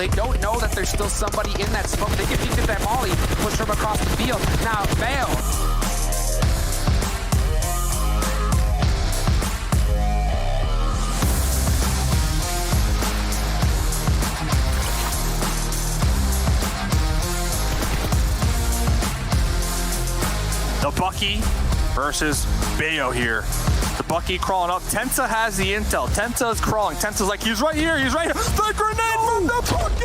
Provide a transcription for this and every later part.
They don't know that there's still somebody in that smoke. They can get that molly, push from across the field. Now, Vale. The Bucky versus Bayo here. The Bucky crawling up. Tensa has the intel. Tensa is crawling. Tensa's like, he's right here, he's right here. The grenade from the Bucky!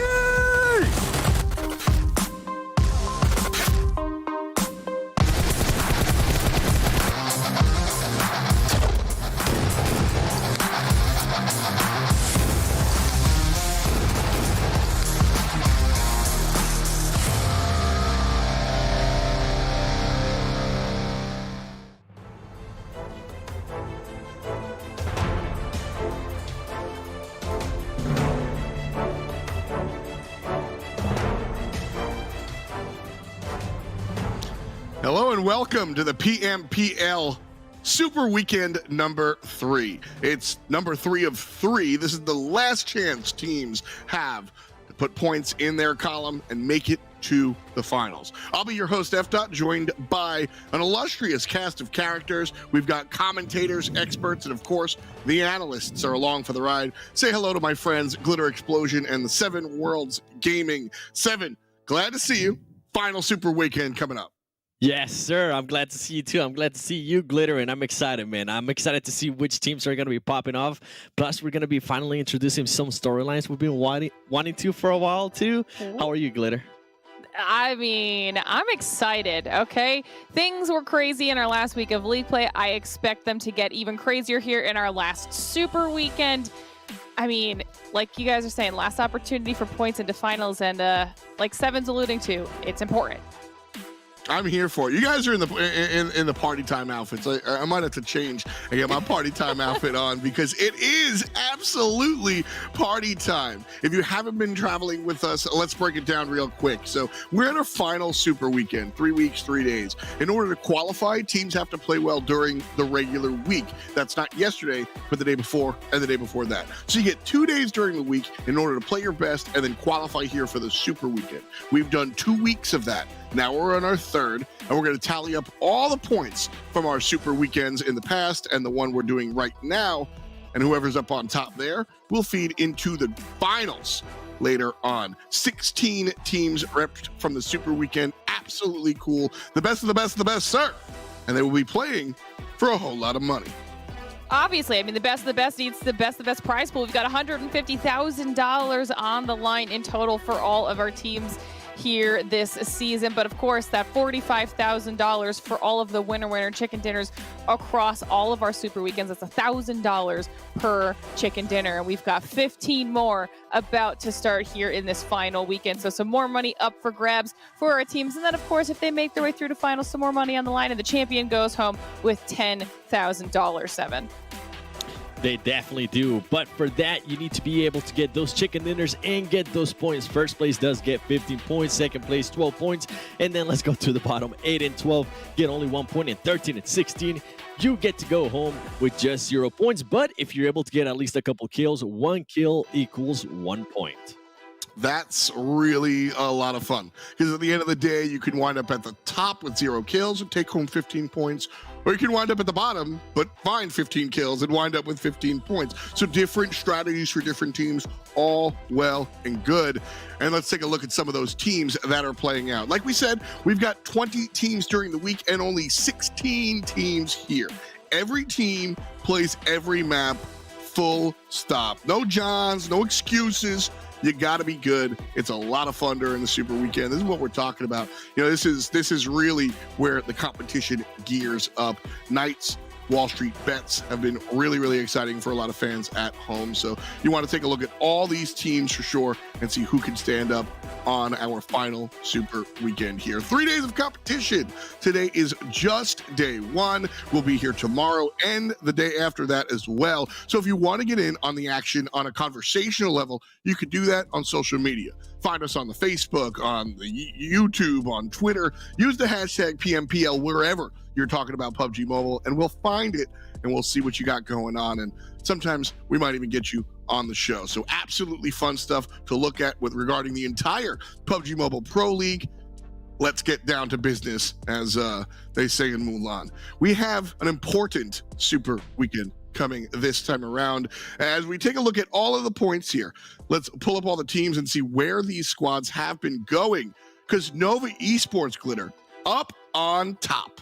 Hello and welcome to the PMPL Super Weekend number 3. It's number 3 of 3. This is the last chance teams have to put points in their column and make it to the finals. I'll be your host, F. joined by an illustrious cast of characters. We've got commentators, experts, and of course, the analysts are along for the ride. Say hello to my friends, Glitter Explosion and the Seven Worlds Gaming. Seven, glad to see you. Final Super Weekend coming up. Yes, sir. I'm glad to see you too. I'm glad to see you, Glitter, and I'm excited, man. I'm excited to see which teams are going to be popping off. Plus, we're going to be finally introducing some storylines we've been wanting to for a while too. How are you, Glitter? I mean, I'm excited, okay? Things were crazy in our last week of league play. I expect them to get even crazier here in our last Super Weekend. I mean, like you guys are saying, last opportunity for points into finals, and like Seven's alluding to, it's important. I'm here for it. You guys are in the party time outfits. I might have to change and get my party time outfit on because it is absolutely party time. If you haven't been traveling with us, let's break it down real quick. So we're in our final Super Weekend, 3 weeks, 3 days. In order to qualify, teams have to play well during the regular week. That's not yesterday, but the day before and the day before that. So you get 2 days during the week in order to play your best and then qualify here for the Super Weekend. We've done 2 weeks of that. Now we're on our third, and we're going to tally up all the points from our Super Weekends in the past and the one we're doing right now. And whoever's up on top there will feed into the finals later on. 16 teams repped from the Super Weekend. Absolutely cool. The best of the best of the best, sir. And they will be playing for a whole lot of money. Obviously, I mean, the best of the best needs the best of the best prize pool. We've got $150,000 on the line in total for all of our teams here this season, but of course that $45,000 for all of the winner chicken dinners across all of our Super Weekends. That's $1,000 per chicken dinner, and we've got 15 more about to start here in this final weekend. So some more money up for grabs for our teams, and then of course if they make their way through to finals, some more money on the line, and the champion goes home with $10,000. Seven. They definitely do. But for that, you need to be able to get those chicken dinners and get those points. First place does get 15 points. Second place, 12 points. And then let's go to the bottom. 8 and 12 get only 1 point. And 13 and 16, you get to go home with just 0 points. But if you're able to get at least a couple kills, 1 kill equals 1 point. That's really a lot of fun because at the end of the day, you can wind up at the top with 0 kills and take home 15 points, or you can wind up at the bottom but find 15 kills and wind up with 15 points. So different strategies for different teams, all well and good. And let's take a look at some of those teams that are playing out. Like we said, we've got 20 teams during the week and only 16 teams here. Every team plays every map, full stop. No Johns, no excuses. You got to be good. It's a lot of fun during the Super Weekend. This is what we're talking about. You know, this is really where the competition gears up. Nights, WallStreetBets have been really, really exciting for a lot of fans at home. So you want to take a look at all these teams for sure and see who can stand up on our final Super Weekend here. 3 days of competition. Today is just day 1. We'll be here tomorrow and the day after that as well. So if you want to get in on the action on a conversational level, you could do that on social media. Find us on the Facebook, on the YouTube, on Twitter. Use the hashtag PMPL wherever you're talking about PUBG Mobile, and we'll find it and we'll see what you got going on. And sometimes we might even get you on the show. So absolutely fun stuff to look at with regarding the entire PUBG Mobile Pro League. Let's get down to business, as they say in Mulan. We have an important Super Weekend coming this time around. As we take a look at all of the points here, let's pull up all the teams and see where these squads have been going, because Nova Esports, Glitter, up on top.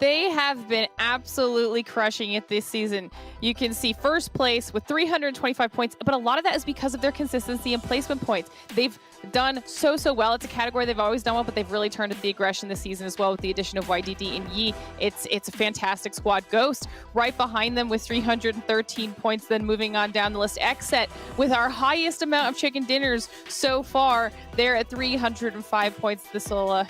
They have been absolutely crushing it this season. You can see first place with 325 points, but a lot of that is because of their consistency and placement points. They've done so well. It's a category they've always done well, but they've really turned up the aggression this season as well with the addition of YDD and Yi. It's a fantastic squad. Ghost right behind them with 313 points. Then moving on down the list, XSET with our highest amount of chicken dinners so far. They're at 305 points. This will,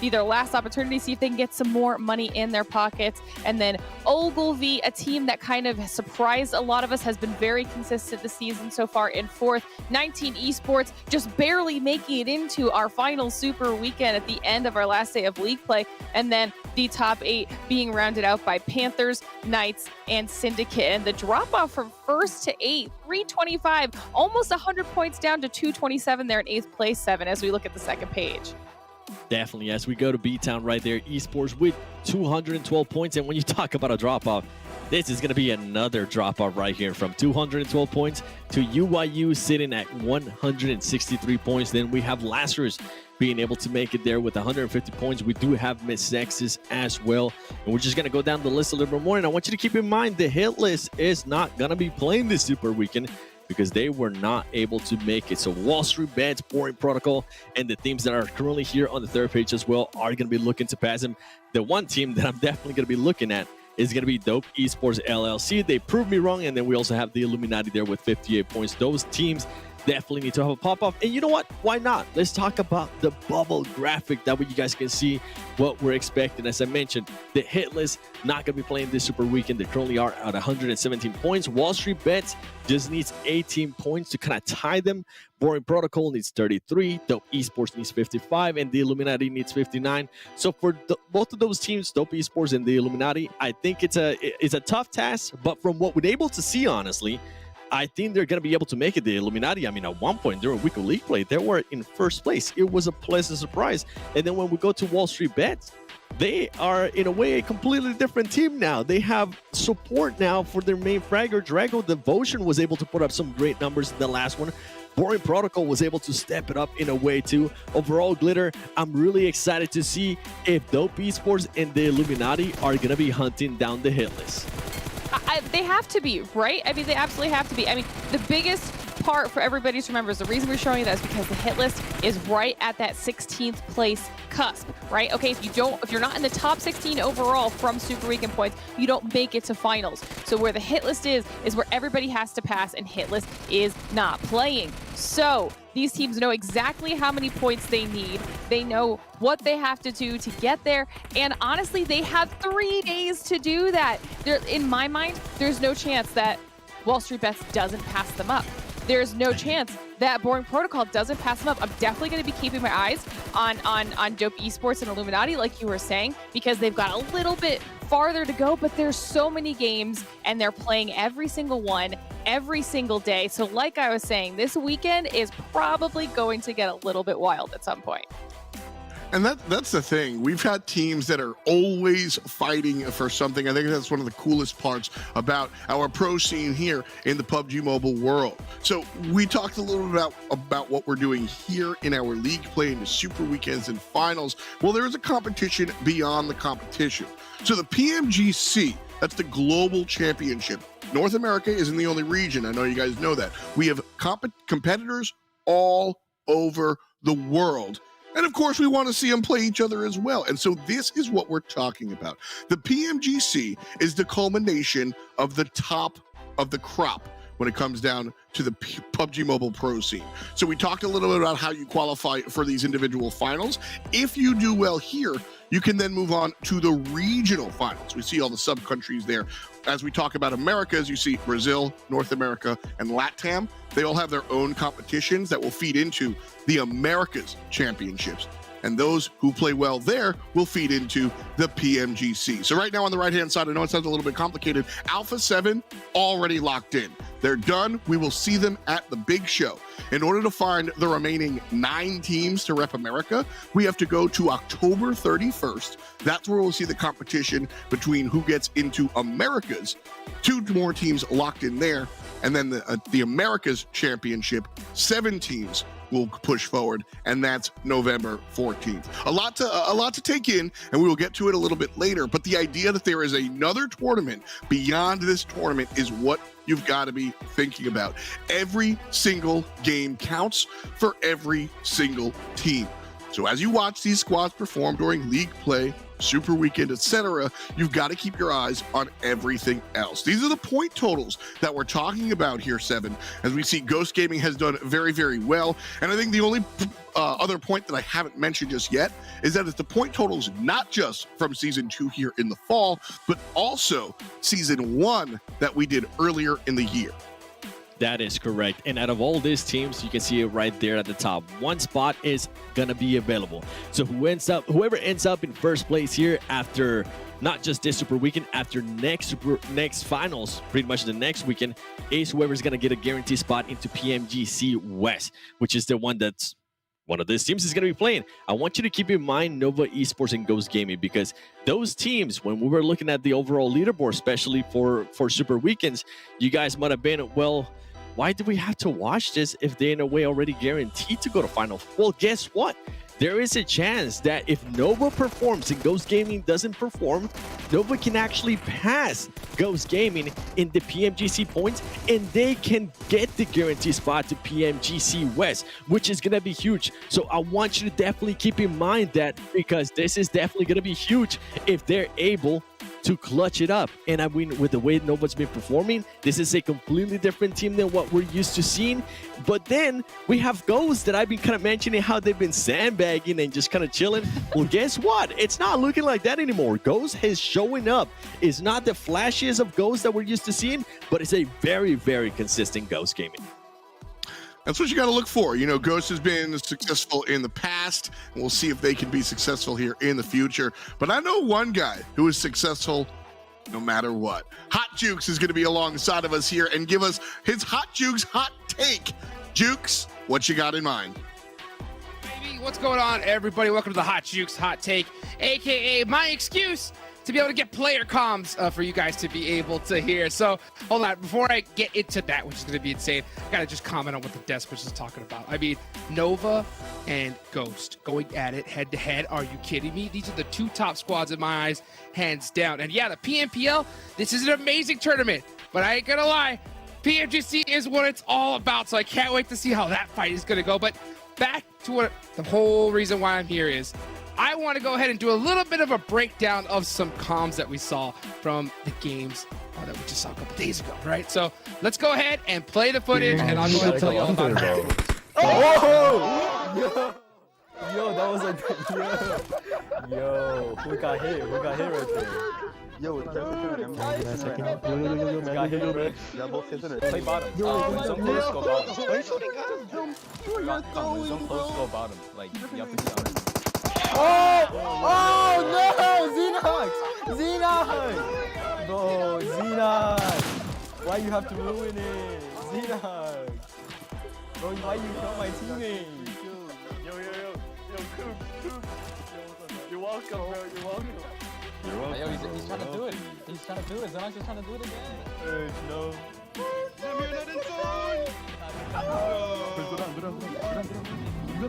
be their last opportunity, see if they can get some more money in their pockets. And then Ogilvy, a team that kind of surprised a lot of us, has been very consistent this season so far in fourth. 19 Esports just barely making it into our final Super Weekend at the end of our last day of league play. And then the top 8 being rounded out by Panthers, Knights, and Syndicate. And the drop-off from first to 8, 325, almost 100 points down to 227 there in 8th place, 7, as we look at the second page. Definitely, as we go to BTOWN right there, Esports with 212 points. And when you talk about a drop-off, this is going to be another drop-off right here from 212 points to UYU sitting at 163 points. Then we have Lazarus being able to make it there with 150 points. We do have Mezexis as well. And we're just going to go down the list a little bit more. And I want you to keep in mind, the hit list is not going to be playing this Super Weekend, because they were not able to make it. So WallStreetBets, Boring Protocol, and the teams that are currently here on the third page as well are going to be looking to pass them. The one team that I'm definitely going to be looking at is going to be Esports LLC. They proved me wrong. And then we also have the Illuminati there with 58 points. Those teams definitely need to have a pop-off. And you know what? Why not? Let's talk about the bubble graphic. That way you guys can see what we're expecting. As I mentioned, the hit list not going to be playing this Super Weekend. They currently are at 117 points. WallStreetBets just needs 18 points to kind of tie them. Boring Protocol needs 33. Dope Esports needs 55. And the Illuminati needs 59. So for both of those teams, Dope Esports and the Illuminati, I think it's a tough task. But from what we're able to see, honestly, I think they're going to be able to make it. The Illuminati, I mean, at one point during week of league play, they were in first place. It was a pleasant surprise. And then when we go to WallStreetBets, they are, in a way, a completely different team now. They have support now for their main fragger. Drago Devotion was able to put up some great numbers in the last one. Boring Protocol was able to step it up in a way too. Overall, Glitter, I'm really excited to see if Dope Esports and the Illuminati are going to be hunting down the hit list. They have to be, right? I mean, they absolutely have to be. I mean, the biggest part for everybody to remember is the reason we're showing you that is because the hit list is right at that 16th place cusp, right? Okay, if you're not in the top 16 overall from Super Weekend points, you don't make it to finals. So where the hit list is where everybody has to pass, and hit list is not playing. So these teams know exactly how many points they need. They know what they have to do to get there. And honestly, they have 3 days to do that. In my mind, there's no chance that WallStreetBets doesn't pass them up. There's no chance that Boring Protocol doesn't pass them up. I'm definitely going to be keeping my eyes on Dope Esports and Illuminati, like you were saying, because they've got a little bit farther to go, but there's so many games and they're playing every single one every single day. So like I was saying, this weekend is probably going to get a little bit wild at some point. And that's the thing. We've had teams that are always fighting for something. I think that's one of the coolest parts about our pro scene here in the PUBG Mobile world. So we talked a little bit about what we're doing here in our league play in the Super Weekends and Finals. Well, there is a competition beyond the competition. So the PMGC, that's the Global Championship. North America isn't the only region. I know you guys know that. We have competitors all over the world. And of course, we want to see them play each other as well. And so this is what we're talking about. The PMGC is the culmination of the top of the crop when it comes down to the PUBG Mobile Pro scene. So we talked a little bit about how you qualify for these individual finals. If you do well here, you can then move on to the regional finals. We see all the sub-countries there. As we talk about Americas, you see Brazil, North America, and LATAM. They all have their own competitions that will feed into the Americas Championships. and those who play well there will feed into the PMGC. So right now on the right-hand side, I know it sounds a little bit complicated. Alpha 7 already locked in. They're done. We will see them at the big show. In order to find the remaining 9 teams to rep America, we have to go to October 31st. That's where we'll see the competition between who gets into Americas. 2 more teams locked in there. And then the Americas Championship, 7 teams will push forward, and that's November 14th. A lot to take in, and we will get to it a little bit later. But the idea that there is another tournament beyond this tournament is what you've got to be thinking about. Every single game counts for every single team. So as you watch these squads perform during league play, Super Weekend, etc., you've got to keep your eyes on everything else. These are the point totals that we're talking about here, Seven. As we see, Ghost Gaming has done very, very well. And I think the only other point that I haven't mentioned just yet is that it's the point totals not just from Season 2 here in the fall, but also Season 1 that we did earlier in the year. That is correct. And out of all these teams, you can see it right there at the top. 1 spot is going to be available. So whoever ends up in first place here after not just this Super Weekend, after next finals, pretty much the next weekend, is whoever's going to get a guaranteed spot into PMGC West, which is the one that's one of these teams is going to be playing. I want you to keep in mind Nova Esports and Ghost Gaming, because those teams, when we were looking at the overall leaderboard, especially for Super Weekends, you guys might have been, well, why do we have to watch this if they're in a way already guaranteed to go to finals? Well, guess what? There is a chance that if Nova performs and Ghost Gaming doesn't perform, Nova can actually pass Ghost Gaming in the PMGC points, and they can get the guaranteed spot to PMGC West, which is going to be huge. So I want you to definitely keep in mind that, because this is definitely going to be huge if they're able to clutch it up. And I mean, with the way Nova's been performing, this is a completely different team than what we're used to seeing. But then we have Ghost that I've been kind of mentioning how they've been sandbagging and just kind of chilling. Well, guess what? It's not looking like that anymore. Ghost is showing up. It's not the flashiest of Ghost that we're used to seeing, but it's a very, very consistent Ghost Gaming. That's what you got to look for. You know, Ghost has been successful in the past, and we'll see if they can be successful here in the future. But I know one guy who is successful no matter what. Hot Jukes is going to be alongside of us here and give us his Hot Jukes hot take. Jukes, what you got in mind? Baby, what's going on, everybody? Welcome to the Hot Jukes hot take, aka my excuse to be able to get player comms for you guys to be able to hear. So hold on, before I get into that, which is going to be insane, I gotta just comment on what the desk was just talking about. I mean, Nova and Ghost going at it head to head. Are you kidding me? These are the 2 top squads in my eyes, hands down. And yeah, the PMPL, this is an amazing tournament, but I ain't gonna lie, PMGC is what it's all about. So I can't wait to see how that fight is gonna go. But back to what the whole reason why I'm here is, I want to go ahead and do a little bit of a breakdown of some comms that we saw from the games that we just saw a couple days ago, right? So let's go ahead and play the footage, and I'll go ahead and tell you all about it. Oh! Yo, that was like, yo, who got hit? Who got hit right there? Yo, play bottom. Some players go bottom. Some players go bottom. Like, you have to be honest. Oh no! Xenox! Bro, Xenox! Why you have to ruin it? Xenox! Bro, why you kill my teammate? Yo, Coop. You're welcome, bro. You're welcome. Yo, he's trying to do it. He's trying to do it. Xenox is trying to do it again. No. We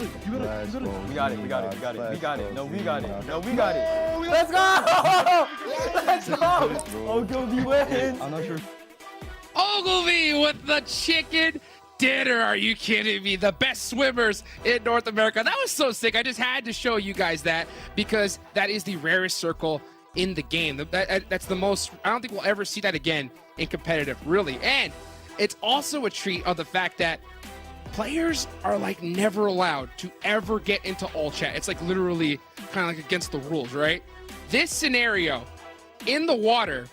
got it. No, we got it. Let's go! Let's go! Ogilvy wins. I'm not sure. Ogilvy with the chicken dinner. Are you kidding me? The best swimmers in North America. That was so sick. I just had to show you guys that, because that is the rarest circle in the game. That's the most, I don't think we'll ever see that again in competitive, really. And it's also a treat of the fact that players are like never allowed to ever get into all chat. It's like literally kind of like against the rules, right? This scenario in the water,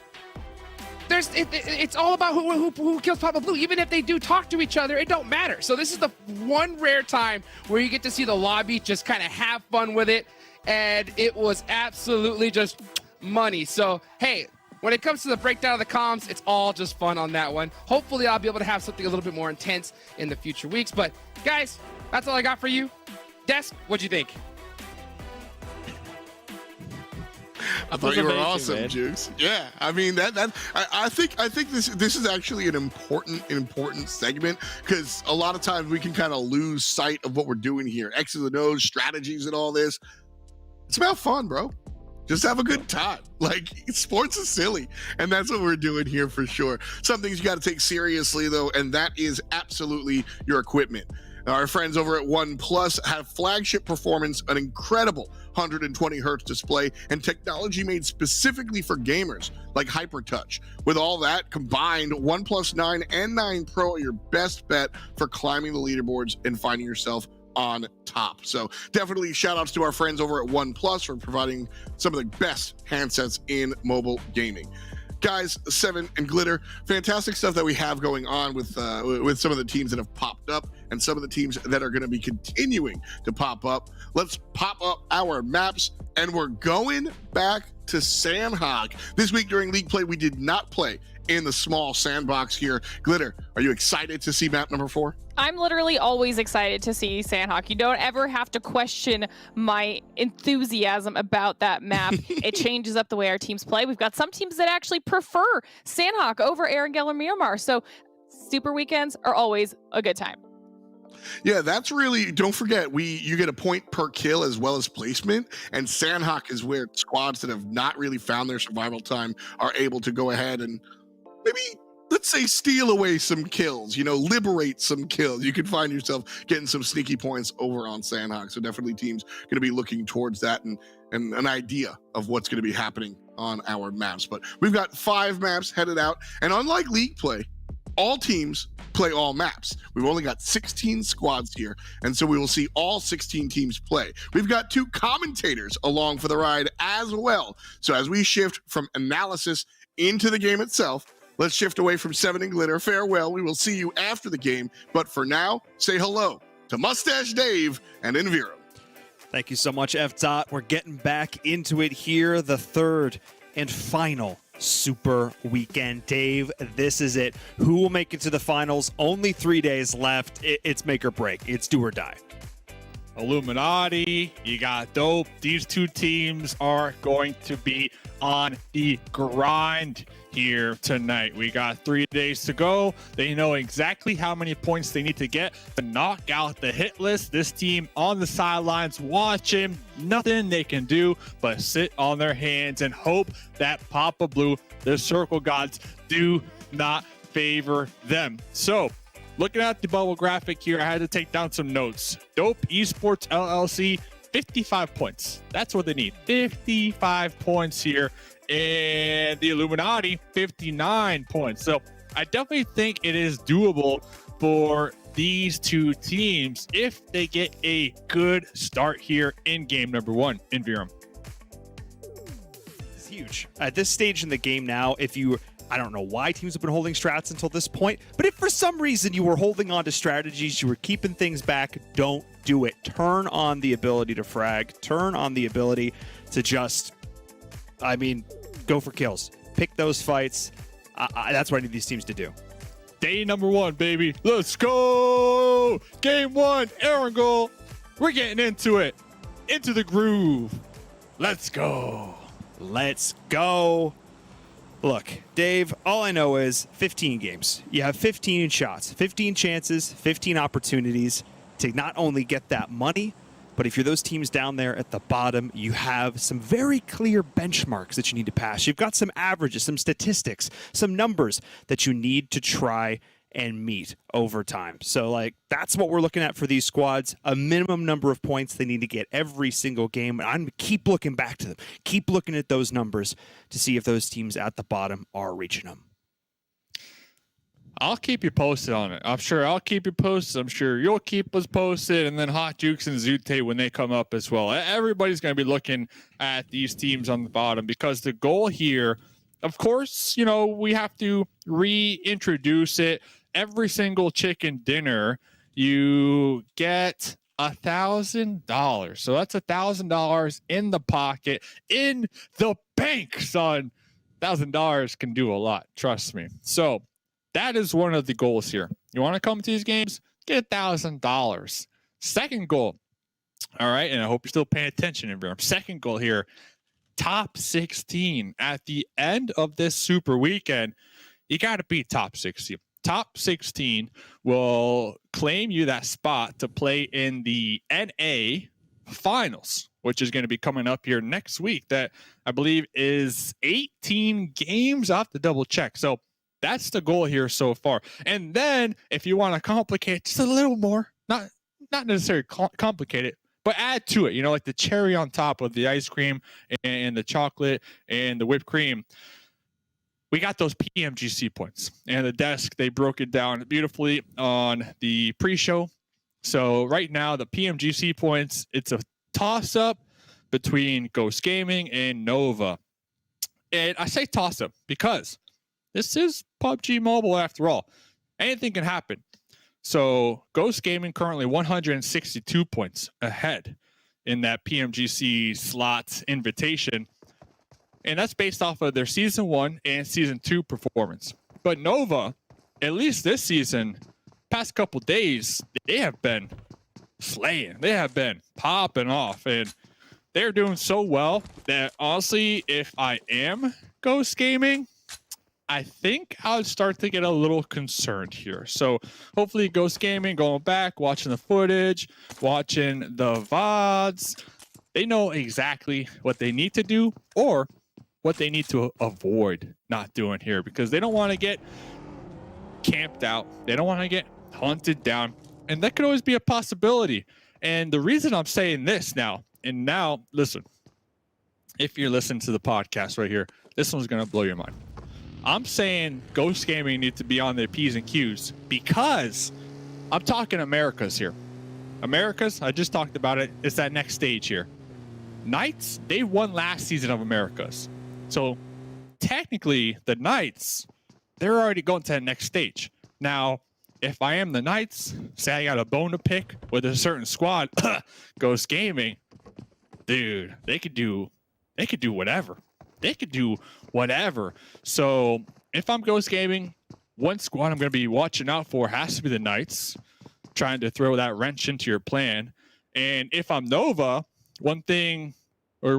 it's all about who kills Papa Blue. Even if they do talk to each other, it don't matter. So this is the one rare time where you get to see the lobby just kind of have fun with it, and it was absolutely just money. So hey, when it comes to the breakdown of the comms, it's all just fun on that one. Hopefully I'll be able to have something a little bit more intense in the future weeks. But guys, that's all I got for you. Desk, what'd you think? I thought you were amazing, awesome, man. Jukes. Yeah, I mean I think this is actually an important segment, because a lot of times we can kind of lose sight of what we're doing here. X's and O's, strategies, and all this. It's about fun, bro. Just have a good time. Like, sports is silly, and that's what we're doing here for sure. Some things you got to take seriously though, and that is absolutely your equipment. Our friends over at OnePlus have flagship performance, an incredible 120 hertz display, and technology made specifically for gamers like HyperTouch. With all that combined, OnePlus 9 and 9 Pro are your best bet for climbing the leaderboards and finding yourself on top. So definitely shout outs to our friends over at OnePlus for providing some of the best handsets in mobile gaming. Guys, Seven and Glitter, fantastic stuff that we have going on with some of the teams that have popped up and some of the teams that are going to be continuing to pop up. Let's pop up our maps, and we're going back to Sanhok. This week during League Play, we did not play in the small sandbox here. Glitter, are you excited to see map number 4? I'm literally always excited to see Sanhok. You don't ever have to question my enthusiasm about that map. It changes up the way our teams play. We've got some teams that actually prefer Sanhok over Erangel or Miramar. So super weekends are always a good time. Yeah, that's really, don't forget, you get a point per kill as well as placement, and Sanhok is where squads that have not really found their survival time are able to go ahead and maybe, let's say, steal away some kills, liberate some kills. You can find yourself getting some sneaky points over on Sanhok. So definitely teams going to be looking towards that and an idea of what's going to be happening on our maps. But we've got 5 maps headed out, and unlike League Play, all teams play all maps. We've only got 16 squads here, and so we will see all 16 teams play. We've got 2 commentators along for the ride as well. So as we shift from analysis into the game itself, let's shift away from Seven and Glitter. Farewell. We will see you after the game. But for now, say hello to Mustache Dave and Enviro. Thank you so much, F. We're getting back into it here, the third and final Super Weekend. Dave, this is it. Who will make it to the finals? Only 3 days left. It's make or break. It's do or die. Illuminati, you got Dope. These 2 teams are going to be on the grind here tonight. We got 3 days to go. They know exactly how many points they need to get to knock out the hit list. This team on the sidelines watching, nothing they can do but sit on their hands and hope that Papa Blue, the circle gods, do not favor them. So looking at the bubble graphic here, I had to take down some notes. Dope Esports LLC, 55 points. That's what they need. 55 points here. And the Illuminati, 59 points. So I definitely think it is doable for these 2 teams if they get a good start here in game number 1 in Virum. It's huge. At this stage in the game now, I don't know why teams have been holding strats until this point, but if for some reason you were holding on to strategies, you were keeping things back, don't do it. Turn on the ability to frag. Turn on the ability to just, go for kills. Pick those fights. That's what I need these teams to do. Day number 1, baby. Let's go! Game 1, Erangel. We're getting into it. Into the groove. Let's go. Let's go. Look, Dave, all I know is 15 games. You have 15 shots, 15 chances, 15 opportunities to not only get that money, but if you're those teams down there at the bottom, you have some very clear benchmarks that you need to pass. You've got some averages, some statistics, some numbers that you need to try and meet over time. So, that's what we're looking at for these squads. A minimum number of points they need to get every single game. And I'm keep looking back to them. Keep looking at those numbers to see if those teams at the bottom are reaching them. I'll keep you posted on it. I'm sure I'll keep you posted. I'm sure you'll keep us posted. And then Hot Jukes and Zute when they come up as well. Everybody's going to be looking at these teams on the bottom because the goal here of course, you know, we have to reintroduce it. Every single chicken dinner, you get $1,000. So that's $1,000 in the pocket, in the bank, son. $1,000 can do a lot, trust me. So that is one of the goals here. You want to come to these games? Get $1,000. Second goal, all right, and I hope you're still paying attention, everyone. Second goal here, top 16 at the end of this super weekend. You got to beat top 16. Top 16 will claim you that spot to play in the NA finals, which is going to be coming up here next week. That I believe is 18 games. I have to double check. So that's the goal here so far. And then if you want to complicate just a little more, not necessarily complicate it, but add to it, you know, like the cherry on top of the ice cream and the chocolate and the whipped cream. We got those PMGC points, and the desk, they broke it down beautifully on the pre-show. So right now, the PMGC points, it's a toss-up between Ghost Gaming and Nova. And I say toss-up because this is PUBG Mobile after all. Anything can happen. So Ghost Gaming currently 162 points ahead in that PMGC slots invitation. And that's based off of their Season 1 and Season 2 performance. But Nova, at least this season, past couple days, they have been slaying. They have been popping off. And they're doing so well that, honestly, if I am Ghost Gaming, I think I would start to get a little concerned here. So hopefully Ghost Gaming, going back, watching the footage, watching the VODs, they know exactly what they need to do or what they need to avoid not doing here, because they don't want to get camped out. They don't want to get hunted down. And that could always be a possibility. And the reason I'm saying this now, listen, if you're listening to the podcast right here, this one's going to blow your mind. I'm saying Ghost Gaming needs to be on their P's and Q's because I'm talking Americas here. Americas, I just talked about it. It's that next stage here. Knights, they won last season of Americas. So technically, the Knights, they're already going to the next stage. Now, if I am the Knights, say I got a bone to pick with a certain squad, Ghost Gaming, dude, they could do whatever. They could do whatever. So if I'm Ghost Gaming, one squad I'm going to be watching out for has to be the Knights, trying to throw that wrench into your plan. And if I'm Nova, one team I'm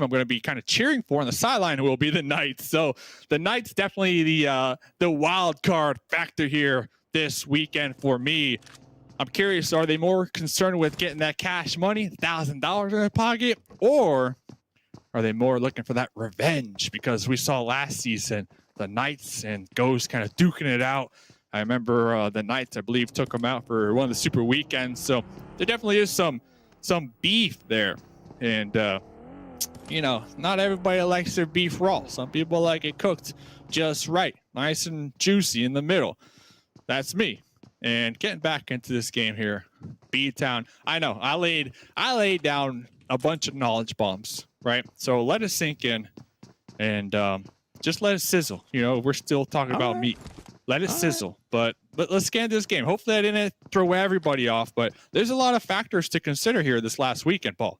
going to be kind of cheering for on the sideline will be the Knights. So the Knights definitely the wild card factor here this weekend for me. I'm curious, are they more concerned with getting that cash money, $1,000 in their pocket, or are they more looking for that revenge? Because we saw last season the Knights and Ghost kind of duking it out. I remember the Knights, I believe, took them out for one of the super weekends. So there definitely is some beef there. And, you know, not everybody likes their beef raw. Some people like it cooked just right, nice and juicy in the middle. That's me. And getting back into this game here, BTOWN. I know I laid down a bunch of knowledge bombs, right? So let it sink in, and just let it sizzle. You know, we're still talking about meat. Let it sizzle. But let's get into this game. Hopefully I didn't throw everybody off, but there's a lot of factors to consider here this last weekend, Paul.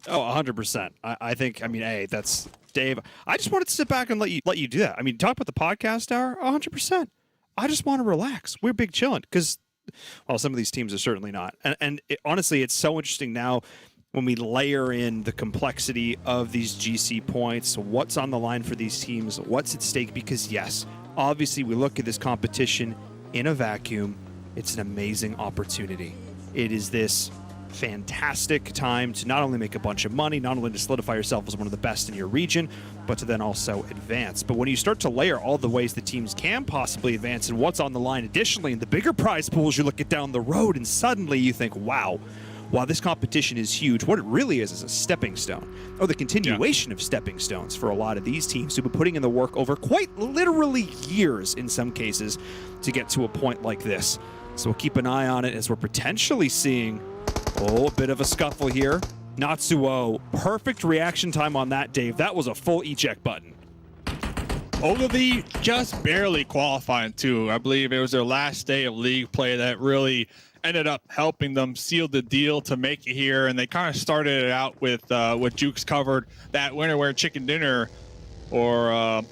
Oh, 100%. I think, I mean, hey, that's Dave. I just wanted to sit back and let you do that. I mean, talk about the podcast hour, 100%. I just want to relax. We're big chilling because, well, some of these teams are certainly not. And honestly, it's so interesting now when we layer in the complexity of these GC points, what's on the line for these teams, what's at stake, because yes, obviously we look at this competition in a vacuum. It's an amazing opportunity. It is this fantastic time to not only make a bunch of money, not only to solidify yourself as one of the best in your region, but to then also advance. But when you start to layer all the ways the teams can possibly advance and what's on the line additionally in the bigger prize pools, you look at down the road and suddenly you think, wow, while this competition is huge, what it really is a stepping stone, or the continuation of stepping stones for a lot of these teams who've been putting in the work over quite literally years in some cases to get to a point like this. So we'll keep an eye on it as we're potentially seeing a bit of a scuffle here. Natsuo, perfect reaction time on that, Dave. That was a full eject button. Ogilvy just barely qualifying too. I believe it was their last day of league play that really ended up helping them seal the deal to make it here. And they kind of started it out with what Jukes covered, that winterwear chicken dinner or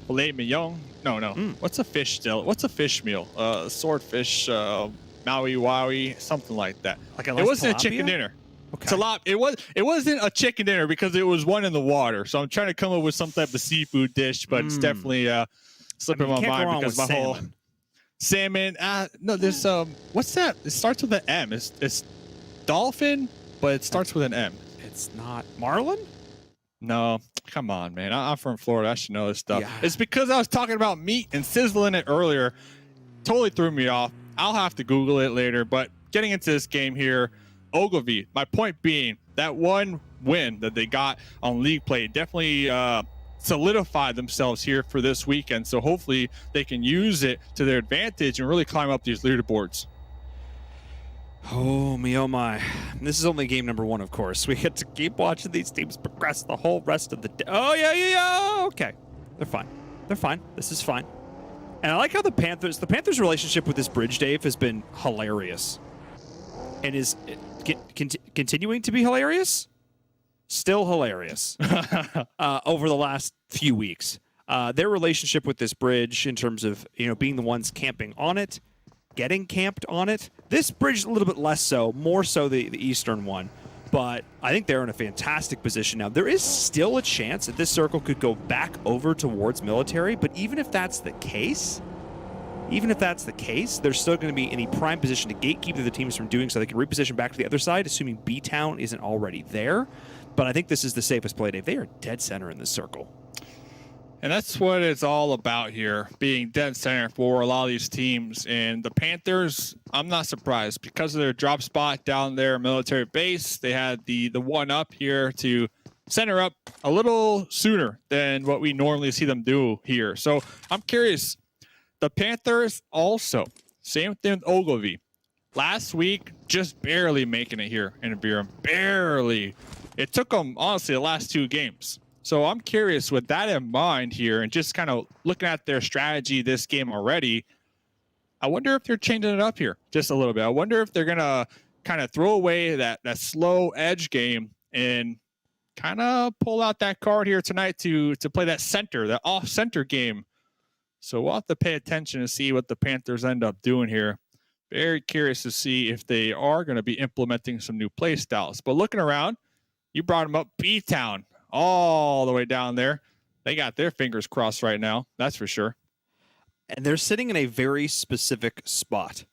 filet mignon. No. What's a fish still? What's a fish meal? Swordfish, Maui Wowie, something like that. Like it wasn't a chicken dinner. Okay. It wasn't a chicken dinner because it was one in the water. So I'm trying to come up with some type of seafood dish, but it's definitely slipping my mind because my whole salmon. No, there's what's that? It starts with an M. It's dolphin, but it starts with an M. It's not marlin? No, come on, man. I'm from Florida. I should know this stuff. Yeah. It's because I was talking about meat and sizzling it earlier. Totally threw me off. I'll have to Google it later. But getting into this game here, Ogilvy, my point being that one win that they got on league play definitely solidified themselves here for this weekend. So hopefully they can use it to their advantage and really climb up these leaderboards. Oh, me, oh my. This is only game number 1, of course. We get to keep watching these teams progress the whole rest of the day. Oh, yeah. Okay. They're fine. This is fine. And I like how the Panthers' relationship with this bridge, Dave, has been hilarious. And is continuing to be hilarious? Still hilarious over the last few weeks. Their relationship with this bridge in terms of, being the ones camping on it, getting camped on it. This bridge is a little bit less so, more so the eastern one. But I think they're in a fantastic position now. There is still a chance that this circle could go back over towards military, but even if that's the case, they're still going to be in a prime position to gatekeep the teams from doing so. They can reposition back to the other side, assuming BTOWN isn't already there. But I think this is the safest play, Dave. They are dead center in this circle. And that's what it's all about here, being dead center for a lot of these teams. And the Panthers, I'm not surprised because of their drop spot down there, military base. They had the one up here to center up a little sooner than what we normally see them do here. So I'm curious. The Panthers also, same thing with Ogilvy. Last week, just barely making it here in Miramar. Barely. It took them, honestly, the last 2 games. So I'm curious with that in mind here and just kind of looking at their strategy this game already, I wonder if they're changing it up here just a little bit. I wonder if they're going to kind of throw away that slow edge game and kind of pull out that card here tonight to play that center, that off-center game. So we'll have to pay attention to see what the Panthers end up doing here. Very curious to see if they are going to be implementing some new play styles. But looking around, you brought them up, BTOWN, all the way down there. They got their fingers crossed right now, that's for sure. And they're sitting in a very specific spot.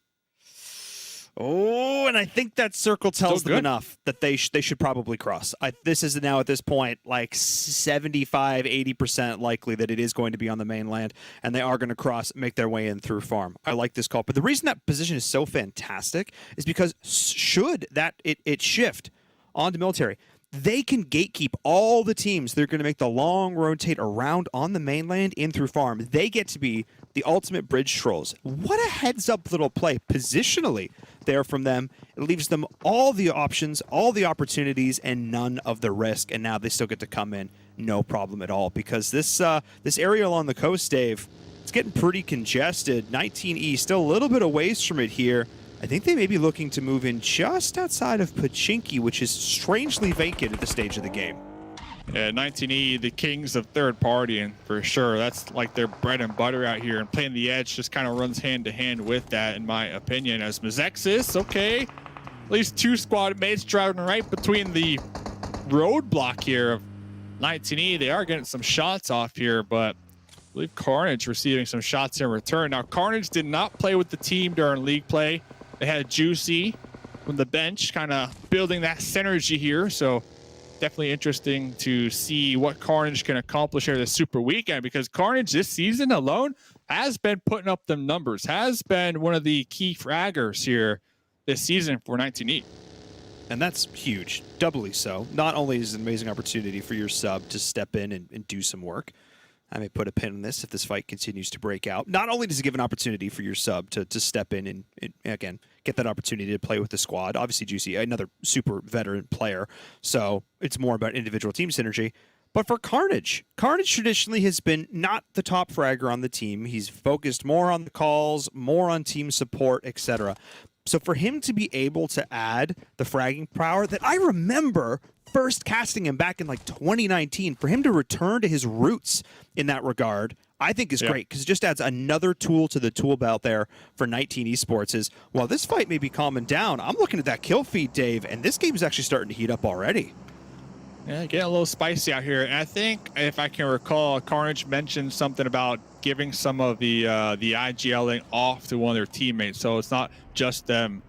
Oh, and I think that circle tells them enough that they should probably cross. This is now at this point like 75, 80% likely that it is going to be on the mainland, and they are going to cross, make their way in through farm. I like this call. But the reason that position is so fantastic is because should that it shift onto military, they can gatekeep all the teams. They're going to make the long rotate around on the mainland in through farm. They get to be the ultimate bridge trolls. What a heads-up little play positionally there from them. It leaves them all the options, all the opportunities, and none of the risk. And now they still get to come in, no problem at all. Because this area along the coast, Dave, it's getting pretty congested. 19E, still a little bit of ways from it here. I think they may be looking to move in just outside of Pachinki, which is strangely vacant at this stage of the game. Yeah, 19E, the kings of third partying, for sure. That's like their bread and butter out here, and playing the edge just kind of runs hand-to-hand with that, in my opinion. As Mezexis, okay, at least 2 squad mates driving right between the roadblock here of 19E. They are getting some shots off here, but I believe Carnage receiving some shots in return. Now, Carnage did not play with the team during league play. They had Juicy from the bench, kind of building that synergy here. So definitely interesting to see what Carnage can accomplish here this Super Weekend, because Carnage this season alone has been putting up them numbers, has been one of the key fraggers here this season for 19E. And that's huge, doubly so. Not only is it an amazing opportunity for your sub to step in and do some work, I may put a pin in this if this fight continues to break out. Not only does it give an opportunity for your sub to step in and again, get that opportunity to play with the squad. Obviously, Juicy, another super veteran player, so it's more about individual team synergy. But for Carnage traditionally has been not the top fragger on the team. He's focused more on the calls, more on team support, etc. So for him to be able to add the fragging power that I remember first casting him back in like 2019, for him to return to his roots in that regard, I think is great, because it just adds another tool to the tool belt there for 19 Esports. Is while this fight may be calming down, I'm looking at that kill feed, Dave, and this game is actually starting to heat up already. Yeah, getting a little spicy out here. And I think, if I can recall, Carnage mentioned something about giving some of the IGLing off to one of their teammates, so it's not just them.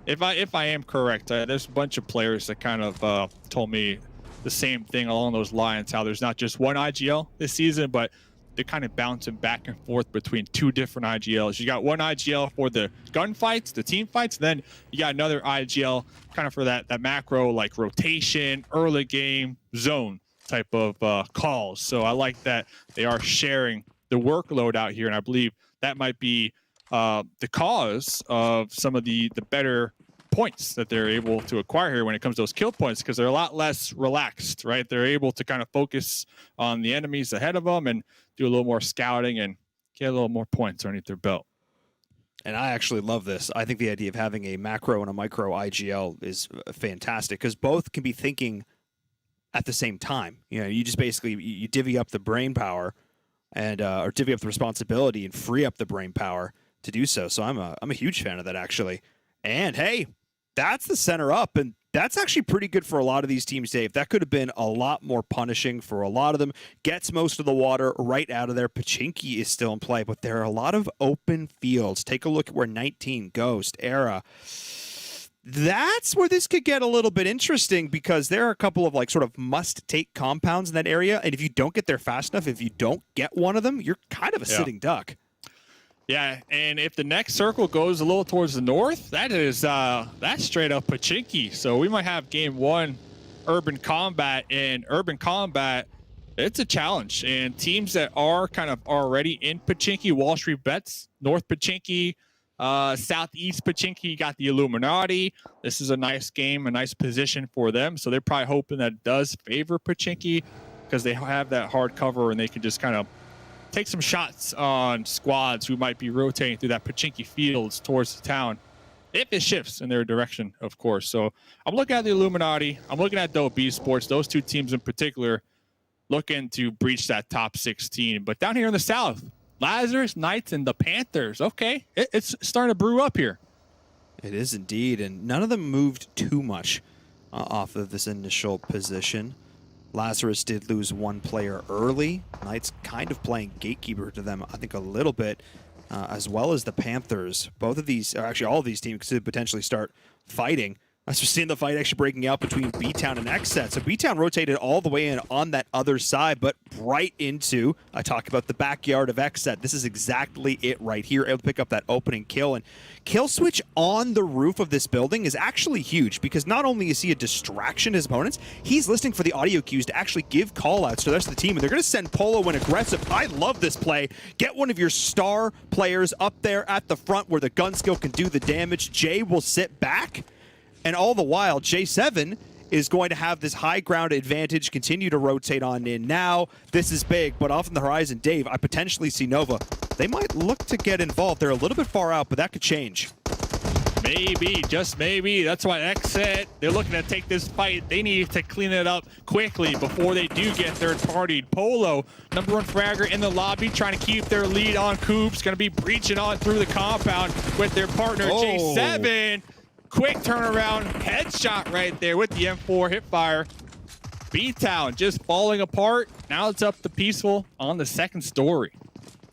If I am correct, there's a bunch of players that kind of told me the same thing along those lines, how there's not just one IGL this season, but they're kind of bouncing back and forth between two different IGLs. You got one IGL for the gunfights, the team fights, then you got another IGL kind of for that macro, like rotation, early game, zone type of calls. So I like that they are sharing the workload out here, and I believe that might be the cause of some of the better points that they're able to acquire here when it comes to those kill points, because they're a lot less relaxed, right? They're able to kind of focus on the enemies ahead of them and do a little more scouting and get a little more points underneath their belt. And I actually love this. I think the idea of having a macro and a micro IGL is fantastic, because both can be thinking at the same time. You know, you just basically you divvy up the brain power and or divvy up the responsibility and free up the brain power to do so. So I'm a huge fan of that, actually. And hey, that's the center up, and that's actually pretty good for a lot of these teams, Dave. That could have been a lot more punishing for a lot of them. Gets most of the water right out of there. Pachinki is still in play, but there are a lot of open fields. Take a look at where 19, Ghost, Era. That's where this could get a little bit interesting, because there are a couple of like sort of must-take compounds in that area, and if you don't get there fast enough, if you don't get one of them, you're kind of a sitting duck. Yeah, and if the next circle goes a little towards the north, that's straight up Pachinki. So we might have game one Urban Combat, and Urban Combat, it's a challenge. And teams that are kind of already in Pachinki, WallStreetBets, North Pachinki, Southeast Pachinki, you got the Illuminati. This is a nice game, a nice position for them. So they're probably hoping that it does favor Pachinki, because they have that hard cover and they can just kind of take some shots on squads who might be rotating through that Pachinki fields towards the town, if it shifts in their direction, of course. So I'm looking at the Illuminati. I'm looking at Dope Esports. Those two teams in particular looking to breach that top 16. But down here in the south, Lazarus, Knights, and the Panthers. Okay, it's starting to brew up here. It is indeed, and none of them moved too much off of this initial position. Lazarus did lose one player early. Knights kind of playing gatekeeper to them, I think, a little bit, as well as the Panthers. Both of these, or actually all of these teams, could potentially start fighting. As we're seeing the fight actually breaking out between BTOWN and XSET. So BTOWN rotated all the way in on that other side, but right into, I talk about the backyard of XSET. This is exactly it right here. Able to pick up that opening kill. And kill switch on the roof of this building is actually huge, because not only is he a distraction to his opponents, he's listening for the audio cues to actually give callouts to the rest of the team. And they're going to send Polo in aggressive. I love this play. Get one of your star players up there at the front where the gun skill can do the damage. Jay will sit back. And all the while, J7 is going to have this high ground advantage, continue to rotate on in now. This is big, but off on the horizon, Dave, I potentially see Nova. They might look to get involved. They're a little bit far out, but that could change. Maybe, just maybe. That's why XSET, they're looking to take this fight. They need to clean it up quickly before they do get third-partied. Polo, number one fragger in the lobby, trying to keep their lead on Coops. Going to be breaching on through the compound with their partner, J7. Quick turnaround, headshot right there with the M4 hipfire. BTOWN just falling apart. Now it's up to Peaceful on the second story.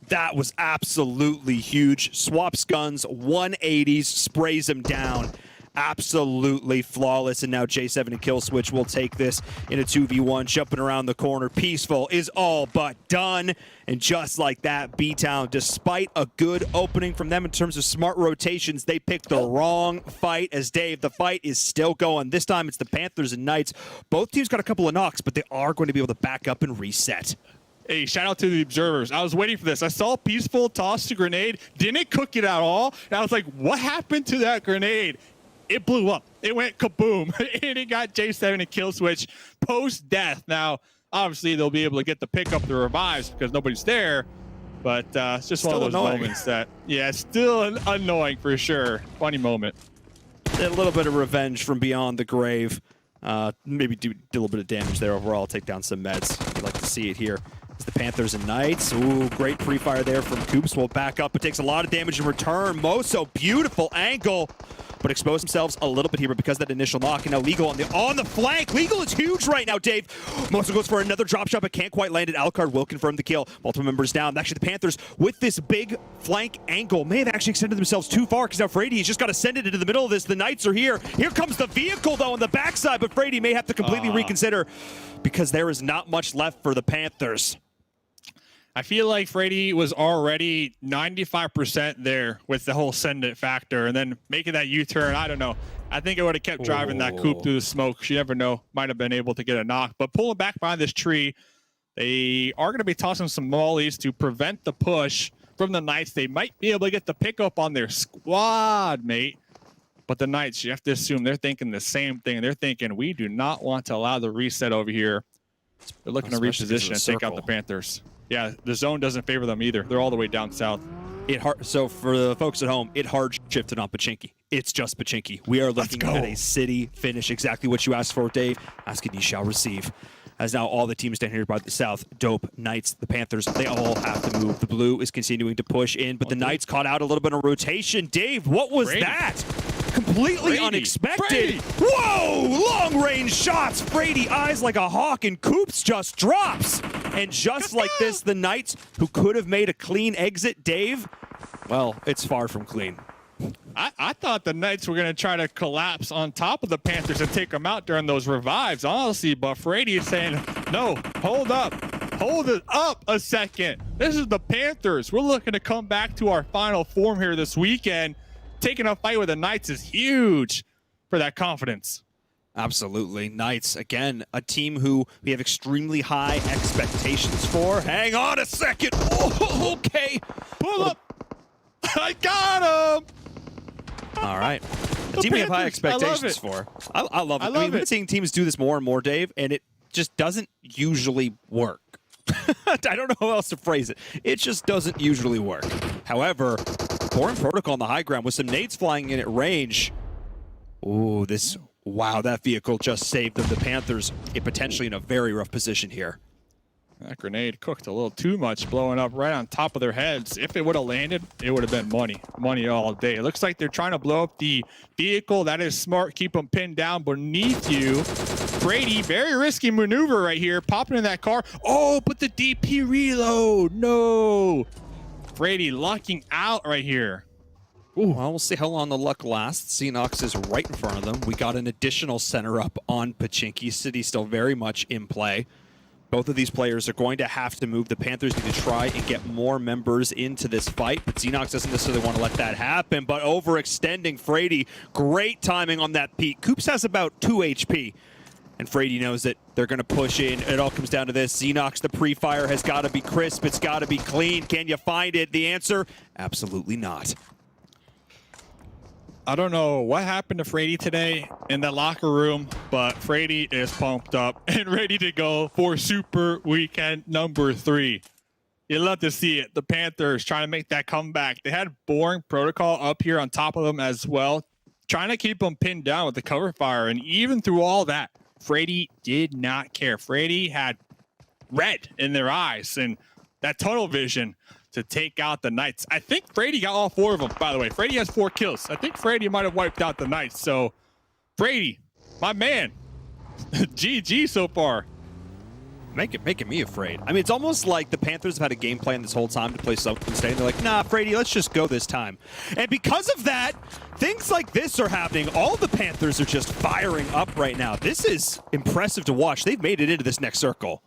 That was absolutely huge. Swaps guns, 180s, sprays him down. Absolutely flawless. And now J7 and Killswitch will take this in a 2v1, jumping around the corner. Peaceful is all but done. And just like that, BTOWN, despite a good opening from them in terms of smart rotations, they picked the wrong fight. As Dave, the fight is still going. This time it's the Panthers and Knights. Both teams got a couple of knocks, but they are going to be able to back up and reset. Hey, shout out to the observers. I was waiting for this. I saw Peaceful toss a grenade, didn't cook it at all. And I was like, what happened to that grenade? It blew up. It went kaboom. And it got J7 and Killswitch post-death. Now, Obviously, they'll be able to get the pick up the revives because nobody's there. But it's just one of those moments that, yeah, it's still annoying for sure. Funny moment. A little bit of revenge from beyond the grave. Maybe do a little bit of damage there overall. Take down some meds. You'd like to see it here. It's the Panthers and Knights. Ooh, great pre-fire there from Coops. Will back up, but takes a lot of damage in return. Moso, beautiful angle, but expose themselves a little bit here. But because of that initial knock, and now Legal on the flank. Legal is huge right now, Dave. Moso goes for another drop shot, but can't quite land it. Alucard will confirm the kill. Multiple members down. Actually, the Panthers, with this big flank angle, may have actually extended themselves too far, because now Frady has just got to send it into the middle of this. The Knights are here. Here comes the vehicle, though, on the backside, but Frady may have to completely reconsider, because there is not much left for the Panthers. I feel like Frady was already 95% there with the whole send it factor, and then making that U-turn, I don't know. I think it would have kept driving that coupe through the smoke. You never know. Might have been able to get a knock. But pulling back behind this tree, they are going to be tossing some mollies to prevent the push from the Knights. They might be able to get the pickup on their squad mate. But the Knights, you have to assume they're thinking the same thing. They're thinking, we do not want to allow the reset over here. They're looking to reposition and take out the Panthers. Yeah, the zone doesn't favor them either. They're all the way down south. So for the folks at home, it hard shifted on Pachinki. It's just Pachinki. We are looking at a city finish. Exactly what you asked for, Dave. Ask and you shall receive. As now all the teams down here by the south, Dope, Knights, the Panthers, they all have to move. The blue is continuing to push in, but the Knights caught out a little bit of rotation. Dave, what was that? Completely unexpected. Whoa! Long-range shots. Frady eyes like a hawk, and Coops just drops. And just like this, the Knights, who could have made a clean exit, Dave, well, it's far from clean. I thought the Knights were going to try to collapse on top of the Panthers and take them out during those revives, honestly. But Frady is saying, no, hold up. Hold it up a second. This is the Panthers. We're looking to come back to our final form here this weekend. Taking a fight with the Knights is huge for that confidence. Absolutely. Knights, again, a team who we have extremely high expectations for. Hang on a second. Oh, okay. Pull up. I got him. All right. A team we have high expectations for. I love it. I mean, we've been seeing teams do this more and more, Dave, and it just doesn't usually work. I don't know how else to phrase it. It just doesn't usually work. However, Boring Protocol on the high ground with some nades flying in at range. Ooh, wow, that vehicle just saved them. The Panthers potentially in a very rough position here. That grenade cooked a little too much, blowing up right on top of their heads. If it would have landed, it would have been money. Money all day. It looks like they're trying to blow up the vehicle. That is smart. Keep them pinned down beneath you. Frady, very risky maneuver right here. Popping in that car. Oh, but the DP reload. No. Frady lucking out right here. Ooh, well, we'll see how long the luck lasts. Xenox is right in front of them. We got an additional center up on Pachinki. City still very much in play. Both of these players are going to have to move. The Panthers need to try and get more members into this fight, but Xenox doesn't necessarily want to let that happen. But overextending Frady, great timing on that peak. Coops has about 2 HP, and Frady knows that they're going to push in. It all comes down to this. Xenox, the pre-fire has got to be crisp. It's got to be clean. Can you find it? The answer, absolutely not. I don't know what happened to Frady today in that locker room, but Frady is pumped up and ready to go for Super Weekend number 3. You love to see it. The Panthers trying to make that comeback. They had Boring Protocol up here on top of them as well, trying to keep them pinned down with the cover fire. And even through all that, Frady did not care. Frady had red in their eyes and that tunnel vision to take out the Knights. I think Frady got all 4 of them, by the way. Frady has 4 kills. I think Frady might have wiped out the Knights. So, Frady, my man, GG so far. Making me afraid. I mean, it's almost like the Panthers have had a game plan this whole time to play something steady. They're like, nah, Frady, let's just go this time. And because of that, things like this are happening. All the Panthers are just firing up right now. This is impressive to watch. They've made it into this next circle.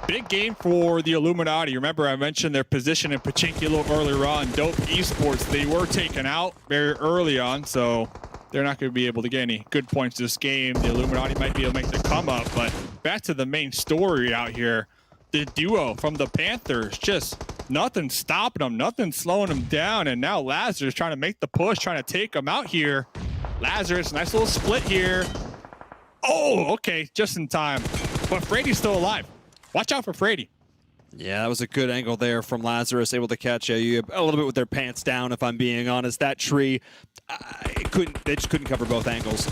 Big game for the Illuminati. Remember, I mentioned their position in Pachinki a little earlier on. Dope Esports, they were taken out very early on, so they're not going to be able to get any good points this game. The Illuminati might be able to make the come up, but back to the main story out here. The duo from the Panthers, just nothing stopping them, nothing slowing them down, and now Lazarus trying to make the push, trying to take them out here. Lazarus, nice little split here. Oh, okay, just in time. But Frady's still alive. Watch out for Frady. Yeah, that was a good angle there from Lazarus, able to catch a little bit with their pants down, if I'm being honest. That tree, they just couldn't cover both angles.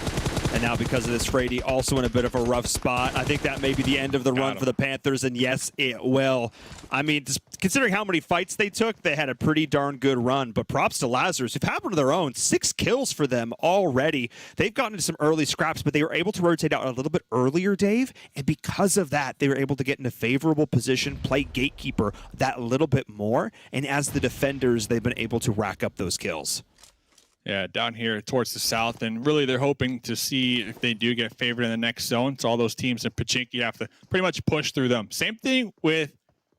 And now because of this, Frady also in a bit of a rough spot. I think that may be the end of the run for the Panthers, and yes, it will. I mean, just considering how many fights they took, they had a pretty darn good run. But props to Lazarus, who've happened to their own. 6 kills for them already. They've gotten into some early scraps, but they were able to rotate out a little bit earlier, Dave. And because of that, they were able to get in a favorable position, play gatekeeper that little bit more. And as the defenders, they've been able to rack up those kills. Yeah, down here towards the south, and really they're hoping to see if they do get favored in the next zone. So all those teams in Pachinki have to pretty much push through them. Same thing with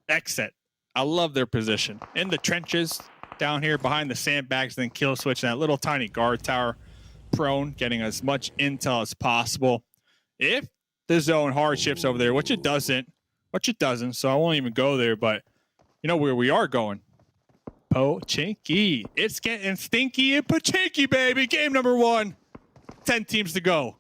XSET. I love their position. In the trenches, down here behind the sandbags, then kill switch, and that little tiny guard tower prone, getting as much intel as possible. If the zone hard shifts over there, which it doesn't, so I won't even go there, but you know where we are going. Pachinki. It's getting stinky in Pachinki, baby. Game number 1. 10 teams to go.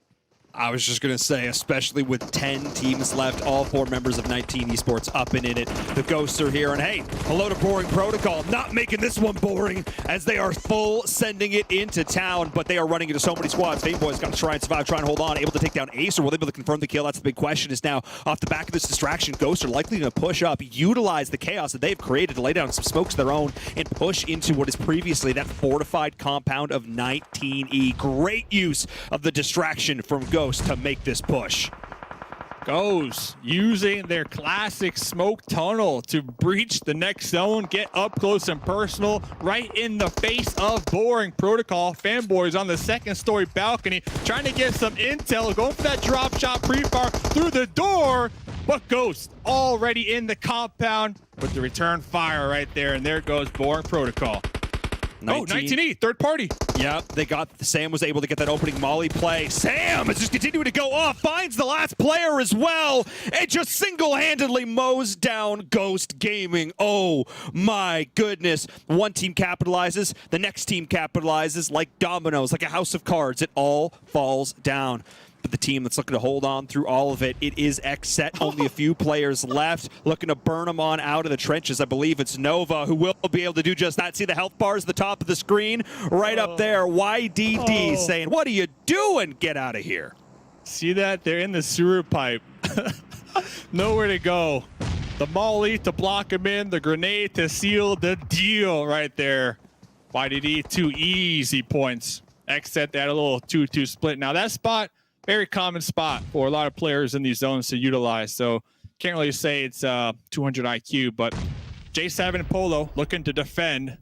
I was just going to say, especially with 10 teams left, all 4 members of 19 Esports up and in it. The Ghosts are here, and hey, hello to Boring Protocol. Not making this one boring, as they are full sending it into town, but they are running into so many squads. Fameboy's got to try and survive, try and hold on, able to take down Ace, or will they be able to confirm the kill? That's the big question, is now, off the back of this distraction, Ghosts are likely going to push up, utilize the chaos that they've created to lay down some smokes of their own, and push into what is previously that fortified compound of 19E. Great use of the distraction from Ghosts to make this push. Goes using their classic smoke tunnel to breach the next zone, get up close and personal right in the face of Boring Protocol. Fanboys on the 2nd story balcony trying to get some intel, going for that drop shot pre-fire through the door, but Ghost already in the compound with the return fire right there, and there goes Boring Protocol. 19E, third party. Yep, Sam was able to get that opening Molly play. Sam is just continuing to go off, finds the last player as well, and just single-handedly mows down Ghost Gaming. Oh my goodness. One team capitalizes, the next team capitalizes like dominoes, like a house of cards. It all falls down. But the team that's looking to hold on through all of it, it is XSET. Only a few players left, looking to burn them on out of the trenches. I believe it's Nova who will be able to do just that. See the health bars at the top of the screen? Right up there, YDD saying, what are you doing? Get out of here. See that? They're in the sewer pipe. Nowhere to go. The molly to block him in, the grenade to seal the deal right there. YDD, 2 easy points. XSET, they had a little 2-2 split. Now that spot, very common spot for a lot of players in these zones to utilize. So can't really say it's 200 IQ, but J7 and Polo looking to defend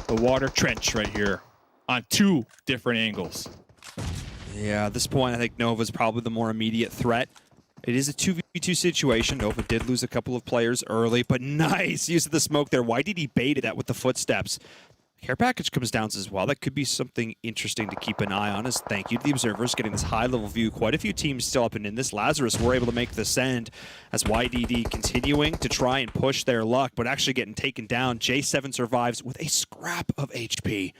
the water trench right here on 2 different angles. Yeah, at this point, I think Nova's probably the more immediate threat. It is a 2v2 situation. Nova did lose a couple of players early, but nice use of the smoke there. Why did he bait that with the footsteps? Care package comes down as well. That could be something interesting to keep an eye on. As thank you to the observers getting this high-level view. Quite a few teams still up and in this. Lazarus were able to make the send as YDD continuing to try and push their luck, but actually getting taken down. J7 survives with a scrap of HP.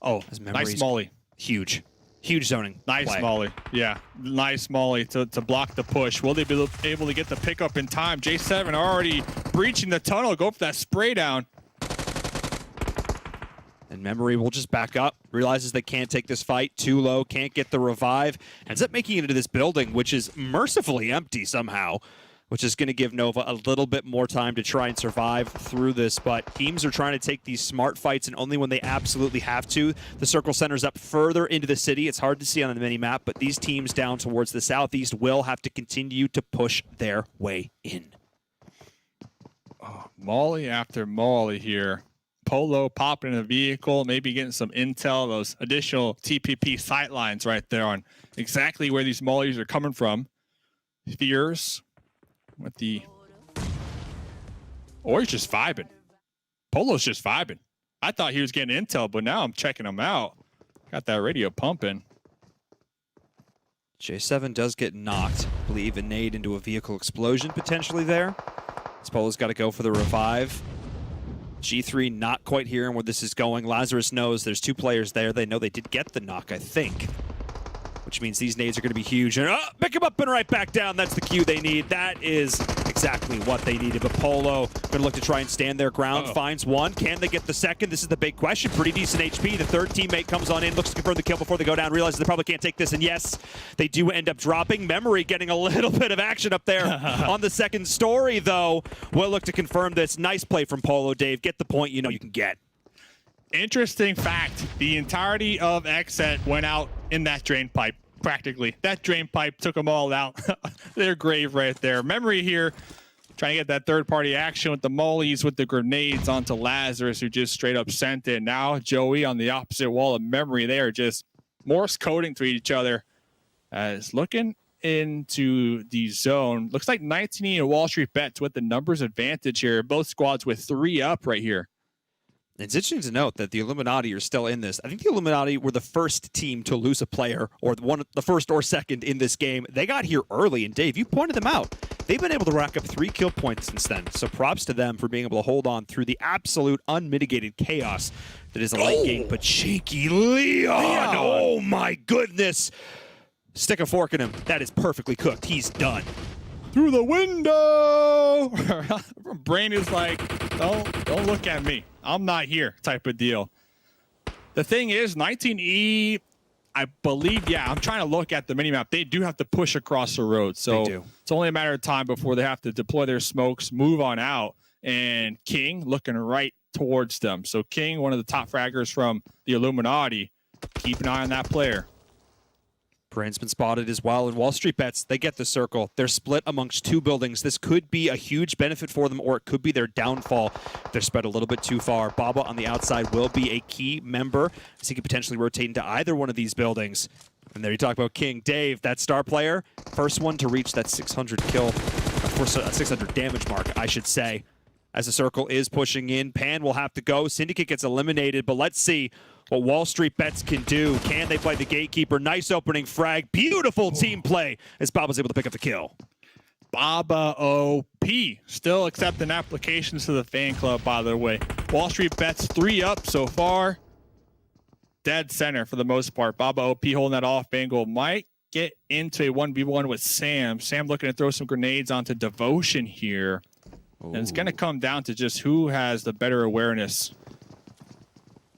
Oh, his memories. Nice molly. Huge. Huge zoning. Nice play. molly. Yeah, nice molly to block the push. Will they be able to get the pickup in time? J7 already breaching the tunnel. Go for that spray down. And Memory will just back up, realizes they can't take this fight, too low, can't get the revive, ends up making it into this building, which is mercifully empty somehow, which is going to give Nova a little bit more time to try and survive through this. But teams are trying to take these smart fights, and only when they absolutely have to. The circle centers up further into the city. It's hard to see on the mini-map, but these teams down towards the southeast will have to continue to push their way in. Oh, molly after molly here. Polo popping in a vehicle, maybe getting some intel, those additional TPP sightlines right there on exactly where these mollies are coming from. Fears with the... Or he's just vibing. Polo's just vibing. I thought he was getting intel, but now I'm checking him out. Got that radio pumping. J7 does get knocked, I believe, a nade into a vehicle explosion potentially there. Polo's got to go for the revive. G3 not quite hearing where this is going. Lazarus knows there's 2 players there. They know they did get the knock, I think. which means these nades are going to be huge. And pick him up and right back down. That's the cue they need. That is exactly what they needed. But Polo going to look to try and stand their ground. Finds one. Can they get the second? This is the big question. Pretty decent HP. The third teammate comes on in, looks to confirm the kill before they go down, realizes they probably can't take this. And yes, they do end up dropping. Memory getting a little bit of action up there on the second story, though. We'll look to confirm this. Nice play from Polo, Dave. Get the point you know you can get. Interesting fact, the entirety of XSET went out in that drain pipe, practically. That drain pipe took them all out. Their grave right there. Memory here, trying to get that third-party action with the mollies, with the grenades onto Lazarus, who just straight up sent it. Now Joey on the opposite wall of Memory. They are just Morse coding to each other. As looking into the zone, looks like 19 and WallStreetBets with the numbers advantage here. Both squads with 3 up right here. It's interesting to note that the Illuminati are still in this. I think the Illuminati were the first team to lose a player, or the first or second in this game. They got here early, and Dave, you pointed them out. They've been able to rack up 3 kill points since then, so props to them for being able to hold on through the absolute unmitigated chaos that is a late game. But Cheeky Leon, oh my goodness. Stick a fork in him. That is perfectly cooked. He's done. Through the window! Brain is like, don't look at me. I'm not here type of deal. The thing is, 19E, I believe, I'm trying to look at the minimap. They do have to push across the road. So it's only a matter of time before they have to deploy their smokes, move on out. And King looking right towards them. So King, one of the top fraggers from the Illuminati, keep an eye on that player. Brain's been spotted as well, and WallStreetBets, they get the circle. They're split amongst 2 buildings. This could be a huge benefit for them, or it could be their downfall. They're spread a little bit too far. Baba on the outside will be a key member, as he could potentially rotate into either one of these buildings. And there you talk about King. Dave, that star player, first one to reach that 600 kill, 600 damage mark, I should say. As the circle is pushing in, Pan will have to go. Syndicate gets eliminated, but let's see what WallStreetBets can do. Can they play the gatekeeper? Nice opening frag. Beautiful team play as Baba's able to pick up the kill. Baba OP still accepting applications to the fan club, by the way. WallStreetBets 3 up so far. Dead center for the most part. Baba OP holding that off angle. Might get into a 1v1 with Sam. Sam looking to throw some grenades onto Devotion here. And it's going to come down to just who has the better awareness.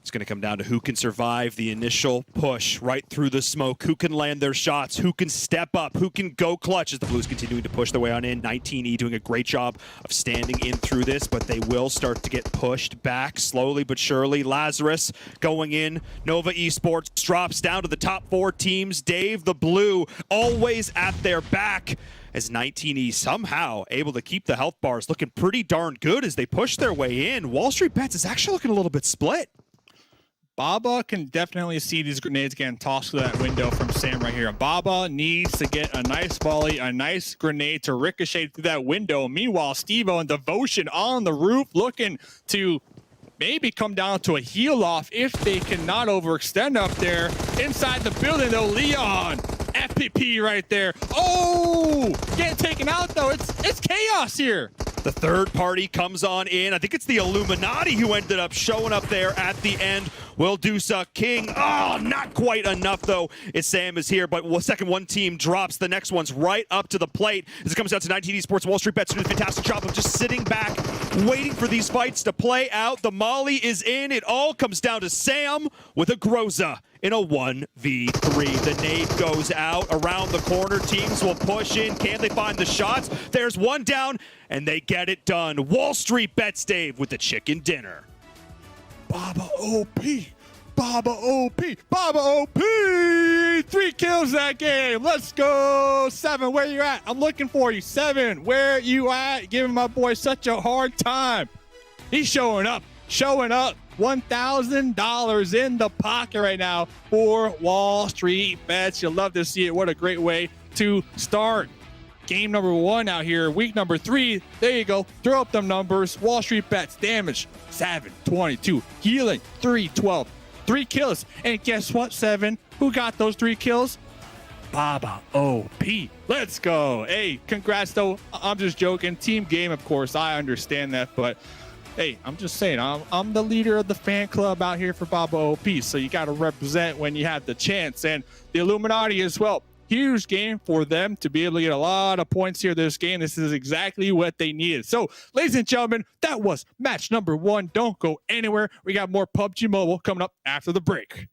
It's going to come down to who can survive the initial push right through the smoke, who can land their shots, who can step up, who can go clutch as the Blues continuing to push their way on in. 19E doing a great job of standing in through this, but they will start to get pushed back slowly but surely. Lazarus going in. Nova Esports drops down to the top 4 teams. Dave, the Blue, always at their back, as 19E somehow able to keep the health bars looking pretty darn good as they push their way in. WallStreetBets is actually looking a little bit split. Baba can definitely see these grenades getting tossed through that window from Sam right here. Baba needs to get a nice volley, a nice grenade to ricochet through that window. Meanwhile, Steve-O and Devotion on the roof looking to maybe come down to a heel-off if they cannot overextend up there. Inside the building, though, Leon. FPP right there. Oh! Getting taken out, though. It's chaos here. The third party comes on in. I think it's the Illuminati who ended up showing up there at the end. Will do so. King, not quite enough though. It's Sam is here, but second one team drops. The next one's right up to the plate. As it comes down to 19 Esports, WallStreetBets doing a fantastic job of just sitting back, waiting for these fights to play out. The molly is in. It all comes down to Sam with a Groza in a 1v3. The nade goes out around the corner. Teams will push in. Can they find the shots? There's one down, and they get it done. WallStreetBets, Dave, with the chicken dinner. Baba OP. Baba OP. Baba OP. 3 kills that game. Let's go. 7, where you at? I'm looking for you. 7, where you at? Giving my boy such a hard time. He's showing up. $1,000 in the pocket right now for WallStreetBets. You'll love to see it. What a great way to start game number 1 out here. Week number 3. There you go. Throw up them numbers. WallStreetBets damage 722. Healing 312. 3 kills. And guess what, 7? Who got those 3 kills? Baba OP. Let's go. Hey, congrats though. I'm just joking. Team game, of course. I understand that, but hey, I'm just saying, I'm the leader of the fan club out here for Baba OP, so you got to represent when you have the chance. And the Illuminati as well. Huge game for them to be able to get a lot of points here this game. This is exactly what they needed. So, ladies and gentlemen, that was match number 1. Don't go anywhere. We got more PUBG Mobile coming up after the break.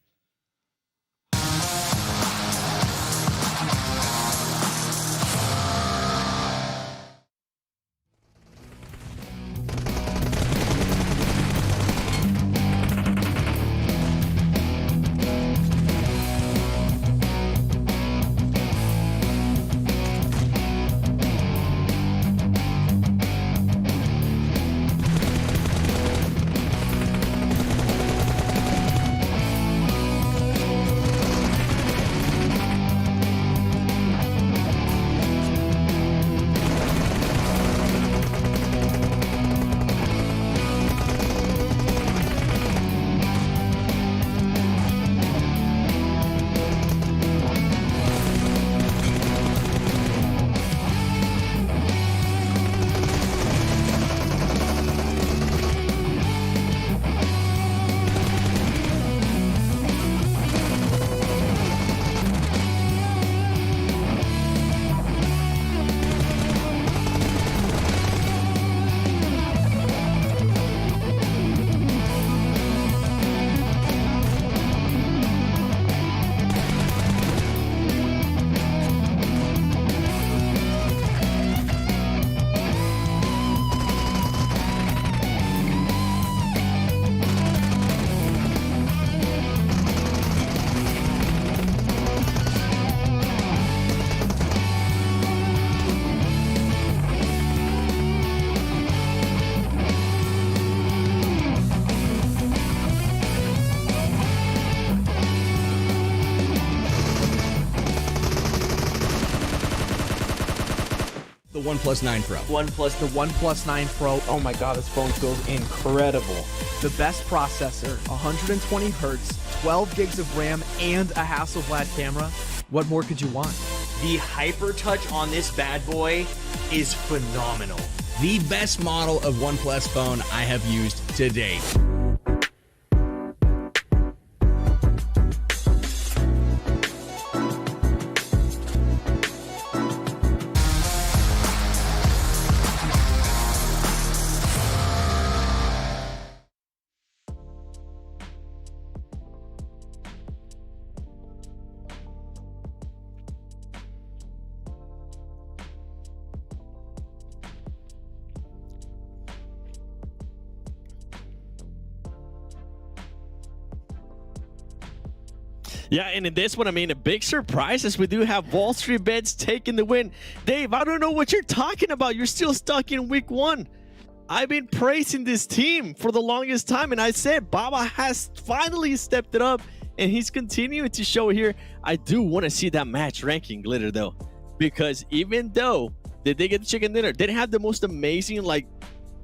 OnePlus 9 Pro. The OnePlus 9 Pro. Oh my god, this phone feels incredible. The best processor, 120 hertz, 12 gigs of RAM, and a Hasselblad camera. What more could you want? The HyperTouch on this bad boy is phenomenal. The best model of OnePlus phone I have used to date. Yeah, and in this one, I mean, a big surprise is we do have WallStreetBets taking the win. Dave, I don't know what you're talking about. You're still stuck in week 1. I've been praising this team for the longest time, and I said Baba has finally stepped it up, and he's continuing to show here. I do want to see that match ranking, Glitter, though, because even though they did get the chicken dinner, they didn't have the most amazing, like,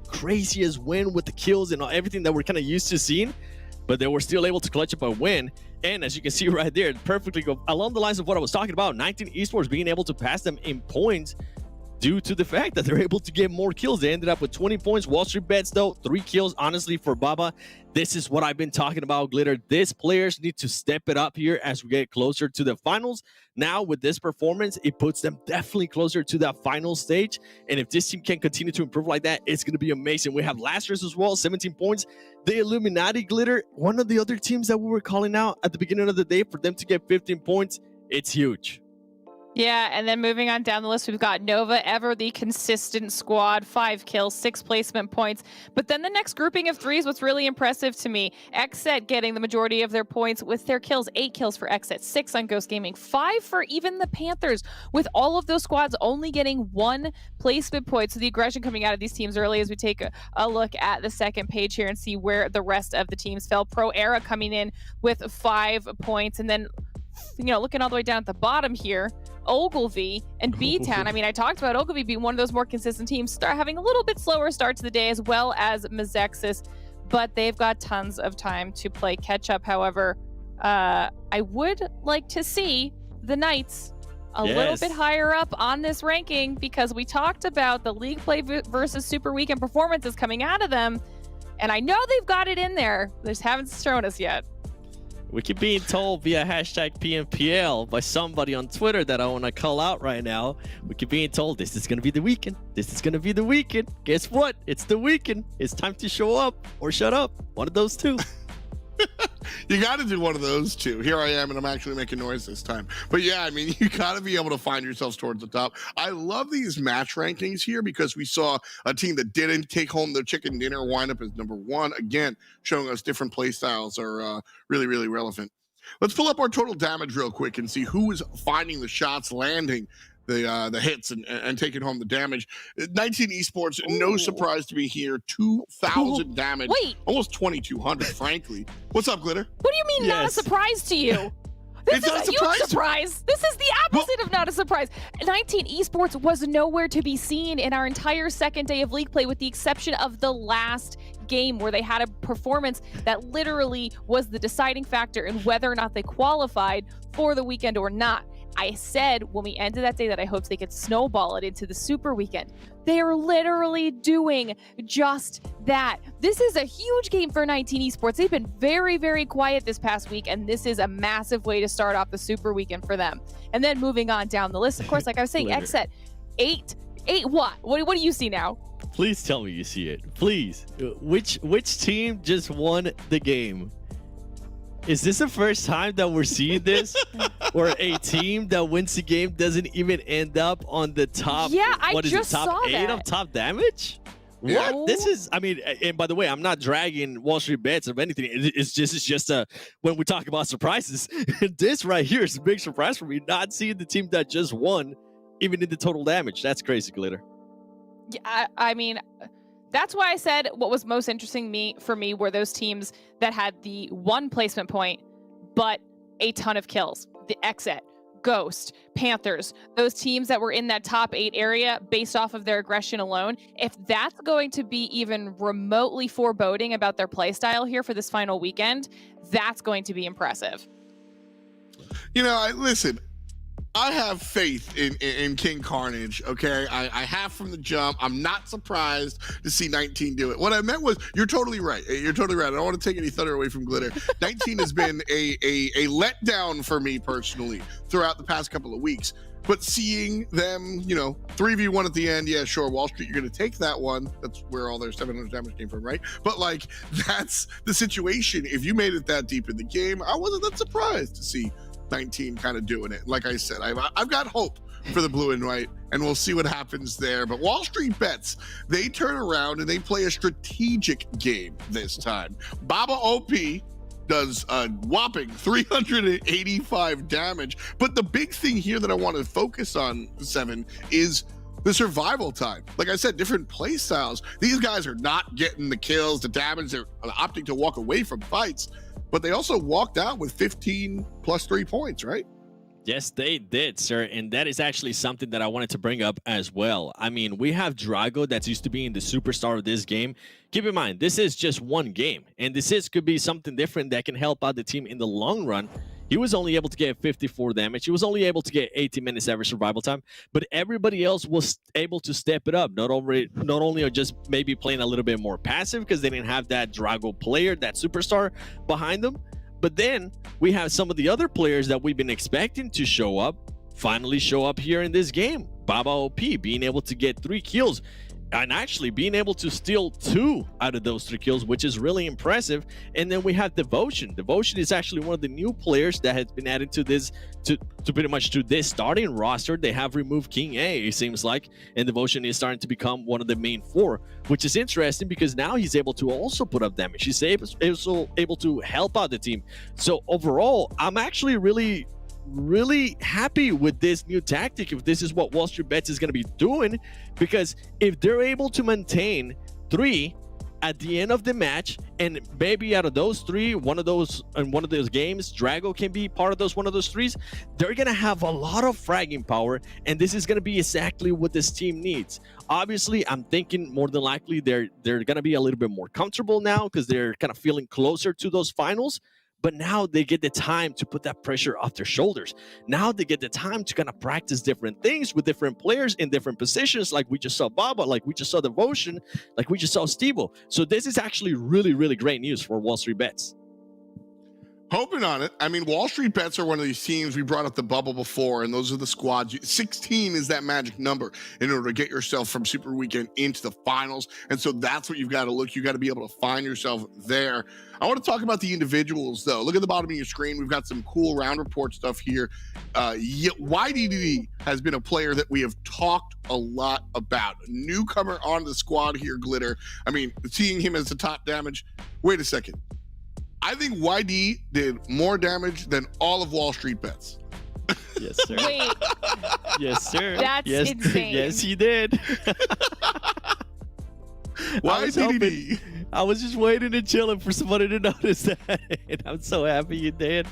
craziest win with the kills and everything that we're kind of used to seeing, but they were still able to clutch up a win. And as you can see right there, perfectly go along the lines of what I was talking about, 19 Esports being able to pass them in points due to the fact that they're able to get more kills. They ended up with 20 points. WallStreetBets, though, 3 kills. Honestly, for Baba, this is what I've been talking about, Glitter. These players need to step it up here as we get closer to the finals. Now, with this performance, it puts them definitely closer to that final stage. And if this team can continue to improve like that, it's going to be amazing. We have Lazarus as well, 17 points. The Illuminati, Glitter, one of the other teams that we were calling out at the beginning of the day, for them to get 15 points, it's huge. Yeah, and then moving on down the list, we've got Nova, ever the consistent squad, 5 kills, 6 placement points. But then the next grouping of 3 is what's really impressive to me. XSET getting the majority of their points with their kills, 8 kills for XSET, 6 on Ghost Gaming, 5 for even the Panthers, with all of those squads only getting 1 placement point. So the aggression coming out of these teams early as we take a look at the second page here and see where the rest of the teams fell. Pro Era coming in with 5 points, and then, you know, looking all the way down at the bottom here, Ogilvy and BTOWN. I mean, I talked about Ogilvy being one of those more consistent teams, start having a little bit slower start to the day, as well as Mezexis, but they've got tons of time to play catch up. However, I would like to see the Knights a little bit higher up on this ranking, because we talked about the league play versus super weekend performances coming out of them. And I know they've got it in there. They just haven't shown us yet. We keep being told via hashtag PMPL by somebody on Twitter that I want to call out right now. We keep being told this is going to be the weekend. This is going to be the weekend. Guess what? It's the weekend. It's time to show up or shut up. One of those two. You got to do one of those two. Here I am, and I'm actually making noise this time. But yeah, I mean, you got to be able to find yourselves towards the top. I love these match rankings here because we saw a team that didn't take home their chicken dinner wind up as number 1. Again, showing us different play styles are really, really relevant. Let's pull up our total damage real quick and see who is finding the shots, landing the hits and taking home the damage. 19 Esports, no surprise to be here. 2,000 damage. Wait. Almost 2,200, frankly. What's up, Glitter? What do you mean not a surprise to you? This is a huge surprise. This is the opposite of not a surprise. 19 Esports was nowhere to be seen in our entire second day of league play with the exception of the last game where they had a performance that literally was the deciding factor in whether or not they qualified for the weekend or not. I said when we ended that day that I hoped they could snowball it into the super weekend. They are literally doing just that. This is a huge game for 19 Esports. They've been very, very quiet this past week, and this is a massive way to start off the super weekend for them. And then moving on down the list, of course, like I was saying, XSET, 8 what? What do you see now? Please tell me you see it. Please. Which team just won the game? Is this the first time that we're seeing this? Or a team that wins the game doesn't even end up on the top, top 8 of top damage? Yeah. What? This is, I mean, and by the way, I'm not dragging WallStreetBets or anything. It's just when we talk about surprises, this right here is a big surprise for me, not seeing the team that just won, even in the total damage. That's crazy, Glitter. Yeah, I mean, that's why I said what was most interesting for me were those teams that had the 1 placement point, but a ton of kills. The XSET, Ghost, Panthers, those teams that were in that top 8 area based off of their aggression alone. If that's going to be even remotely foreboding about their play style here for this final weekend, that's going to be impressive. You know, listen, I have faith in King Carnage, okay? I have from the jump. I'm not surprised to see 19 do it. What I meant was, you're totally right. You're totally right. I don't want to take any thunder away from Glitter. 19 has been a letdown for me personally throughout the past couple of weeks. But seeing them, 3v1 at the end, yeah, sure, Wall Street, you're going to take that one. That's where all their 700 damage came from, right? But, that's the situation. If you made it that deep in the game, I wasn't that surprised to see 19 kind of doing it. Like I said, I've got hope for the blue and white, and we'll see what happens there. But WallStreetBets, they turn around and they play a strategic game this time. Baba OP does a whopping 385 damage. But the big thing here that I want to focus on, Seven, is the survival time. Like I said, different play styles. These guys are not getting the kills, the damage. They're opting to walk away from fights. But they also walked out with 15 plus 3 points, right? Yes, they did, sir. And that is actually something that I wanted to bring up as well. I mean, we have Drago that's used to being the superstar of this game. Keep in mind, this is just one game. And this could be something different that can help out the team in the long run. He was only able to get 54 damage. He was only able to get 18 minutes average survival time. But everybody else was able to step it up. Not only are just maybe playing a little bit more passive because they didn't have that Drago player, that superstar behind them. But then we have some of the other players that we've been expecting to show up, finally show up here in this game. Baba OP being able to get 3 kills. And actually being able to steal 2 out of those 3 kills, which is really impressive. And then we have Devotion. Devotion is actually one of the new players that has been added to this, to pretty much to this starting roster. They have removed King A, it seems like, and Devotion is starting to become one of the main 4, which is interesting because now he's able to also put up damage. He's also able to help out the team. So overall, I'm actually really happy with this new tactic if this is what WallStreetBets is going to be doing, because if they're able to maintain 3 at the end of the match, and maybe out of those 3, one of those games Drago can be part of one of those 3s, they're gonna have a lot of fragging power, and this is gonna be exactly what this team needs. Obviously, I'm thinking more than likely they're gonna be a little bit more comfortable now because they're kind of feeling closer to those finals. but now they get the time to put that pressure off their shoulders. Now they get the time to kind of practice different things with different players in different positions, like we just saw Baba, like we just saw Devotion, like we just saw Stevo. So this is actually really, really great news for WallStreetBets. Hoping on it. I mean, WallStreetBets are one of these teams. We brought up the bubble before, and those are the squads. 16 is that magic number in order to get yourself from Super Weekend into the finals. And so that's what you've got to look. You got to be able to find yourself there. I want to talk about the individuals, though. Look at the bottom of your screen. We've got some cool round report stuff here. YDD has been a player that we have talked a lot about. A newcomer on the squad here, Glitter. I mean, seeing him as the top damage. Wait a second. I think YD did more damage than all of WallStreetBets. Yes, sir. Wait, Yes, sir. That's insane. Yes, he did. YDD. I was just waiting and chilling for somebody to notice that, and I'm so happy you did.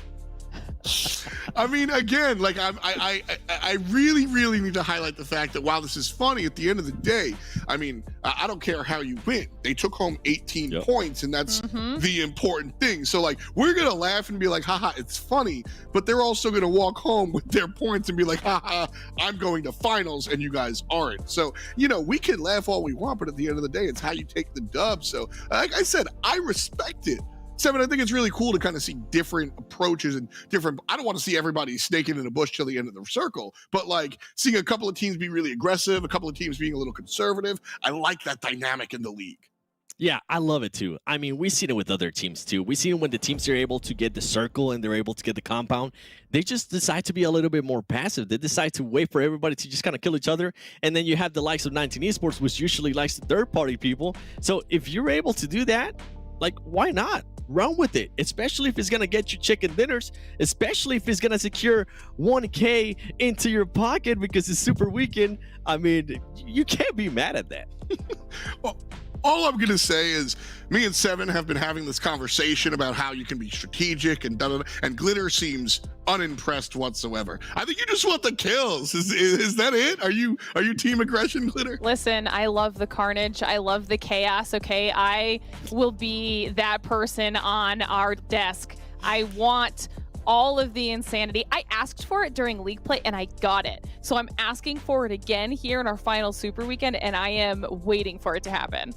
I mean, again, like I really, really need to highlight the fact that while this is funny, at the end of the day, I mean, I don't care how you win. They took home 18 points, and that's the important thing. So, like, we're gonna laugh and be like, haha, it's funny, but they're also gonna walk home with their points and be like, haha, I'm going to finals and you guys aren't. So, you know, we can laugh all we want, but at the end of the day, it's how you take the dub. So, like I said, I respect it. Seven, I think it's really cool to kind of see different approaches and different. I don't want to see everybody snaking in a bush till the end of the circle, but like seeing a couple of teams be really aggressive, a couple of teams being a little conservative. I like that dynamic in the league. Yeah, I love it too. I mean, we've seen it with other teams too. We've seen it when the teams are able to get the circle and they're able to get the compound. They just decide to be a little bit more passive. They decide to wait for everybody to just kind of kill each other. And then you have the likes of 19 Esports, which usually likes the third-party people. So if you're able to do that, like, why not? Run with it, especially if it's going to get you chicken dinners, especially if it's going to secure 1K into your pocket because it's Super Weekend. I mean, you can't be mad at that. Well, all I'm going to say is me and Seven have been having this conversation about how you can be strategic and da-da-da, and Glitter seems unimpressed whatsoever. I think you just want the kills. Is that it? Are you team aggression, Glitter? Listen, I love the carnage. I love the chaos, okay? I will be that person on our desk. I want all of the insanity. I asked for it during league play and I got it. So I'm asking for it again here in our final Super Weekend, and I am waiting for it to happen.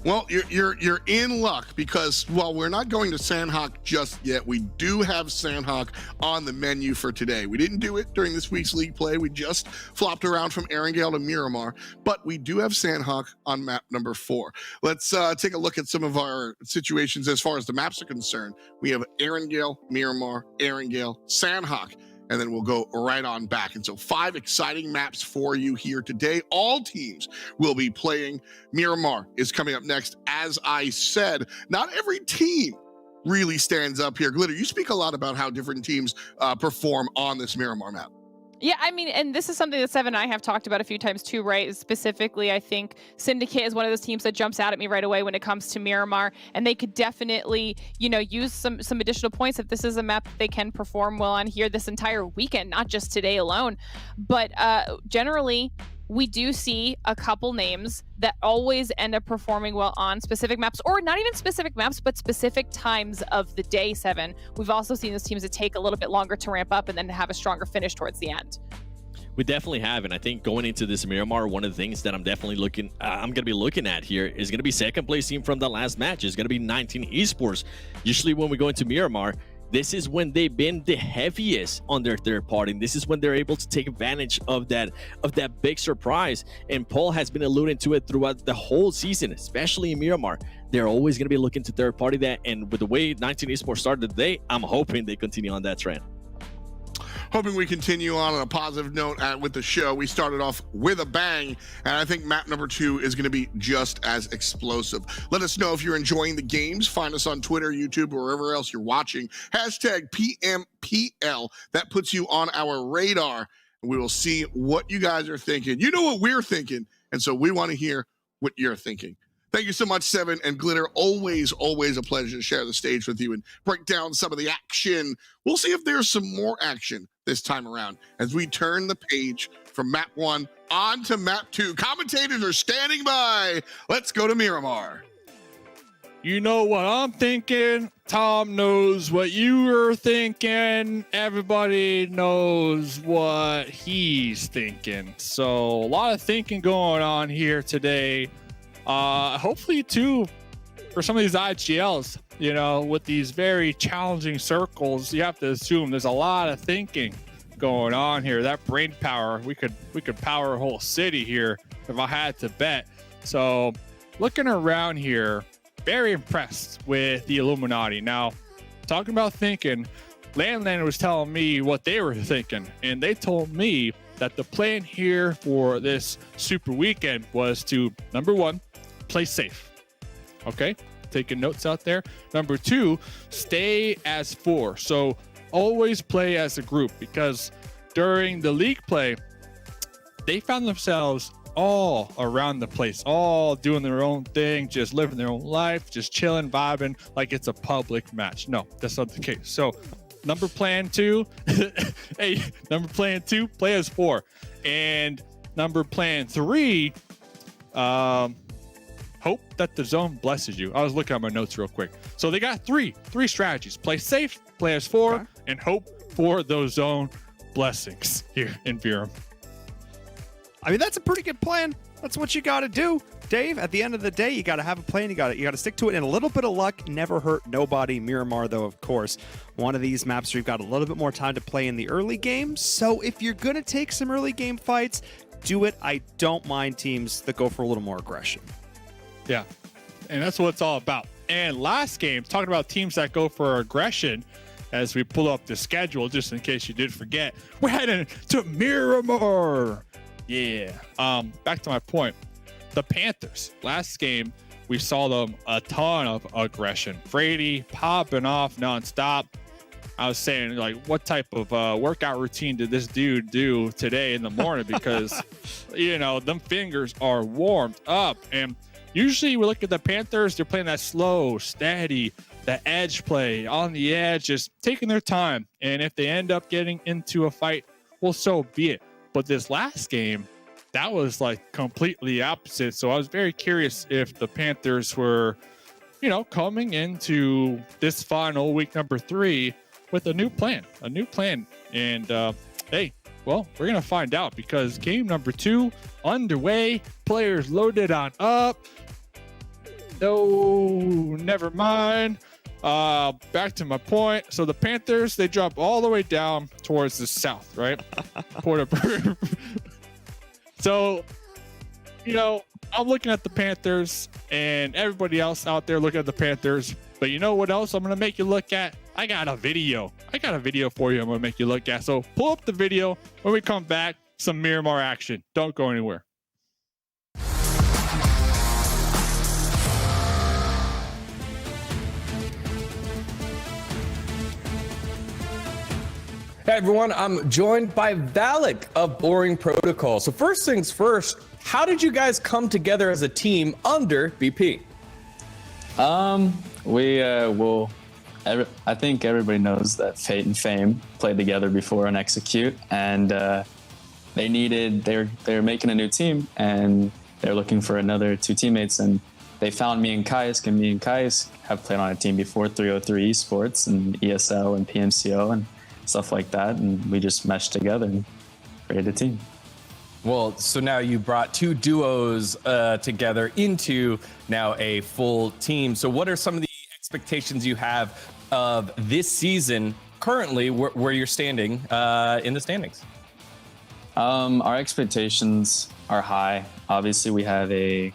Well, you're in luck because while we're not going to Sanhok just yet, we do have Sanhok on the menu for today. We didn't do it during this week's league play. We just flopped around from Erangel to Miramar, but we do have Sanhok on map number 4. Let's take a look at some of our situations as far as the maps are concerned. We have Erangel, Miramar, Erangel, Sanhok, and then we'll go right on back. And so 5 exciting maps for you here today. All teams will be playing. Miramar is coming up next. As I said, not every team really stands up here. Glitter, you speak a lot about how different teams perform on this Miramar map. Yeah, I mean, and this is something that Seven and I have talked about a few times too, right? Specifically, I think Syndicate is one of those teams that jumps out at me right away when it comes to Miramar, and they could definitely, you know, use some additional points if this is a map that they can perform well on here this entire weekend, not just today alone. But generally, we do see a couple names that always end up performing well on specific maps, or not even specific maps, but specific times of the day, Seven. We've also seen those teams that take a little bit longer to ramp up and then have a stronger finish towards the end. We definitely have, and I think going into this Miramar, one of the things that I'm definitely looking, I'm going to be looking at here is going to be second place team from the last match. It's going to be 19 Esports. Usually when we go into Miramar, this is when they've been the heaviest on their third party. And this is when they're able to take advantage of that big surprise. And Paul has been alluding to it throughout the whole season, especially in Miramar. They're always going to be looking to third party that. And with the way 19 Esports started today, I'm hoping they continue on that trend. Hoping we continue on a positive note with the show. We started off with a bang, and I think map number 2 is going to be just as explosive. Let us know if you're enjoying the games. Find us on Twitter, YouTube, or wherever else you're watching. Hashtag PMPL. That puts you on our radar, and we will see what you guys are thinking. You know what we're thinking, and so we want to hear what you're thinking. Thank you so much, Seven and Glitter. Always, always a pleasure to share the stage with you and break down some of the action. We'll see if there's some more action this time around as we turn the page from map 1 on to map 2. Commentators are standing by. Let's go to Miramar. You know what I'm thinking. Tom knows what you were thinking. Everybody knows what he's thinking. So a lot of thinking going on here today. Hopefully too, for some of these IGLs, you know, with these very challenging circles, you have to assume there's a lot of thinking going on here. That brain power, we could power a whole city here if I had to bet. So looking around here, very impressed with the Illuminati. Now, talking about thinking, Landlander was telling me what they were thinking, and they told me that the plan here for this super weekend was to, number one, play safe. Okay, taking notes out there. Number two, stay as four. So always play as a group, because during the league play, they found themselves all around the place, all doing their own thing, just living their own life, just chilling, vibing like it's a public match. No, that's not the case. So number plan two, play as four. And number plan three, hope that the zone blesses you. I was looking at my notes real quick. So they got three strategies: play safe, play as four, and hope for those zone blessings here in Miramar. I mean, that's a pretty good plan. That's what you got to do, Dave. At the end of the day, you got to have a plan. You got to stick to it, and a little bit of luck never hurt nobody. Miramar, though, of course, one of these maps where you've got a little bit more time to play in the early game. So if you're going to take some early game fights, do it. I don't mind teams that go for a little more aggression. Yeah, and that's what it's all about. And last game, talking about teams that go for aggression, as we pull up the schedule, just in case you did forget, we're heading to Miramar. Yeah. Back to my point. The Panthers. Last game, we saw them a ton of aggression. Brady popping off nonstop. I was saying, like, what type of workout routine did this dude do today in the morning? Because, you know, them fingers are warmed up. And usually we look at the Panthers, they're playing that slow, steady, the edge play on the edge, just taking their time. And if they end up getting into a fight, well, so be it. But this last game, that was like completely opposite. So I was very curious if the Panthers were, you know, coming into this final week number 3 with a new plan. And hey, well, we're going to find out, because game number 2 underway, players loaded on up. No, never mind. Back to my point. So the Panthers, they drop all the way down towards the south, right? So, you know, I'm looking at the Panthers, and everybody else out there looking at the Panthers. But you know what else I'm going to make you look at? I got a video for you I'm going to make you look at. So pull up the video. When we come back, some Miramar action. Don't go anywhere. Hey everyone, I'm joined by Valak of Boring Protocol. So first things first, how did you guys come together as a team under BP? I think everybody knows that Fate and Fame played together before on Execute, and they're making a new team, and they're looking for another 2 teammates, and they found me and Kaisk, and me and Kaisk have played on a team before, 303 Esports and ESL and PMCO and stuff like that, and we just meshed together and created a team. Well, so now you brought 2 duos together into now a full team. So what are some of the expectations you have of this season currently, where you're standing in the standings? Our expectations are high. Obviously, we have a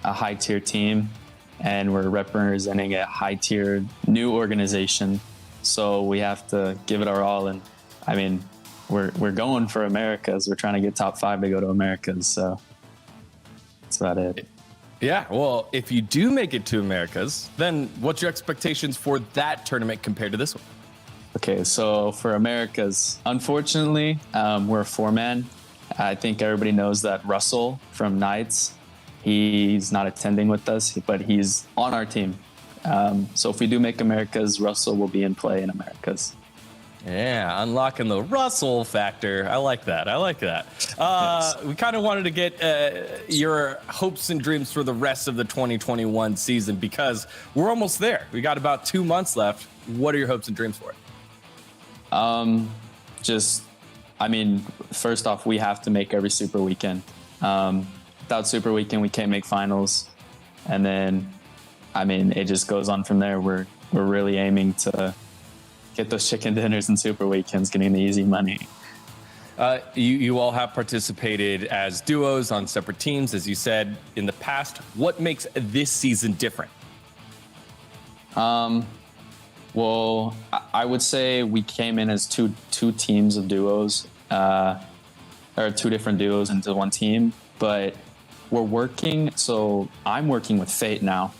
high-tier team, and we're representing a high-tier new organization. So we have to give it our all. And I mean, we're going for Americas. We're trying to get top 5 to go to Americas. So that's about it. Yeah, well, if you do make it to Americas, then what's your expectations for that tournament compared to this one? Okay, so for Americas, unfortunately, we're a 4-man. I think everybody knows that Russell from Knights, he's not attending with us, but he's on our team. So if we do make Americas, Russell will be in play in Americas. Yeah, unlocking the Russell factor. I like that. Yes. We kind of wanted to get your hopes and dreams for the rest of the 2021 season because we're almost there. We got about 2 months left. What are your hopes and dreams for it? First off, we have to make every Super Weekend. Without Super Weekend, we can't make finals. And then, it just goes on from there. We're really aiming to get those chicken dinners and Super Weekends, getting the easy money. You all have participated as duos on separate teams, as you said in the past. What makes this season different? Well, I would say we came in as two teams of duos, or two different duos into one team, but we're working. So I'm working with Fate now,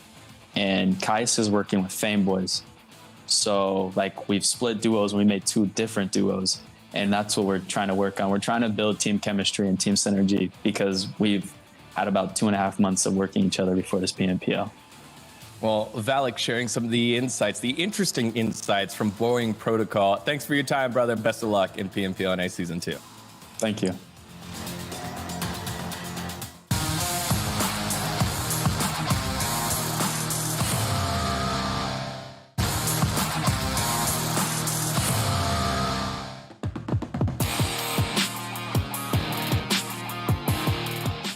and Kais is working with Fame Boys. So we've split duos and we made 2 different duos, and that's what we're trying to work on. We're trying to build team chemistry and team synergy because we've had about 2.5 months of working each other before this PMPL. Well, Valak sharing some of the insights, the interesting insights from Boeing Protocol. Thanks for your time, brother. Best of luck in PMPL NA Season 2. Thank you.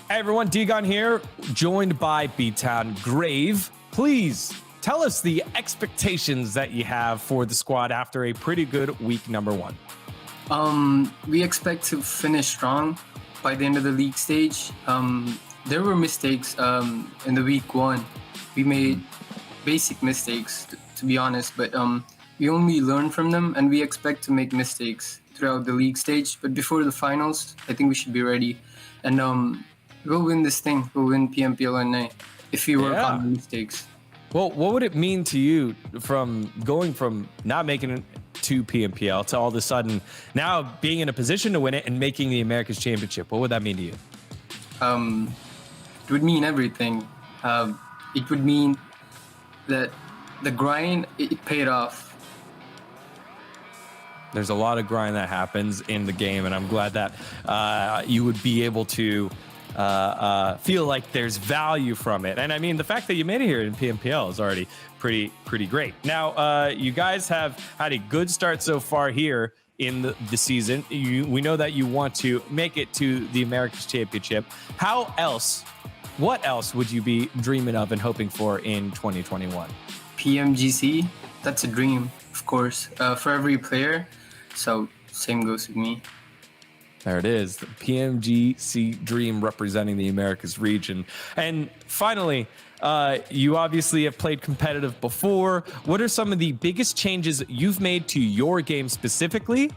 Hey everyone, D-Gon here, joined by BTOWN. Grave, please tell us the expectations that you have for the squad after a pretty good week number 1. We expect to finish strong by the end of the league stage. There were mistakes in the week 1. We made basic mistakes, to be honest, but we only learn from them, and we expect to make mistakes throughout the league stage. But before the finals, I think we should be ready. And we'll win this thing. We'll win PMPL NA if we work on the mistakes. Well, what would it mean to you from going from not making it to PMPL to all of a sudden now being in a position to win it and making the America's Championship? What would that mean to you? It would mean everything. It would mean that the grind, it paid off. There's a lot of grind that happens in the game, and I'm glad that you would be able to feel like there's value from it. And I mean, the fact that you made it here in PMPL is already pretty great. Now, you guys have had a good start so far here in the season. We know that you want to make it to the America's Championship. What else would you be dreaming of and hoping for in 2021? PMGC, that's a dream, of course, for every player. So same goes with me. There it is, the PMGC dream representing the Americas region. And finally, you obviously have played competitive before. What are some of the biggest changes you've made to your game specifically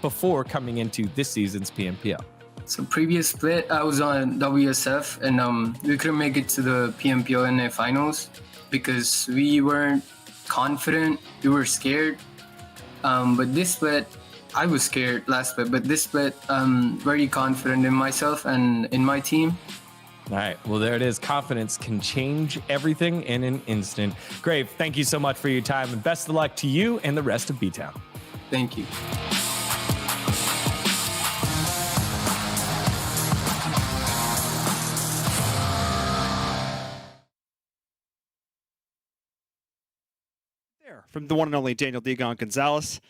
before coming into this season's PMPL? So previous split, I was on WSF, and we couldn't make it to the PMPL NA finals because we weren't confident, we were scared. But this split, I was scared last split, but this split, very confident in myself and in my team. All right, well, there it is. Confidence can change everything in an instant. Grave, thank you so much for your time, and best of luck to you and the rest of BTOWN. Thank you. From the one and only Daniel D-Gon Gonzalez,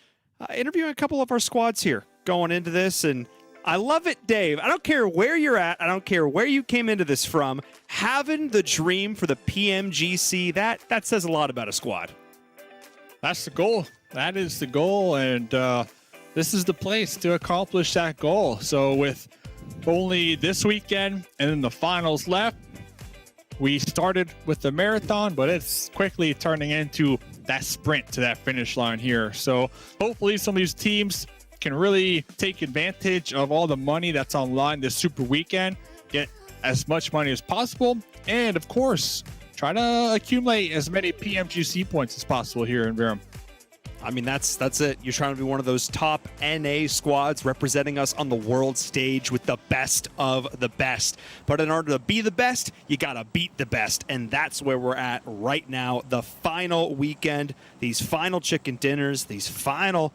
interviewing a couple of our squads here going into this, and I love it, Dave. I don't care where you're at. I don't care where you came into this from. Having the dream for the PMGC, that says a lot about a squad. That's the goal. That is the goal, and this is the place to accomplish that goal. So with only this weekend and then the finals left, we started with the marathon, but it's quickly turning into that sprint to that finish line here. So hopefully some of these teams can really take advantage of all the money that's online this Super Weekend, get as much money as possible, and of course, try to accumulate as many PMGC points as possible here in Miramar. I mean, that's it. You're trying to be one of those top NA squads representing us on the world stage with the best of the best. But in order to be the best, you got to beat the best. And that's where we're at right now. The final weekend, these final chicken dinners, these final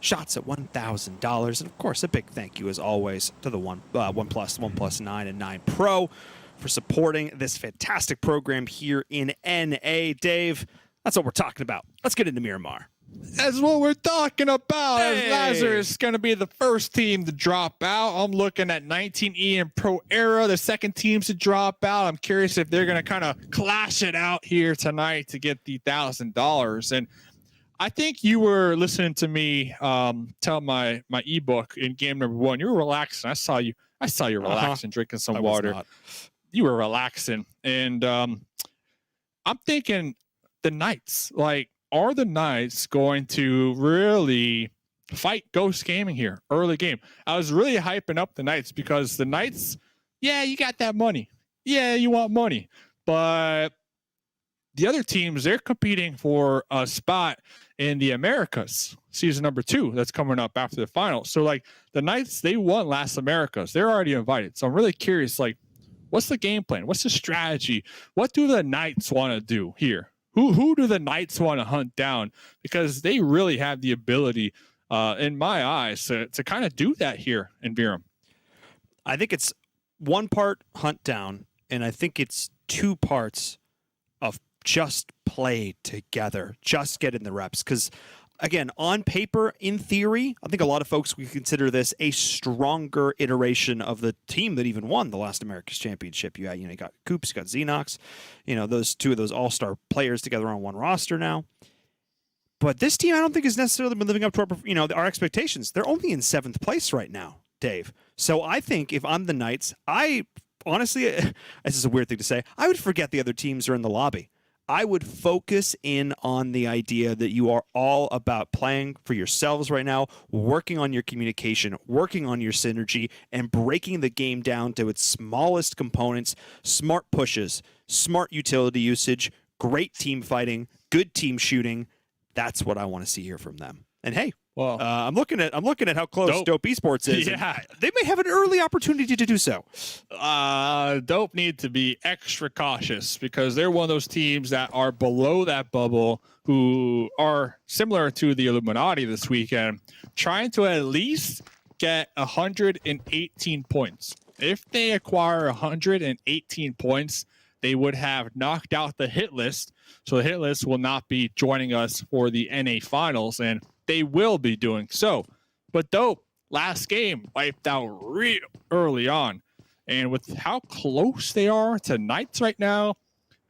shots at $1,000. And of course, a big thank you as always to the OnePlus 9 and 9 Pro for supporting this fantastic program here in NA. Dave, that's what we're talking about. Let's get into Miramar. That's what we're talking about. Hey. As Lazarus is going to be the first team to drop out. I'm looking at 19E and Pro Era, the second teams to drop out. I'm curious if they're going to kind of clash it out here tonight to get the $1,000. And I think you were listening to me tell my ebook in game number 1. You were relaxing. I saw you relaxing, drinking some water. You were relaxing. And I'm thinking the Knights, like, are the Knights going to really fight Ghost Gaming here early game? I was really hyping up the Knights because the Knights, yeah, you got that money. Yeah, you want money. But the other teams, they're competing for a spot in the Americas season number 2 that's coming up after the final. So, like, the Knights, they won last Americas. They're already invited. So I'm really curious, like, what's the game plan? What's the strategy? What do the Knights want to do here? Who do the Knights want to hunt down? Because they really have the ability, in my eyes, to kind of do that here in Virum. I think it's one part hunt down, and I think it's 2 parts of just play together, just get in the reps. Because, again, on paper, in theory, I think a lot of folks would consider this a stronger iteration of the team that even won the last America's Championship. You got Coops, you got Xenox, those 2 of those all-star players together on one roster now. But this team, I don't think has necessarily been living up to our expectations. They're only in 7th place right now, Dave. So I think if I'm the Knights, I honestly, this is a weird thing to say, I would forget the other teams are in the lobby. I would focus in on the idea that you are all about playing for yourselves right now, working on your communication, working on your synergy, and breaking the game down to its smallest components, smart pushes, smart utility usage, great team fighting, good team shooting. That's what I want to see here from them. And hey, well, I'm looking at how close Dope Esports is. Yeah, they may have an early opportunity to do so. Dope need to be extra cautious because they're one of those teams that are below that bubble who are similar to the Illuminati this weekend, trying to at least get 118 points. If they acquire 118 points, they would have knocked out the hit list. So the hit list will not be joining us for the NA finals, and they will be doing so. But Dope, last game, wiped out real early on. And with how close they are to Knights right now,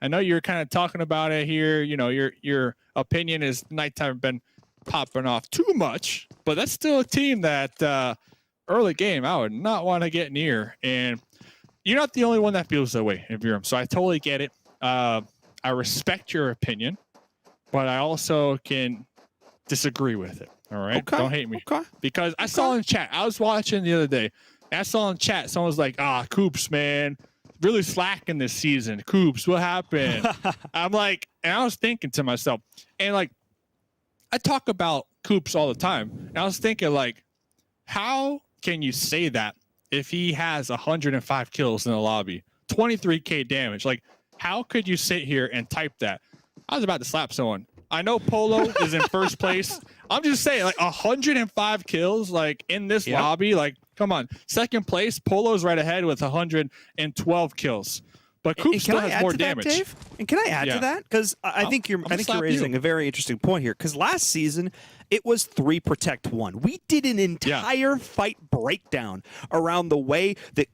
I know you're kind of talking about it here. Your opinion is Knights haven't been popping off too much, but that's still a team that early game I would not want to get near. And you're not the only one that feels that way in Virum, so I totally get it. I respect your opinion, but I also can disagree with it. All right? Okay. Don't hate me. Okay. Because I saw in chat, I was watching the other day, and I saw in chat, someone was like, Coops, man, really slacking this season. Coops, what happened? I'm like, and I was thinking to myself, and like, I talk about Coops all the time, and I was thinking, like, how can you say that if he has 105 kills in the lobby, 23k damage? Like, how could you sit here and type that? I was about to slap someone. I know Polo is in first place. I'm just saying, like, 105 kills, like, in this lobby, like, come on. Second place, Polo's right ahead with 112 kills. But Coops still has more damage. Dave? And can I add to that? Because I think you're raising a very interesting point here. Because last season, it was 3 protect 1. We did an entire fight breakdown around the way that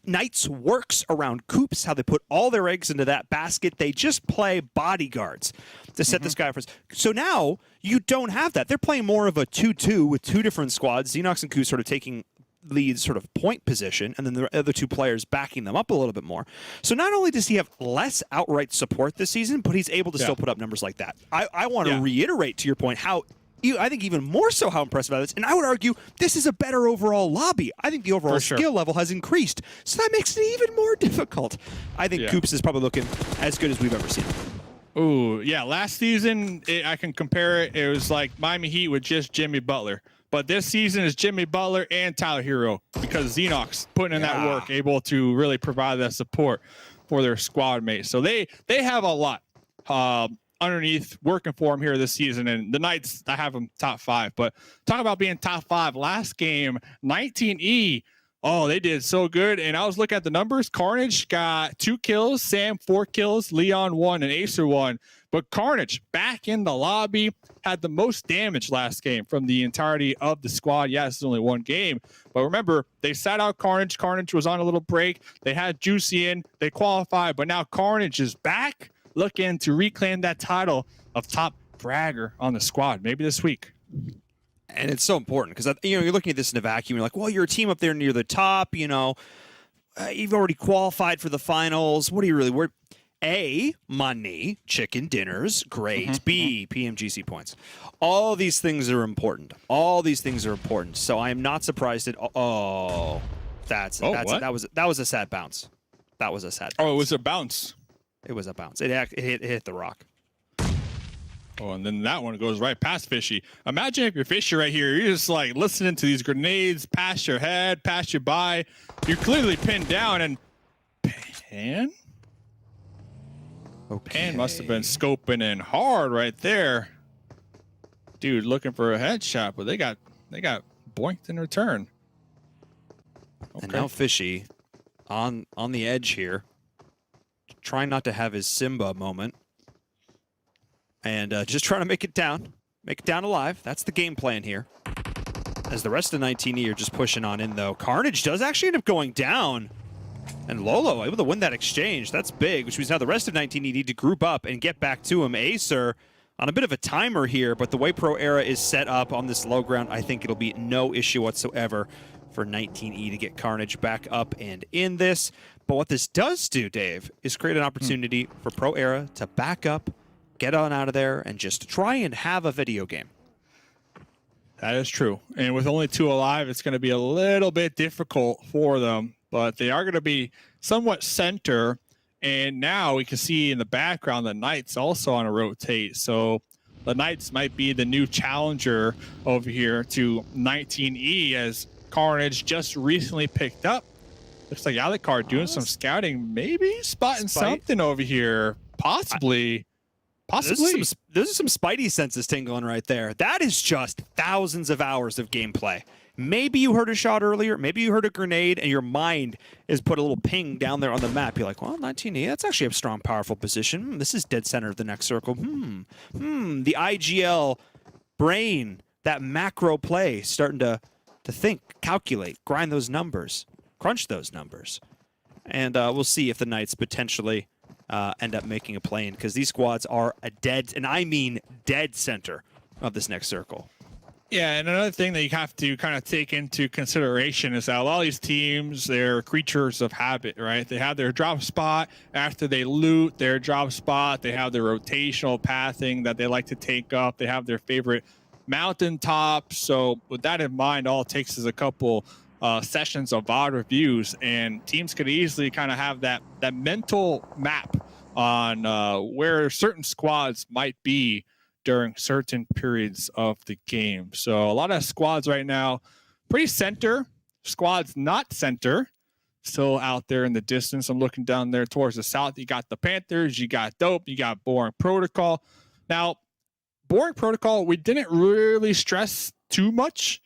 Knights works around Coops, how they put all their eggs into that basket. They just play bodyguards to set this guy up. So now you don't have that. They're playing more of a 2-2 with 2 different squads. Xenox and Coops sort of taking lead sort of point position, and then the other 2 players backing them up a little bit more. So not only does he have less outright support this season, but he's able to still put up numbers like that. I want to reiterate to your point how I think even more so how impressive that is. And I would argue this is a better overall lobby. I think the overall skill level has increased. So that makes it even more difficult. I think Coops is probably looking as good as we've ever seen. Ooh, yeah. Last season, I can compare it. It was like Miami Heat with just Jimmy Butler. But this season is Jimmy Butler and Tyler Hero because Xenox putting in that work, able to really provide that support for their squad mates. So they have a lot. underneath working for him here this season. And the Knights, I have them top 5. But talk about being top 5. Last game, 19E. Oh, they did so good. And I was looking at the numbers. Carnage got 2 kills, Sam 4 kills, Leon 1, and Acer 1. But Carnage back in the lobby, had the most damage last game from the entirety of the squad. Yes, it's only 1 game. But remember, they sat out Carnage. Carnage was on a little break. They had Juicy in. They qualified. But now Carnage is back, looking to reclaim that title of top fragger on the squad, maybe this week. And it's so important because, you're looking at this in a vacuum. You're like, well, you're a team up there near the top. You've already qualified for the finals. What are you really worried? A, money, chicken dinners, great. B, PMGC points. All these things are important. So I am not surprised at. Oh, that was a sad bounce. That was a sad bounce. Oh, it was a bounce. It was a bounce. It hit the rock. Oh, and then that one goes right past Fishy. Imagine if you're Fishy right here. You're just like listening to these grenades pass your head, pass you by. You're clearly pinned down, and Pan? Okay. Pan must have been scoping in hard right there. Dude looking for a headshot, but they got boinked in return. Okay. And now Fishy on the edge here, trying not to have his Simba moment. And just trying to make it down alive. That's the game plan here. As the rest of 19E are just pushing on in, though. Carnage does actually end up going down. And Lolo able to win that exchange. That's big, which means now the rest of 19E need to group up and get back to him. Acer on a bit of a timer here, but the way Pro Era is set up on this low ground, I think it'll be no issue whatsoever for 19E to get Carnage back up and in this. But what this does do, Dave, is create an opportunity for Pro Era to back up, get on out of there, and just try and have a video game. That is true. And with only 2 alive, it's going to be a little bit difficult for them. But they are going to be somewhat center. And now we can see in the background the Knights also on a rotate. So the Knights might be the new challenger over here to 19E, as Carnage just recently picked up. Looks like Alucard doing some scouting, maybe spotting something over here. Possibly. Those are some Spidey senses tingling right there. That is just thousands of hours of gameplay. Maybe you heard a shot earlier. Maybe you heard a grenade, and your mind is put a little ping down there on the map. You're like, well, 19E, that's actually a strong, powerful position. This is dead center of the next circle. The IGL brain, that macro play, starting to think, calculate, grind those numbers, crunch those numbers. And we'll see if the Knights potentially end up making a play in, because these squads are a dead, and I mean dead center of this next circle. Yeah, and another thing that you have to kind of take into consideration is that a lot of these teams, they're creatures of habit, right? They have their drop spot. After they loot their drop spot, they have their rotational pathing that they like to take up. They have their favorite mountaintop. So with that in mind, all it takes is a couple sessions of VOD reviews, and teams could easily kind of have that mental map on where certain squads might be during certain periods of the game. So a lot of squads right now, pretty center. Squads not center, still out there in the distance. I'm looking down there towards the south. You got the Panthers, you got Dope, you got Boring Protocol. Now, Boring Protocol, we didn't really stress too much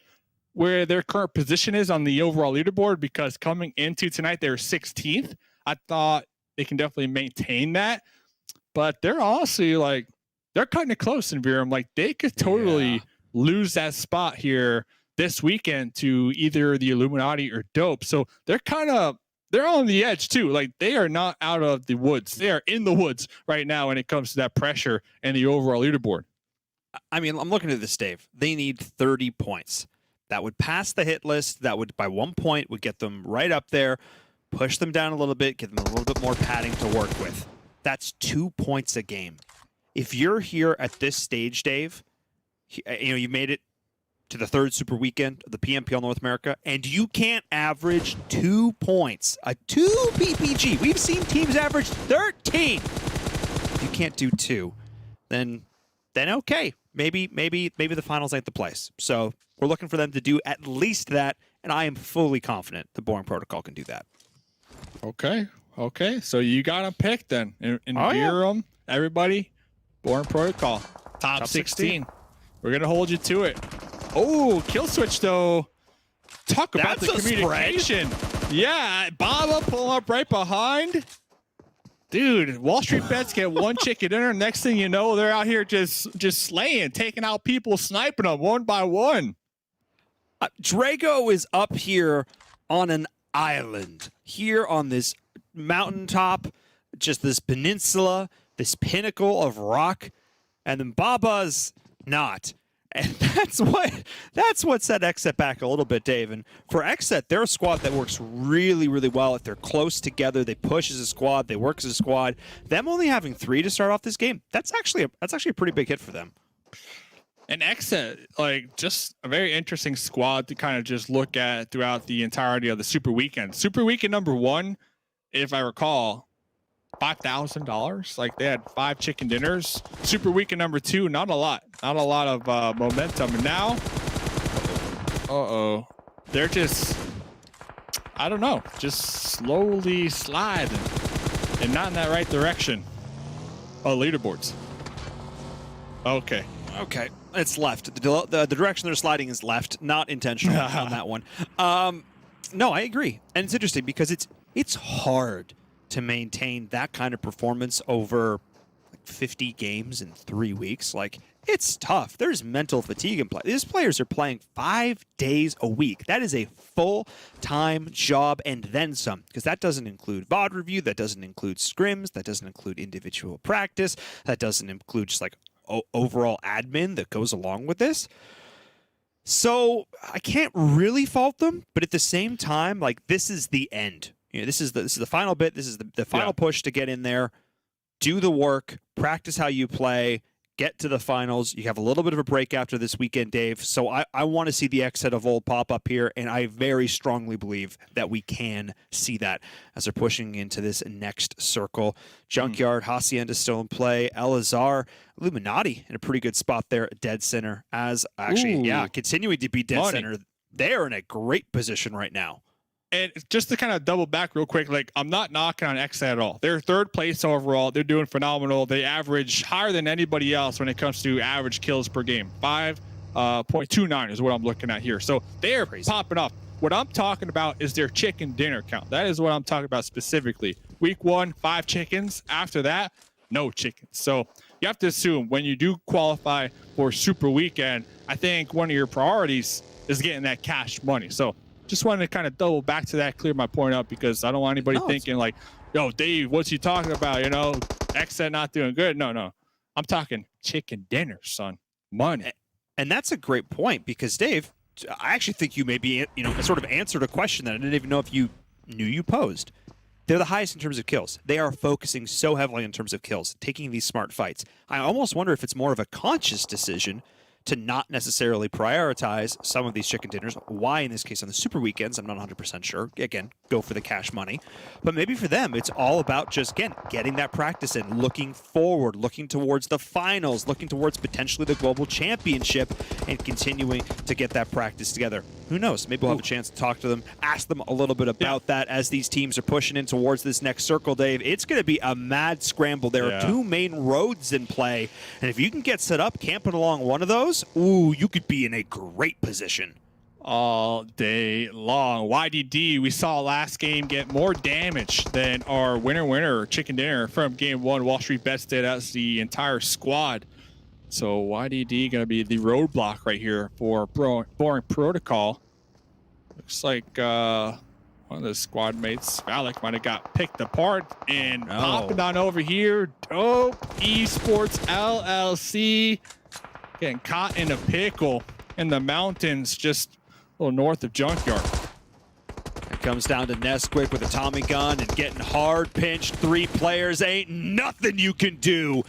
where their current position is on the overall leaderboard, because coming into tonight, they're 16th. I thought they can definitely maintain that, but they're honestly like, they're cutting it close in Virum. Like, they could totally lose that spot here this weekend to either the Illuminati or Dope. So they're on the edge too. Like, they are not out of the woods. They are in the woods right now when it comes to that pressure and the overall leaderboard. I mean, I'm looking at this, Dave. They need 30 points. That would pass the hit list. That would, by 1 point, would get them right up there, push them down a little bit, give them a little bit more padding to work with. That's 2 points a game. If you're here at this stage, Dave, you made it to the 3rd Super Weekend of the PMPL North America, and you can't average 2 points, a 2 PPG. We've seen teams average 13. If you can't do 2, then okay, maybe the finals ain't the place. So we're looking for them to do at least that, and I am fully confident the Boring Protocol can do that. Okay. So you got to pick then. In Virum, everybody, Boring Protocol. Top 16. We're going to hold you to it. Oh, kill switch, though. Talk about the communication. Yeah, Baba pull up right behind. Dude, WallStreetBets get one chicken dinner. Next thing you know, they're out here just slaying, taking out people, sniping them one by one. Drago is up here on an island, here on this mountaintop, just this peninsula, this pinnacle of rock, and then Baba's not. And that's what set XSET back a little bit, Dave. And for XSET, they're a squad that works really, really well. If they're close together, they push as a squad, they work as a squad. Them only having 3 to start off this game, that's actually a pretty big hit for them. And XSET, like, just a very interesting squad to kind of just look at throughout the entirety of the Super Weekend. Super Weekend number 1, if I recall, $5,000. Like, they had 5 chicken dinners. Super Weekend number 2, not a lot of momentum. And now, they're just, I don't know, just slowly sliding and not in that right direction. Oh, leaderboards. Okay. It's left. The direction they're sliding is left, not intentional on that one. No, I agree. And it's interesting because it's hard to maintain that kind of performance over like 50 games in 3 weeks. Like, it's tough. There's mental fatigue in play. These players are playing 5 days a week. That is a full-time job and then some, because that doesn't include VOD review, that doesn't include scrims, that doesn't include individual practice, that doesn't include just like overall admin that goes along with this. So I can't really fault them, but at the same time, like, this is the end. You know, this is the final bit. This is the final push to get in there, do the work, practice how you play, get to the finals. You have a little bit of a break after this weekend, Dave. So I want to see the XSET of old pop up here, and I very strongly believe that we can see that as they're pushing into this next circle. Junkyard, Hacienda still in play. Elazar, Illuminati in a pretty good spot there at dead center. As actually, continuing to be dead center. They're in a great position right now. And just to kind of double back real quick, like, I'm not knocking on XSET at all. They're 3rd place overall. They're doing phenomenal. They average higher than anybody else when it comes to average kills per game. 5.29 is what I'm looking at here. So they are popping up. What I'm talking about is their chicken dinner count. That is what I'm talking about specifically. Week 1, 5 chickens. After that, no chickens. So you have to assume when you do qualify for Super Weekend, I think one of your priorities is getting that cash money. So just wanted to kind of double back to that, clear my point up, because I don't want anybody thinking like, yo, Dave, what's he talking about? You know, XSET not doing good. No. I'm talking chicken dinner, son. Money. And that's a great point, because, Dave, I actually think you maybe, sort of answered a question that I didn't even know if you knew you posed. They're the highest in terms of kills. They are focusing so heavily in terms of kills, taking these smart fights. I almost wonder if it's more of a conscious decision to not necessarily prioritize some of these chicken dinners. Why, in this case, on the Super Weekends, I'm not 100% sure. Again, go for the cash money. But maybe for them, it's all about just, again, getting that practice in, looking forward, looking towards the finals, looking towards potentially the global championship, and continuing to get that practice together. Who knows? Maybe we'll have a chance to talk to them, ask them a little bit about that as these teams are pushing in towards this next circle, Dave. It's going to be a mad scramble. There are 2 main roads in play, and if you can get set up camping along one of those, you could be in a great position. All day long. YDD, we saw last game get more damage than our winner chicken dinner from game 1. WallStreetBets did as the entire squad. So YDD going to be the roadblock right here for Boring Protocol. Looks like one of the squad mates, Valak, might have got picked apart and popping on over here. Dope Esports LLC getting caught in a pickle in the mountains just a little north of Junkyard. It comes down to Nesquik with a Tommy gun and getting hard pinched. 3 players, ain't nothing you can do.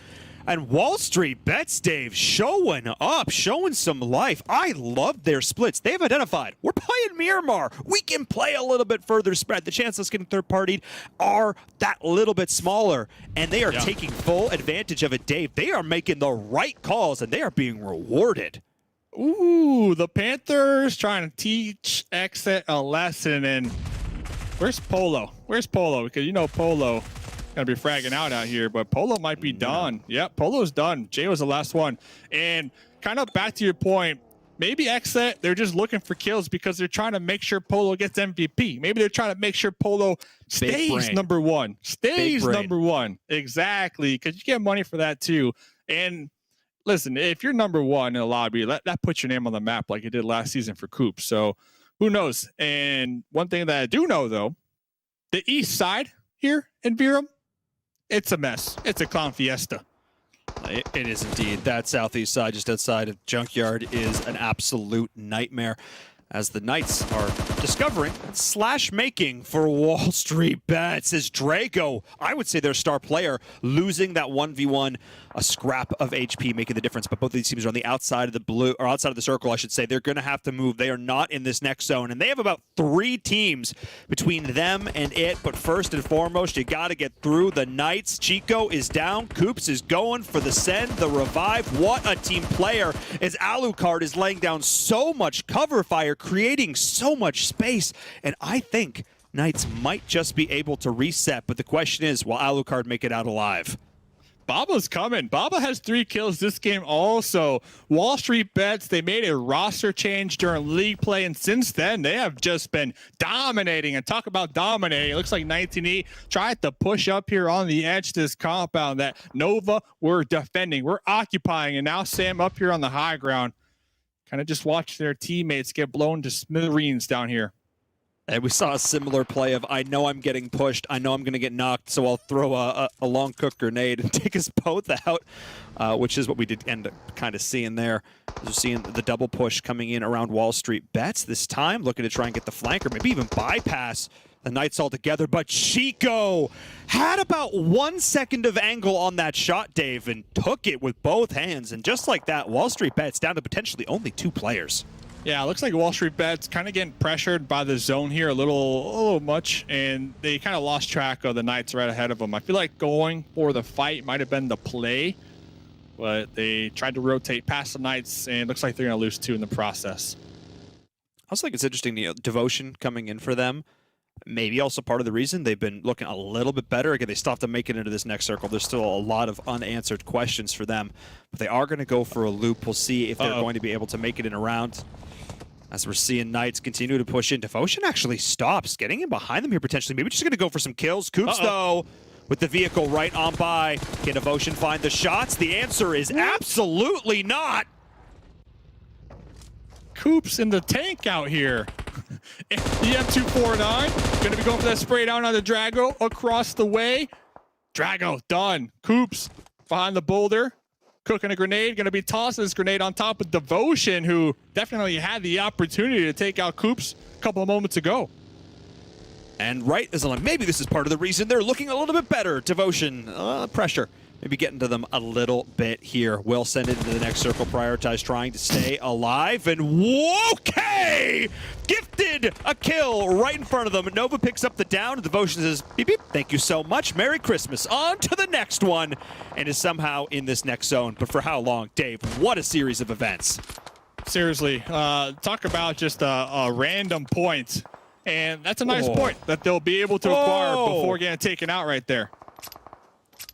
And WallStreetBets, Dave, showing up, showing some life. I love their splits. They've identified, we're playing Miramar. We can play a little bit further spread. The chances of us getting third-partied are that little bit smaller, and they are taking full advantage of it, Dave. They are making the right calls, and they are being rewarded. Ooh, the Panthers trying to teach XSET a lesson. And where's Polo? Where's Polo? Because, you know, Polo Gonna be fragging out here, but Polo might be done. Yep, Polo's done. Jay was the last one. And kind of back to your point, maybe XSET, they're just looking for kills because they're trying to make sure Polo gets MVP. Maybe they're trying to make sure Polo stays number one. Stays number one. Exactly, because you get money for that too. And listen, if you're number one in a lobby, that puts your name on the map like it did last season for Coop. So who knows? And one thing that I do know, though, the east side here in Virum, it's a mess. It's a clown fiesta. It is indeed. That southeast side just outside of Junkyard is an absolute nightmare, as the Knights are discovering / making for WallStreetBets as Drago, I would say their star player, losing that 1v1, a scrap of HP making the difference. But both of these teams are on the outside of the blue, or outside of the circle, I should say. They're going to have to move. They are not in this next zone, and they have about 3 teams between them and it. But first and foremost, you got to get through the Knights. Chico is down. Coops is going for the send, the revive. What a team player, as Alucard is laying down so much cover fire, creating so much space. And I think Knights might just be able to reset. But the question is, will Alucard make it out alive? Baba's coming. Baba has 3 kills this game also. WallStreetBets, they made a roster change during league play, and since then, they have just been dominating. And talk about dominating. It looks like 19E tried to push up here on the edge of this compound that Nova were defending. We're occupying, and now Sam up here on the high ground. Kind of just watch their teammates get blown to smithereens down here. And we saw a similar play of, I know I'm getting pushed, I know I'm going to get knocked, so I'll throw a long cook grenade and take us both out, which is what we did end up kind of seeing there. We're seeing the double push coming in around WallStreetBets this time, looking to try and get the flank or maybe even bypass the Knights altogether. But Chico had about 1 second of angle on that shot, Dave, and took it with both hands. And just like that, WallStreetBets down to potentially only 2 players. Yeah, it looks like WallStreetBets kind of getting pressured by the zone here a little much, and they kind of lost track of the Knights right ahead of them. I feel like going for the fight might have been the play, but they tried to rotate past the Knights, and it looks like they're going to lose 2 in the process. I also think it's interesting, the Devotion coming in for them. Maybe also part of the reason they've been looking a little bit better. Again, they still have to make it into this next circle. There's still a lot of unanswered questions for them, but they are going to go for a loop. We'll see if they're going to be able to make it in a round. As we're seeing Knights continue to push in. Devotion actually stops, getting in behind them here potentially. Maybe just going to go for some kills. Coops, though, with the vehicle right on by. Can Devotion find the shots? The answer is absolutely not. Coops in the tank out here. The M249 going to be going for that spray down on the Drago across the way. Drago done. Coops behind the boulder. Cooking a grenade, going to be tossing this grenade on top of Devotion, who definitely had the opportunity to take out Coops a couple of moments ago. And right as I'm, maybe this is part of the reason they're looking a little bit better. Devotion, pressure, maybe getting to them a little bit here. Will send it into the next circle, prioritize trying to stay alive, and okay! Gifted a kill right in front of them. Nova picks up the down, and Devotion says, beep, beep, thank you so much, Merry Christmas. On to the next one, and is somehow in this next zone. But for how long? Dave, what a series of events. Seriously, talk about just a random point. And that's a nice point that they'll be able to acquire before getting taken out right there.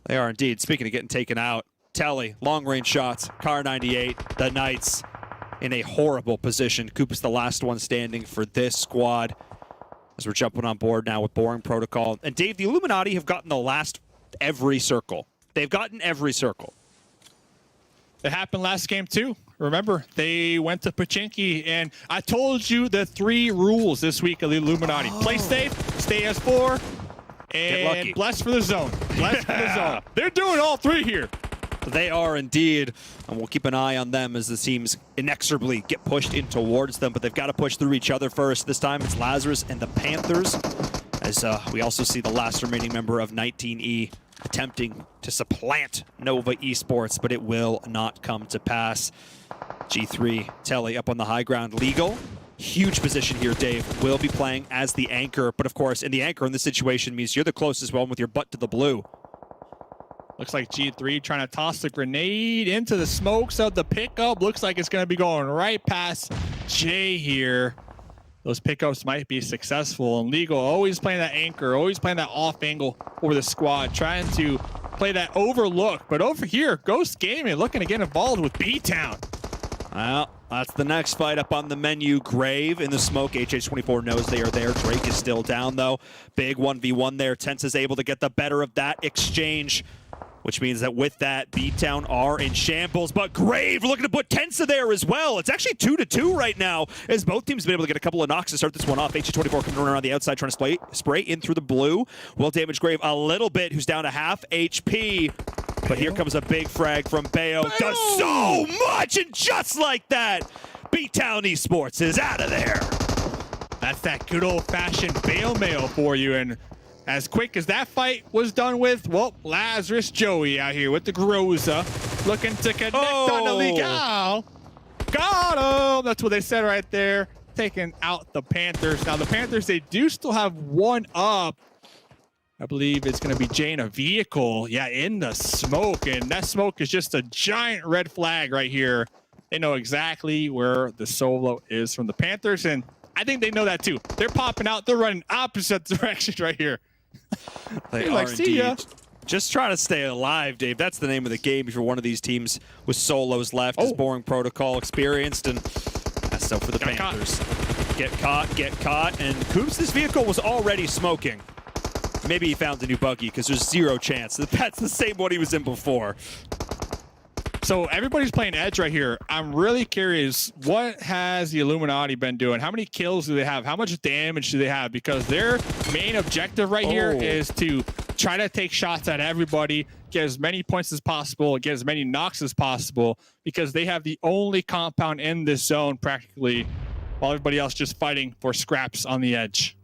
They are indeed. Speaking of getting taken out, Telly, long-range shots, Car 98, the Knights in a horrible position. Coop is the last one standing for this squad as we're jumping on board now with Boring Protocol. And Dave, the Illuminati have gotten the last every circle. They've gotten every circle. It happened last game too. Remember, they went to Pachinki, and I told you the 3 rules this week of the Illuminati. Play safe, stay as 4, and bless for the zone. Bless for the zone. They're doing all 3 here. They are indeed, and we'll keep an eye on them as the teams inexorably get pushed in towards them, but they've got to push through each other first. This time it's Lazarus and the Panthers, as we also see the last remaining member of 19E attempting to supplant Nova Esports, but it will not come to pass. G3, Telly up on the high ground. Legal, huge position here, Dave. Will be playing as the anchor, but of course, in the anchor in this situation means you're the closest one with your butt to the blue. Looks like G3 trying to toss the grenade into the smokes of the pickup. Looks like it's going to be going right past Jay here. those pickups might be successful. And Legal always playing that anchor, always playing that off angle over the squad, trying to play that overlook. But over here, Ghost Gaming looking to get involved with BTOWN. Well, that's the next fight up on the menu. Grave in the smoke. HH24 knows they are there. Drake is still down, though. Big 1v1 there. Tense is able to get the better of that exchange, which means that with that, BTOWN are in shambles. But Grave looking to put Tensa there as well. It's actually 2-2 right now, as both teams have been able to get a couple of knocks to start this one off. HH24 coming around the outside, trying to spray in through the blue. Will damage Grave a little bit, who's down to half HP. But here comes a big frag from BTOWN. Does so much, and just like that, BTOWN Esports is out of there. That's that good old-fashioned bail mail for you. And as quick as that fight was done with, well, Lazarus Joey out here with the Groza, looking to connect on the Legal. Got him! That's what they said right there. Taking out the Panthers. Now, the Panthers, they do still have one up. I believe it's going to be Jane, a vehicle, in the smoke. And that smoke is just a giant red flag right here. They know exactly where the solo is from the Panthers, and I think they know that too. They're popping out. They're running opposite directions right here. They are indeed. Just trying to stay alive, Dave. That's the name of the game if you're one of these teams with solos left. Is boring protocol experienced, and that's so for the Panthers. Get caught, and Coops, this vehicle was already smoking. Maybe he found a new buggy because there's zero chance that that's the same one he was in before. So everybody's playing Edge right here. I'm really curious, what has the Illuminati been doing? How many kills do they have? How much damage do they have? Because their main objective right here is to try to take shots at everybody, get as many points as possible, get as many knocks as possible, because they have the only compound in this zone practically, while everybody else just fighting for scraps on the edge.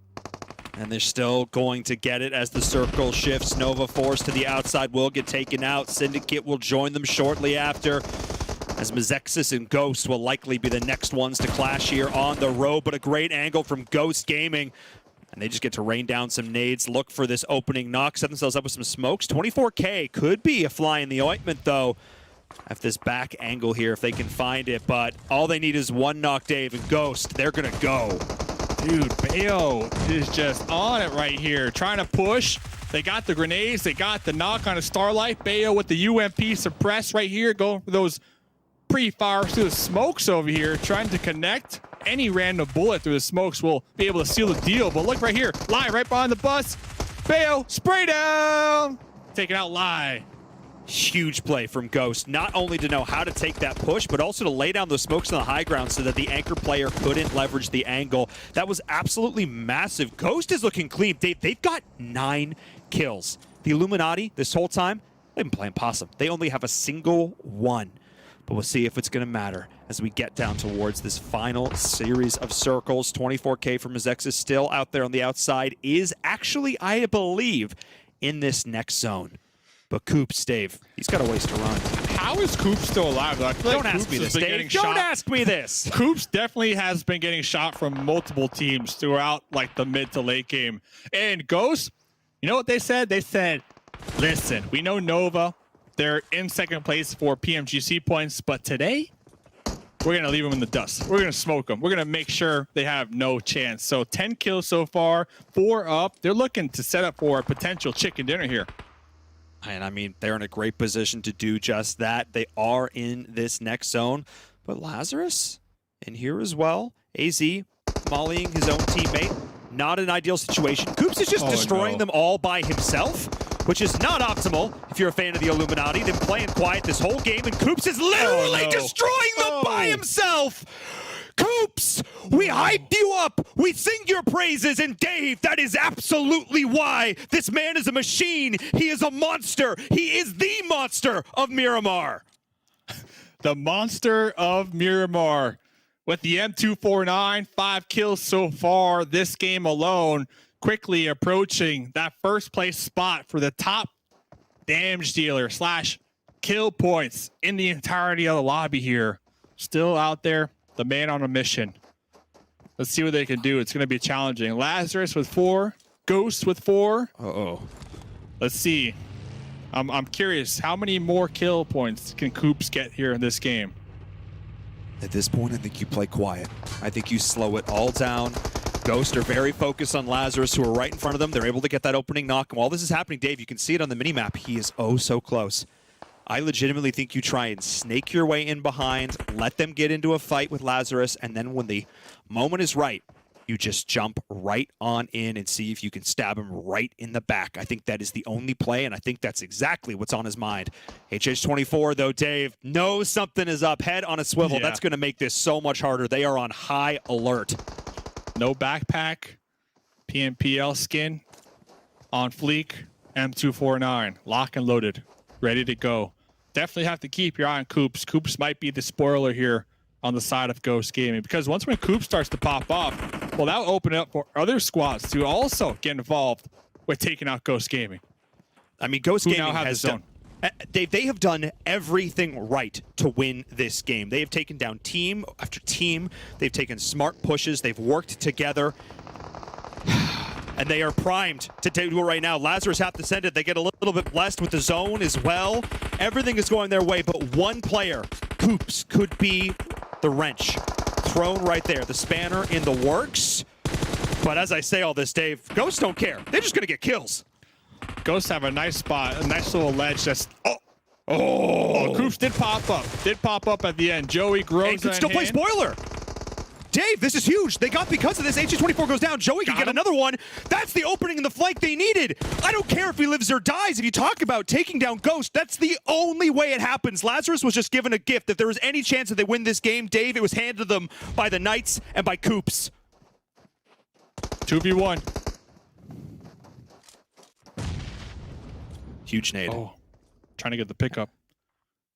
And they're still going to get it as the circle shifts. Nova Force to the outside will get taken out. Syndicate will join them shortly after, as Mezexis and Ghost will likely be the next ones to clash here on the road. But a great angle from Ghost Gaming. And they just get to rain down some nades, look for this opening knock, set themselves up with some smokes. 24K could be a fly in the ointment, though, at this back angle here if they can find it. But all they need is one knock, Dave, and Ghost, they're going to go. Dude, BTOWN is just on it right here, trying to push. They got the grenades, they got the knock on a Starlight. BTOWN with the UMP suppress right here, going for those pre-fires through the smokes over here, trying to connect. Any random bullet through the smokes will be able to seal the deal. But look right here, Lie right behind the bus. BTOWN, spray down! Taking out Lie. Huge play from Ghost, not only to know how to take that push, but also to lay down those smokes on the high ground so that the anchor player couldn't leverage the angle. That was absolutely massive. Ghost is looking clean. They've got 9 kills. The Illuminati, this whole time, they've been playing possum. They only have a single one. But we'll see if it's going to matter as we get down towards this final series of circles. 24K from Mezexis still out there on the outside, is actually, I believe, in this next zone. But Coops, Dave, he's got a ways to run. How is Coops still alive, though? I feel Don't ask me this, Dave. Don't ask me this. Coops definitely has been getting shot from multiple teams throughout, like, the mid to late game. And Ghost, you know what they said? They said, listen, we know Nova. They're in second place for PMGC points, but today, we're going to leave them in the dust. We're going to smoke them. We're going to make sure they have no chance. So 10 kills so far, 4 up. They're looking to set up for a potential chicken dinner here. And I mean, they're in a great position to do just that. They are in this next zone. But Lazarus in here as well. AZ mollying his own teammate. Not an ideal situation. Coops is just destroying them all by himself, which is not optimal if you're a fan of the Illuminati. They've been playing quiet this whole game, and Coops is literally destroying them by himself. Coops, we hyped you up. We sing your praises. And Dave, that is absolutely why. This man is a machine. He is a monster. He is the monster of Miramar. The monster of Miramar. With the M249, 5 kills so far this game alone. Quickly approaching that first place spot for the top damage dealer / kill points in the entirety of the lobby here. Still out there. The man on a mission. Let's see what they can do. It's going to be challenging. Lazarus with 4. Ghost with 4. Uh-oh. Let's see. I'm curious. How many more kill points can Coops get here in this game? At this point, I think you play quiet. I think you slow it all down. Ghost are very focused on Lazarus, who are right in front of them. They're able to get that opening knock. And while this is happening, Dave, you can see it on the minimap. He is oh so close. I legitimately think you try and snake your way in behind, let them get into a fight with Lazarus, and then when the moment is right, you just jump right on in and see if you can stab him right in the back. I think that is the only play, and I think that's exactly what's on his mind. HH24, though, Dave, knows something is up. Head on a swivel. Yeah. That's going to make this so much harder. They are on high alert. No backpack, PMPL skin, on fleek, M249, lock and loaded, ready to go. Definitely have to keep your eye on Coops. Coops might be the spoiler here on the side of Ghost Gaming, because once when Coops starts to pop off, well, that'll open it up for other squads to also get involved with taking out Ghost Gaming. I mean, Ghost Gaming now have has the zone. they have done everything right to win this game. They have taken down team after team. They've taken smart pushes. They've worked together. And they are primed to do it right now. Lazarus have to send it. They get a little bit blessed with the zone as well. Everything is going their way, but one player, Coops, could be the wrench thrown right there. The spanner in the works. But as I say all this, Dave, Ghosts don't care. They're just going to get kills. Ghosts have a nice spot, a nice little ledge that's... Oh, Coops did pop up. Did pop up at the end. Joey grows and could still play spoiler. Dave, this is huge. They got, because of this, HG24 goes down. Joey can get another one. That's the opening in the flank they needed. I don't care if he lives or dies. If you talk about taking down Ghost, that's the only way it happens. Lazarus was just given a gift. If there was any chance that they win this game, Dave, it was handed to them by the Knights and by Coops. 2v1. Huge nade. Oh, trying to get the pickup.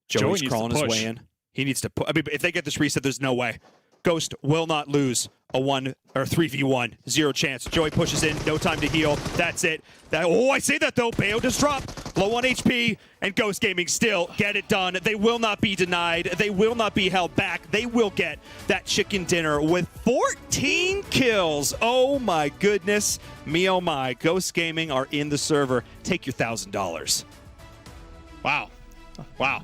Joey's Joey crawling his way in. He needs to put. I mean, if they get this reset, there's no way. Ghost will not lose a 3v1. Zero chance. Joey pushes in. No time to heal. That's it. I say that though. Bayo just dropped. Low on HP. And Ghost Gaming still get it done. They will not be denied. They will not be held back. They will get that chicken dinner with 14 kills. Oh my goodness. Me oh my. Ghost Gaming are in the server. Take your $1,000. Wow. Wow.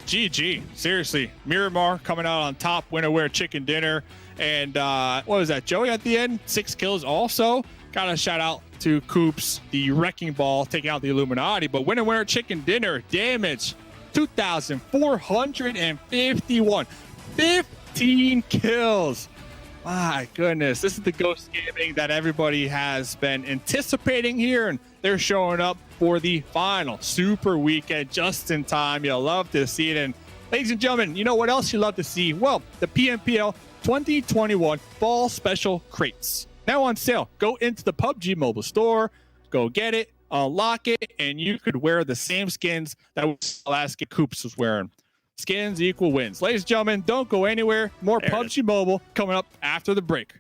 GG. Seriously. Miramar coming out on top. Winner wear chicken dinner. And what was that? Joey at the end. 6 kills also. Got a shout out to Coops, the wrecking ball, taking out the Illuminati. But winner chicken dinner. Damage 2,451. 15 kills. My goodness. This is the Ghost Gaming that everybody has been anticipating here. And they're showing up for the final super weekend just in time. You'll love to see it. And ladies and gentlemen, you know what else you love to see? Well, the PMPL 2021 Fall Special Crates. Now on sale. Go into the PUBG mobile store, go get it, unlock it, and you could wear the same skins that last game Coops was wearing. Skins equal wins. Ladies and gentlemen, don't go anywhere. More PUBG Mobile coming up after the break.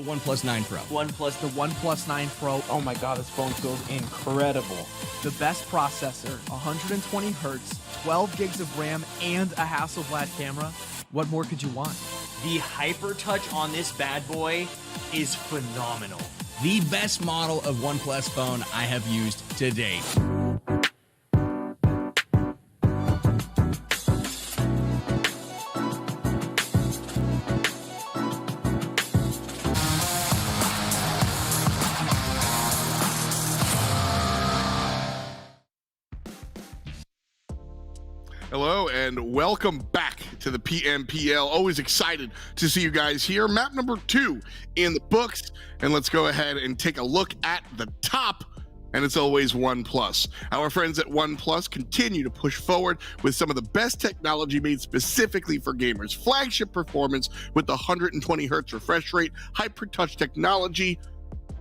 OnePlus 9 Pro. The OnePlus 9 Pro. Oh my god, this phone feels incredible. The best processor, 120 hertz, 12 gigs of RAM, and a Hasselblad camera. What more could you want? The Hyper Touch on this bad boy is phenomenal. The best model of OnePlus phone I have used to date. Hello and welcome back to the PMPL. Always excited to see you guys here. Map number 2 in the books, and let's go ahead and take a look at the top. And it's always OnePlus. Our friends at OnePlus continue to push forward with some of the best technology made specifically for gamers. Flagship performance with the 120 hertz refresh rate, hyper touch technology.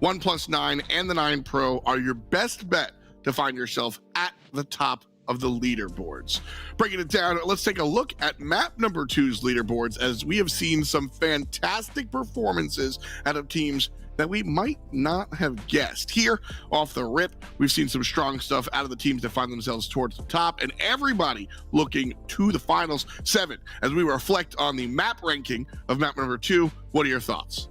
OnePlus 9 and the 9 Pro are your best bet to find yourself at the top of the leaderboards. Breaking it down, let's take a look at map number 2's leaderboards, as we have seen some fantastic performances out of teams that we might not have guessed. Here, off the rip, we've seen some strong stuff out of the teams that find themselves towards the top, and everybody looking to the finals 7. As we reflect on the map ranking of map number 2, what are your thoughts?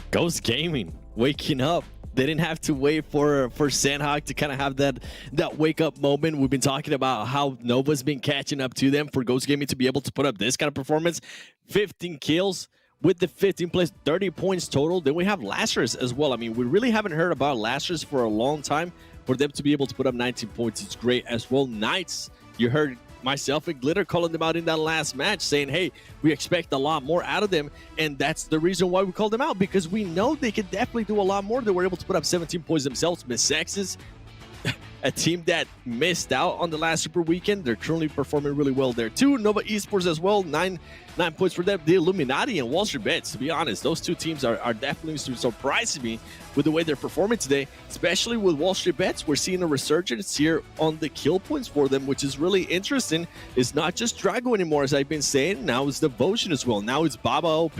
Ghost Gaming, waking up. They didn't have to wait for Sanhok to kind of have that wake up moment. We've been talking about how Nova's been catching up to them for Ghost Gaming to be able to put up this kind of performance. 15 kills with the 15 plays, 30 points total. Then we have Lazarus as well. I mean, we really haven't heard about Lazarus for a long time. For them to be able to put up 19 points, it's great as well. Knights, you heard myself and Glitter calling them out in that last match, saying, hey, we expect a lot more out of them, and that's the reason why we called them out, because we know they could definitely do a lot more. They were able to put up 17 points themselves. Mezexis, a team that missed out on the last Super Weekend, they're currently performing really well there too. Nova Esports as well, 9 points for them. The Illuminati and WallStreetBets, to be honest, those two teams are definitely surprising me with the way they're performing today, especially with WallStreetBets. We're seeing a resurgence here on the kill points for them, which is really interesting. It's not just Drago anymore, as I've been saying. Now it's Devotion as well. Now it's Baba OP.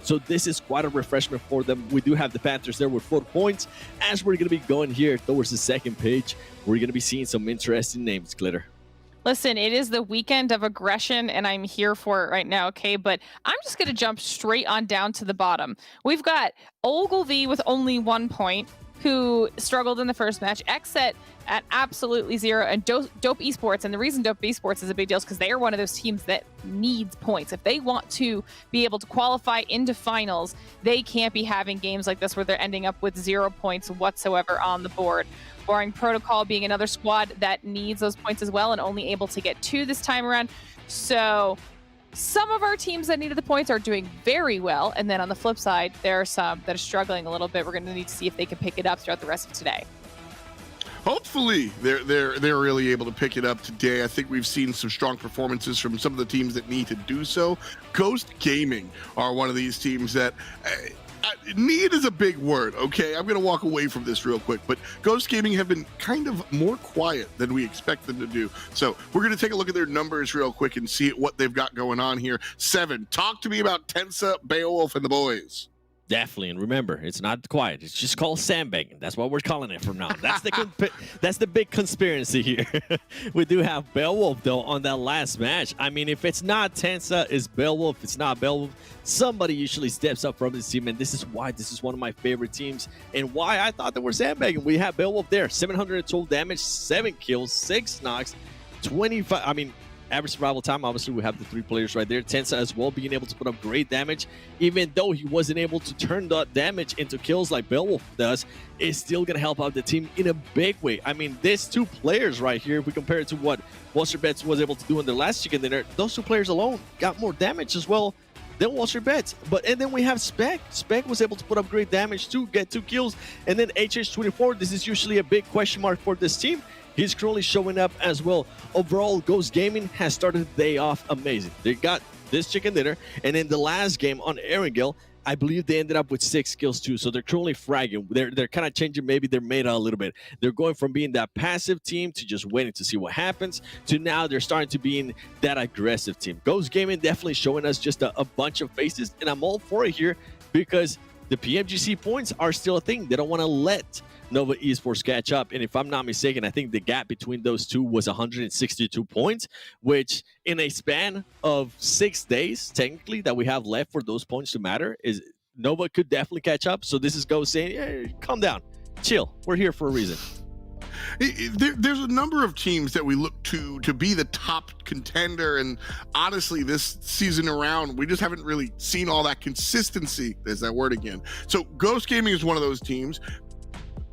So this is quite a refreshment for them. We do have the Panthers there with 4 points. As we're going to be going here towards the second page, we're going to be seeing some interesting names, Glitter. Listen, it is the weekend of aggression, and I'm here for it right now, okay? But I'm just going to jump straight on down to the bottom. We've got Ogilvy with only 1 point, who struggled in the first match. XSET at absolutely 0, and Dope Esports. And the reason Dope Esports is a big deal is because they are one of those teams that needs points. If they want to be able to qualify into finals, they can't be having games like this where they're ending up with 0 points whatsoever on the board. Boring Protocol being another squad that needs those points as well, and only able to get 2 this time around. So some of our teams that needed the points are doing very well, and then on the flip side, there are some that are struggling a little bit. We're going to need to see if they can pick it up throughout the rest of today. Hopefully they're really able to pick it up today. I think we've seen some strong performances from some of the teams that need to do so. Ghost Gaming are one of these teams that need is a big word, okay? I'm going to walk away from this real quick, but Ghost Gaming have been kind of more quiet than we expect them to do. So we're going to take a look at their numbers real quick and see what they've got going on here. 7. Talk to me about Tensa, Beowulf, and the boys. Definitely, and remember, it's not quiet. It's just called sandbagging. That's what we're calling it from now. That's the big conspiracy here. We do have Beowulf, though, on that last match. I mean, if it's not Tensa, it's Beowulf. If it's not Beowulf, somebody usually steps up from this team, and this is why this is one of my favorite teams and why I thought they were sandbagging. We have Beowulf there, 712 damage, 7 kills, 6 knocks, 25. I mean, average survival time, obviously we have the 3 players right there. Tensa as well being able to put up great damage, even though he wasn't able to turn that damage into kills like Beowulf does, is still going to help out the team in a big way. I mean, these 2 players right here, if we compare it to what WallStreetBets was able to do in their last chicken dinner, those 2 players alone got more damage as well than WallStreetBets. And then we have Spec. Spec was able to put up great damage to get 2 kills. And then HH24, this is usually a big question mark for this team. He's currently showing up as well. Overall, Ghost Gaming has started the day off amazing. They got this chicken dinner, and in the last game on Erangel, I believe they ended up with 6 kills too. So they're currently fragging. They're kind of changing maybe their meta a little bit. They're going from being that passive team to just waiting to see what happens to now they're starting to being that aggressive team. Ghost Gaming definitely showing us just a bunch of faces, and I'm all for it here because the PMGC points are still a thing. They don't want to let Nova Esports catch up. And if I'm not mistaken, I think the gap between those two was 162 points, which in a span of 6 days, technically, that we have left for those points to matter, is Nova could definitely catch up. So this is Go saying, hey, calm down, chill. We're here for a reason. There's a number of teams that we look to be the top contender, and honestly, this season around, we just haven't really seen all that consistency. There's that word again. So Ghost Gaming is one of those teams.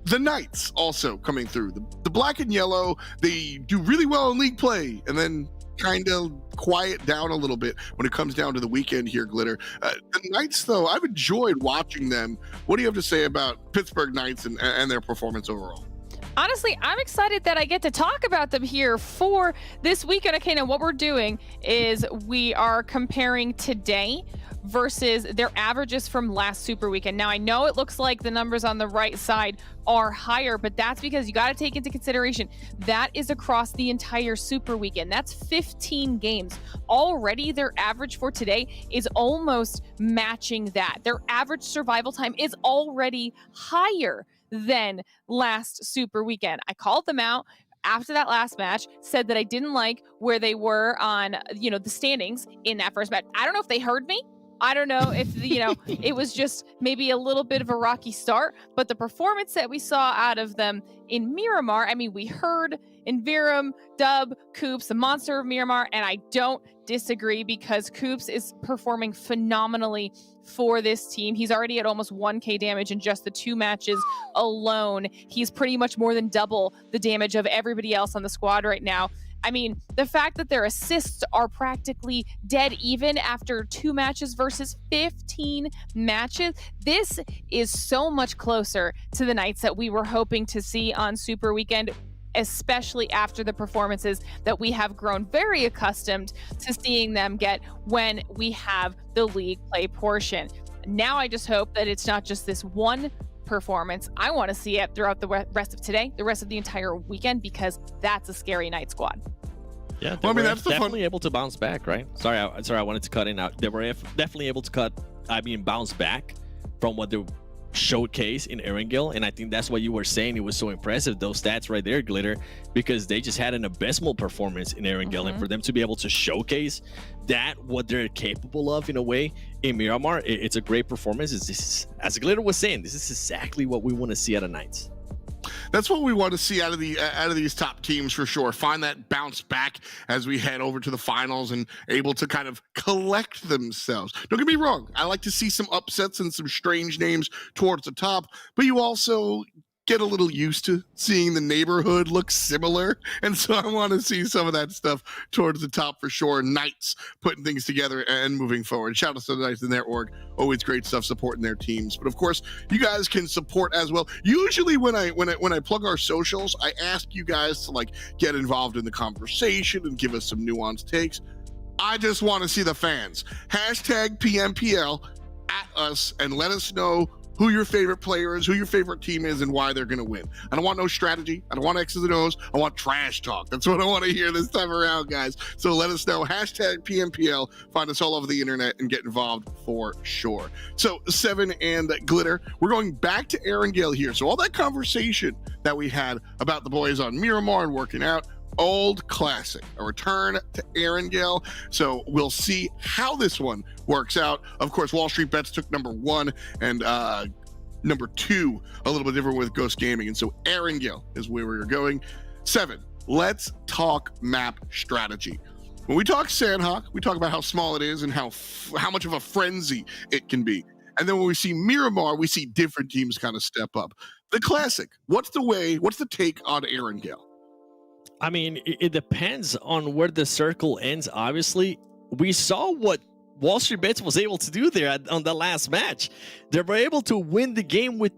The Knights also coming through. The black and yellow, they do really well in league play, and then kind of quiet down a little bit when it comes down to the weekend here, Glitter. The Knights, though, I've enjoyed watching them. What do you have to say about Pittsburgh Knights and their performance overall? Honestly, I'm excited that I get to talk about them here for this weekend. Okay, now what we're doing is we are comparing today versus their averages from last Super Weekend. Now, I know it looks like the numbers on the right side are higher, but that's because you got to take into consideration that is across the entire Super Weekend. That's 15 games. Already, their average for today is almost matching that. Their average survival time is already higher than last Super Weekend. I called them out after that last match, said that I didn't like where they were on, the standings in that first match. I don't know if they heard me. I don't know if, it was just maybe a little bit of a rocky start, but the performance that we saw out of them in Miramar, I mean, we heard Invirum, Dub, Coops, the monster of Miramar, and I don't disagree because Coops is performing phenomenally for this team. He's already at almost 1k damage in just the 2 matches alone. He's pretty much more than double the damage of everybody else on the squad right now. I mean, the fact that their assists are practically dead even after 2 matches versus 15 matches, this is so much closer to the Knights that we were hoping to see on Super Weekend, especially after the performances that we have grown very accustomed to seeing them get when we have the league play portion. Now I just hope that it's not just this one performance. I want to see it throughout the rest of today, the rest of the entire weekend, because that's a scary Knight squad. Yeah, they were definitely able to bounce back, right? Sorry, I wanted to cut in out. They were definitely able to bounce back from what they showcase in Erangel, and I think that's what you were saying. It was so impressive, those stats right there, Glitter, because they just had an abysmal performance in Erangel, and for them to be able to showcase that, what they're capable of in a way in Miramar, it's a great performance. As Glitter was saying, this is exactly what we want to see out of Knights. That's what we want to see out of these top teams for sure. Find that bounce back as we head over to the finals and able to kind of collect themselves. Don't get me wrong. I like to see some upsets and some strange names towards the top, but you also get a little used to seeing the neighborhood look similar. And so I want to see some of that stuff towards the top for sure. Knights putting things together and moving forward. Shout out to the Knights and their org. Always great stuff supporting their teams. But of course, you guys can support as well. Usually when I plug our socials, I ask you guys to get involved in the conversation and give us some nuanced takes. I just want to see the fans. Hashtag PMPL at us and let us know who your favorite player is, who your favorite team is, and why they're going to win. I don't want no strategy. I don't want X's and O's. I want trash talk. That's what I want to hear this time around, guys. So let us know. Hashtag PMPL. Find us all over the internet and get involved for sure. So Seven and Glitter, we're going back to Erangel here. So all that conversation that we had about the boys on Miramar and working out, old classic, a return to Erangel. So we'll see how this one works out. Of course, WallStreetBets took number 1 and number 2 a little bit different with Ghost Gaming, and so Erangel is where we're going. 7, let's talk map strategy. When we talk Sanhok, we talk about how small it is and how much of a frenzy it can be. And then when we see Miramar, we see different teams kind of step up. The classic, what's the take on Erangel? I mean, it depends on where the circle ends. Obviously, we saw what WallStreetBets was able to do there on the last match. They were able to win the game with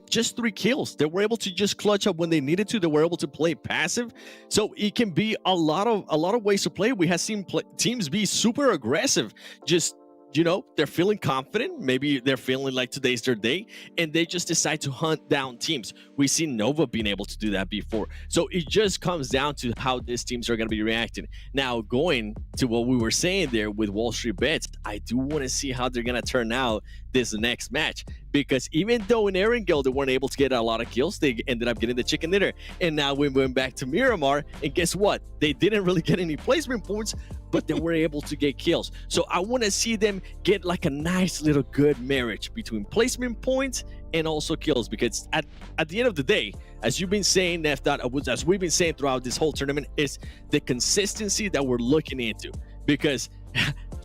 just 3 kills. They were able to just clutch up when they needed to. They were able to play passive. So it can be a lot of ways to play. We have seen teams be super aggressive, just you know, they're feeling confident. Maybe they're feeling like today's their day, and they just decide to hunt down teams. We've seen Nova being able to do that before. So it just comes down to how these teams are going to be reacting. Now, going to what we were saying there with WallStreetBets, I do want to see how they're going to turn out this next match, because even though in Erangel they weren't able to get a lot of kills, they ended up getting the chicken dinner. And now we went back to Miramar, and guess what? They didn't really get any placement points, but they were able to get kills. So I want to see them get like a nice little good marriage between placement points and also kills, because at the end of the day, as you've been saying, as we've been saying throughout this whole tournament, is the consistency that we're looking into, because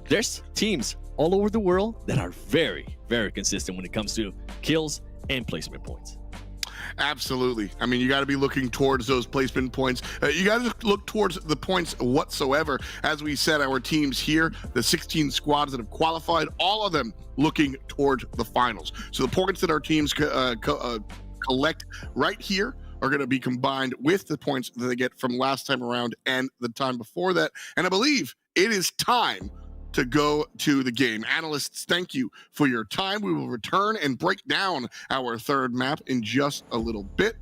there's teams all over the world that are very, very consistent when it comes to kills and placement points. Absolutely. I mean, you got to be looking towards those placement points. You got to look towards the points whatsoever. As we said, our teams here, the 16 squads that have qualified, all of them looking towards the finals. So the points that our teams collect right here are going to be combined with the points that they get from last time around and the time before that. And I believe it is time to go to the game. Analysts, thank you for your time. We will return and break down our third map in just a little bit.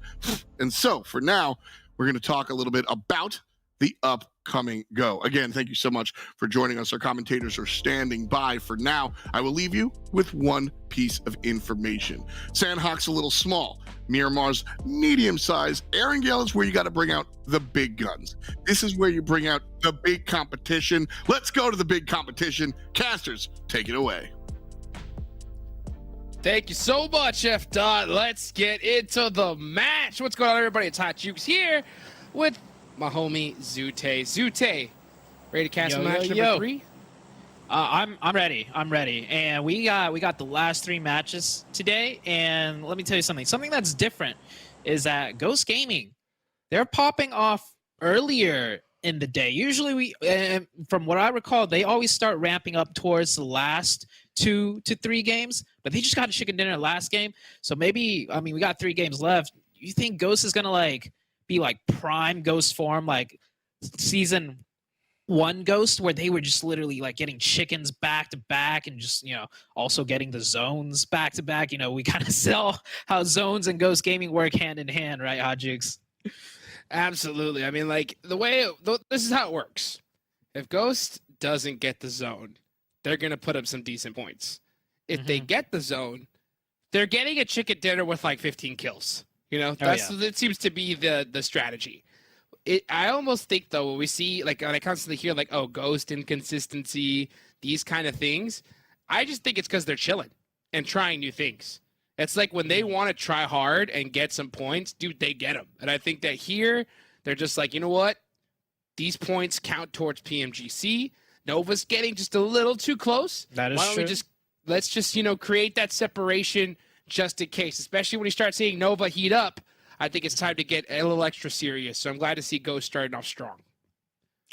And so for now, we're going to talk a little bit about the upcoming go. Again, thank you so much for joining us. Our commentators are standing by. For now, I will leave you with one piece of information. Sanhok's a little small. Miramar's medium size. Erangel is where you got to bring out the big guns. This is where you bring out the big competition. Let's go to the big competition. Casters, take it away. Thank you so much, F. Dot. Let's get into the match. What's going on, everybody? It's Hot Jukes here with my homie Zute. Zute, ready to cast match number 3? I'm ready. I'm ready. And we got the last 3 matches today. And let me tell you something. Something that's different is that Ghost Gaming, they're popping off earlier in the day. Usually from what I recall, they always start ramping up towards the last 2 to 3 games, but they just got a chicken dinner last game. So maybe, I mean, we got 3 games left. You think Ghost is going to be like prime Ghost form, like season 1 Ghost, where they were just literally like getting chickens back to back and just, you know, also getting the zones back to back? You know, we kind of saw how zones and Ghost Gaming work hand in hand, right, Hodgix? Absolutely. I mean, like, this is how it works. If Ghost doesn't get the zone, they're going to put up some decent points. If they get the zone, they're getting a chicken dinner with like 15 kills. You know, that seems to be the strategy. I almost think, though, when we see, like, when I constantly hear, like, oh, Ghost inconsistency, these kind of things, I just think it's because they're chilling and trying new things. It's like when they want to try hard and get some points, dude, they get them. And I think that here, they're just like, you know what? These points count towards PMGC. Nova's getting just a little too close. That is Why don't true. let's just, you know, create that separation just in case, especially when you start seeing Nova heat up. I think it's time to get a little extra serious. So I'm glad to see Ghost starting off strong.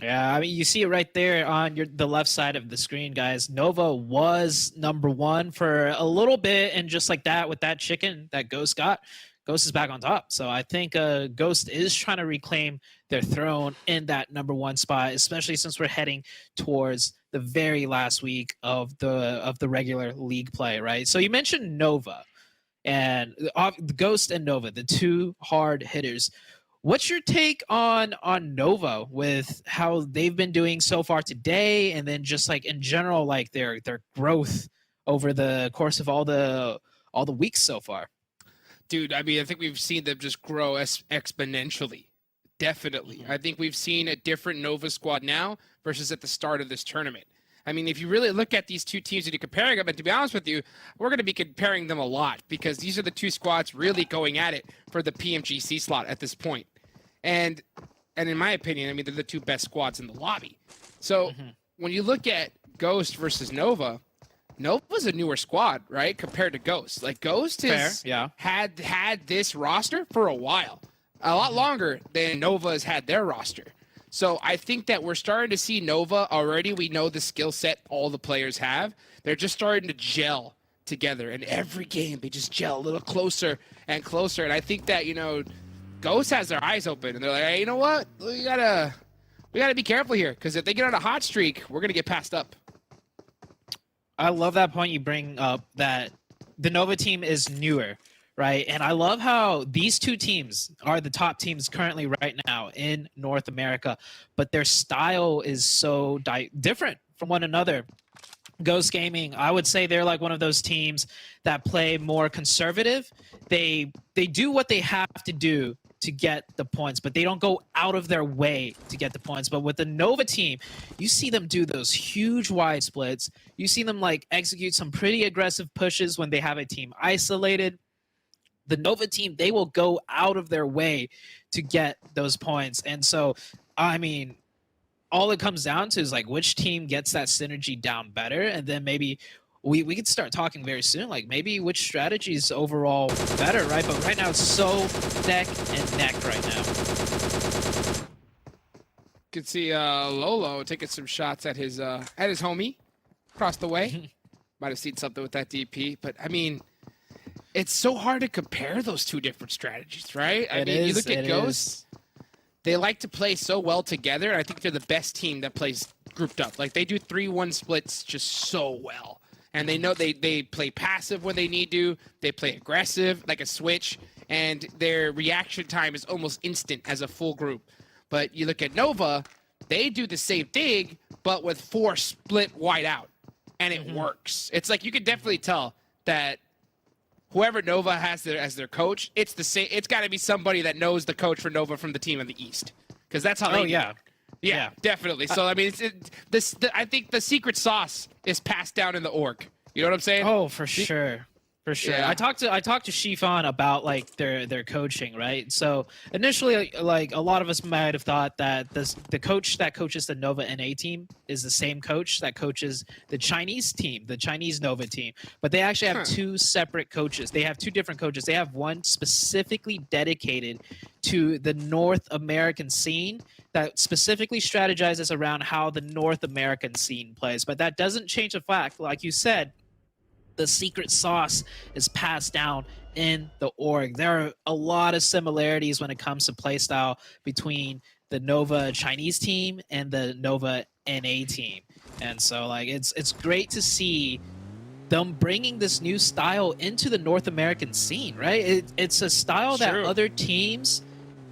Yeah, I mean, you see it right there on the left side of the screen, guys. Nova was number 1 for a little bit, and just like that, with that chicken that Ghost got, Ghost is back on top. So I think Ghost is trying to reclaim their throne in that number 1 spot, especially since we're heading towards the very last week of the regular league play, right? So you mentioned Nova, and Ghost and Nova, the 2 hard hitters. What's your take on Nova with how they've been doing so far today, and then just like in general, like their growth over the course of all the weeks so far? Dude, I mean, I think we've seen them just grow exponentially. Definitely. I think we've seen a different Nova squad now versus at the start of this tournament. I mean, if you really look at these 2 teams and you're comparing them, and to be honest with you, we're going to be comparing them a lot because these are the 2 squads really going at it for the PMGC slot at this point. And in my opinion, I mean, they're the 2 best squads in the lobby. So when you look at Ghost versus Nova, Nova's a newer squad, right, compared to Ghost. Like, Ghost has had this roster for a while, a lot longer than Nova has had their roster. So I think that we're starting to see Nova already. We know the skill set all the players have. They're just starting to gel together. And every game, they just gel a little closer and closer. And I think that, you know, Ghost has their eyes open. And they're like, hey, you know what? We gotta be careful here. Because if they get on a hot streak, we're going to get passed up. I love that point you bring up, that the Nova team is newer, right? And I love how these two teams are the top teams currently right now in North America, but their style is so different from one another. Ghost Gaming, I would say they're like one of those teams that play more conservative. They do what they have to do to get the points, but they don't go out of their way to get the points. But with the Nova team, you see them do those huge wide splits. You see them like execute some pretty aggressive pushes when they have a team isolated. The Nova team, they will go out of their way to get those points. And so, I mean, all it comes down to is like which team gets that synergy down better, and then maybe we could start talking very soon, like maybe which strategy is overall better, right? But right now it's so neck and neck right now. Could see Lolo taking some shots at his homie across the way. Might have seen something with that DP, but I mean, it's so hard to compare those two different strategies, right? I mean, you look at Ghost, they like to play so well together, and I think they're the best team that plays grouped up. Like, they do 3-1 splits just so well. And they know they play passive when they need to. They play aggressive, like a switch, and their reaction time is almost instant as a full group. But you look at Nova, they do the same thing, but with 4 split wide out, and it works. It's like you can definitely tell that whoever Nova has as their coach, it's the same. It's got to be somebody that knows the coach for Nova from the team in the East, because that's how they. Yeah, definitely. So I mean, I think the secret sauce is passed down in the org. You know what I'm saying? Oh, for sure. For sure. Yeah. I talked to Shifan about like their coaching, right? So initially, like a lot of us might have thought that the coach that coaches the Nova NA team is the same coach that coaches the Chinese team, the Chinese Nova team. But they actually have 2 separate coaches. They have 2 different coaches. They have one specifically dedicated to the North American scene that specifically strategizes around how the North American scene plays. But that doesn't change the fact, like you said, the secret sauce is passed down in the org. There are a lot of similarities when it comes to playstyle between the Nova Chinese team and the Nova NA team. And so like it's great to see them bringing this new style into the North American scene, right? It's a style that other teams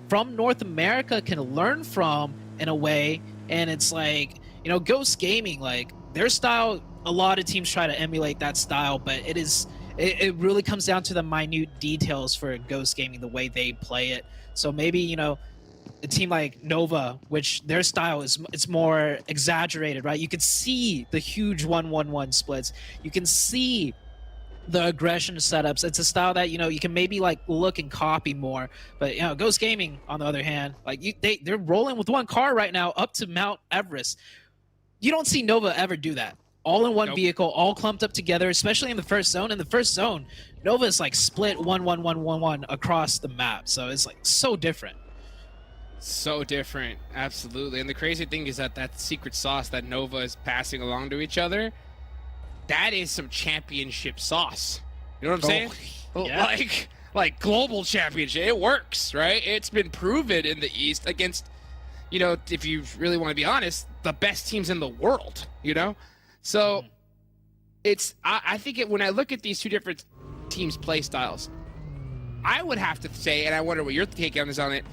from North America can learn from in a way. And it's like, you know, Ghost Gaming, like their style, a lot of teams try to emulate that style, but it really comes down to the minute details for Ghost Gaming, the way they play it. So maybe, you know, a team like Nova, which their style it's more exaggerated, right? You can see the huge 1-1-1 splits. You can see the aggression setups. It's a style that, you know, you can maybe like look and copy more. But, you know, Ghost Gaming, on the other hand, like they're rolling with one car right now up to Mount Everest. You don't see Nova ever do that. All in one vehicle, all clumped up together, especially in the first zone. In the first zone, Nova is like split 1-1-1-1-1 across the map. So it's like so different. So different, absolutely. And the crazy thing is that secret sauce that Nova is passing along to each other, that is some championship sauce. You know what I'm saying? Yeah. Like global championship. It works, right? It's been proven in the East against, you know, if you really want to be honest, the best teams in the world, you know? So I think when I look at these two different teams' play styles, I would have to say, and I wonder what your take on is on it,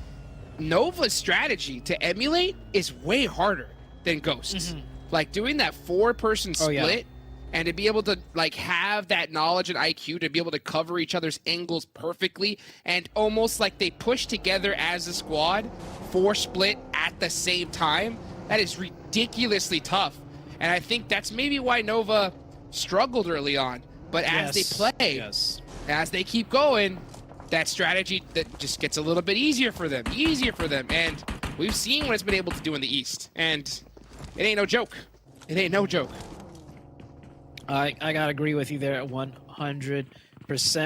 Nova's strategy to emulate is way harder than Ghost's. Like doing that 4-person split and to be able to like have that knowledge and IQ to be able to cover each other's angles perfectly, and almost like they push together as a squad, 4 split at the same time. That is ridiculously tough. And I think that's maybe why Nova struggled early on. But as they play, as they keep going, that strategy that just gets a little bit easier for them. And we've seen what it's been able to do in the East. And it ain't no joke. It ain't no joke. I gotta agree with you there at 100%.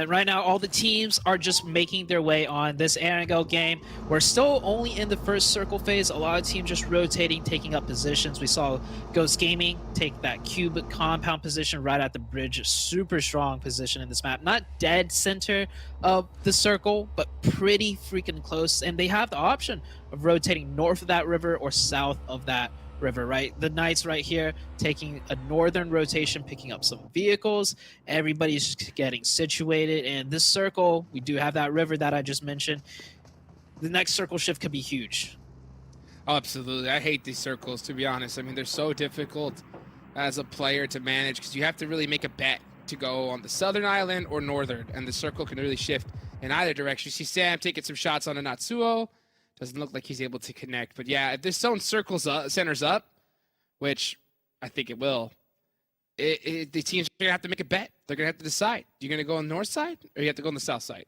Right now, all the teams are just making their way on this Erangel game. We're still only in the first circle phase. A lot of teams just rotating, taking up positions. We saw Ghost Gaming take that cube compound position right at the bridge. Super strong position in this map. Not dead center of the circle, but pretty freaking close. And they have the option of rotating north of that river or south of that river, right? The Knights right here taking a northern rotation, picking up some vehicles. Everybody's just getting situated. And this circle, we do have that river that I just mentioned. The next circle shift could be huge. Absolutely. I hate these circles, to be honest. I mean, they're so difficult as a player to manage because you have to really make a bet to go on the southern island or northern, and the circle can really shift in either direction. You see Sam taking some shots on a Natsuo. Doesn't look like he's able to connect. But yeah, if this zone centers up, which I think it will, the teams are going to have to make a bet. They're going to have to decide. You're going to go on the north side or you have to go on the south side?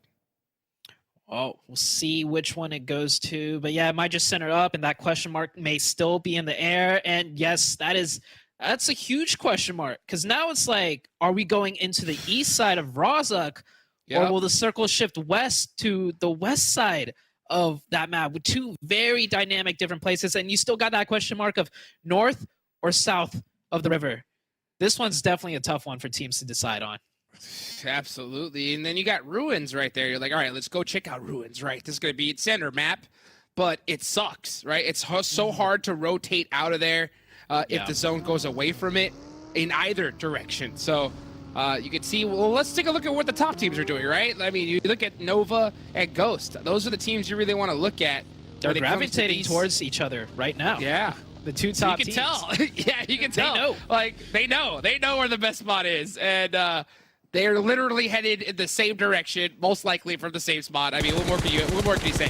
Oh, we'll see which one it goes to. But yeah, it might just center up, and that question mark may still be in the air. And yes, that's a huge question mark, because now it's like, are we going into the east side of Rozhok, or will the circle shift west to the west side of that map with two very dynamic different places? And you still got that question mark of north or south of the river. This one's definitely a tough one for teams to decide on. Absolutely. And then you got Ruins right there. You're like, all right, let's go check out Ruins, right? This is going to be center map, but it sucks, right? It's so hard to rotate out of there if the zone goes away from it in either direction. So you can see, well, let's take a look at what the top teams are doing, right? I mean, you look at Nova and Ghost. Those are the teams you really want to look at. They're gravitating towards each other right now. Yeah. The two top teams. You can tell. Yeah, you can tell. They know. Like, they know where the best spot is. And they're literally headed in the same direction, most likely from the same spot. I mean, what more can you say?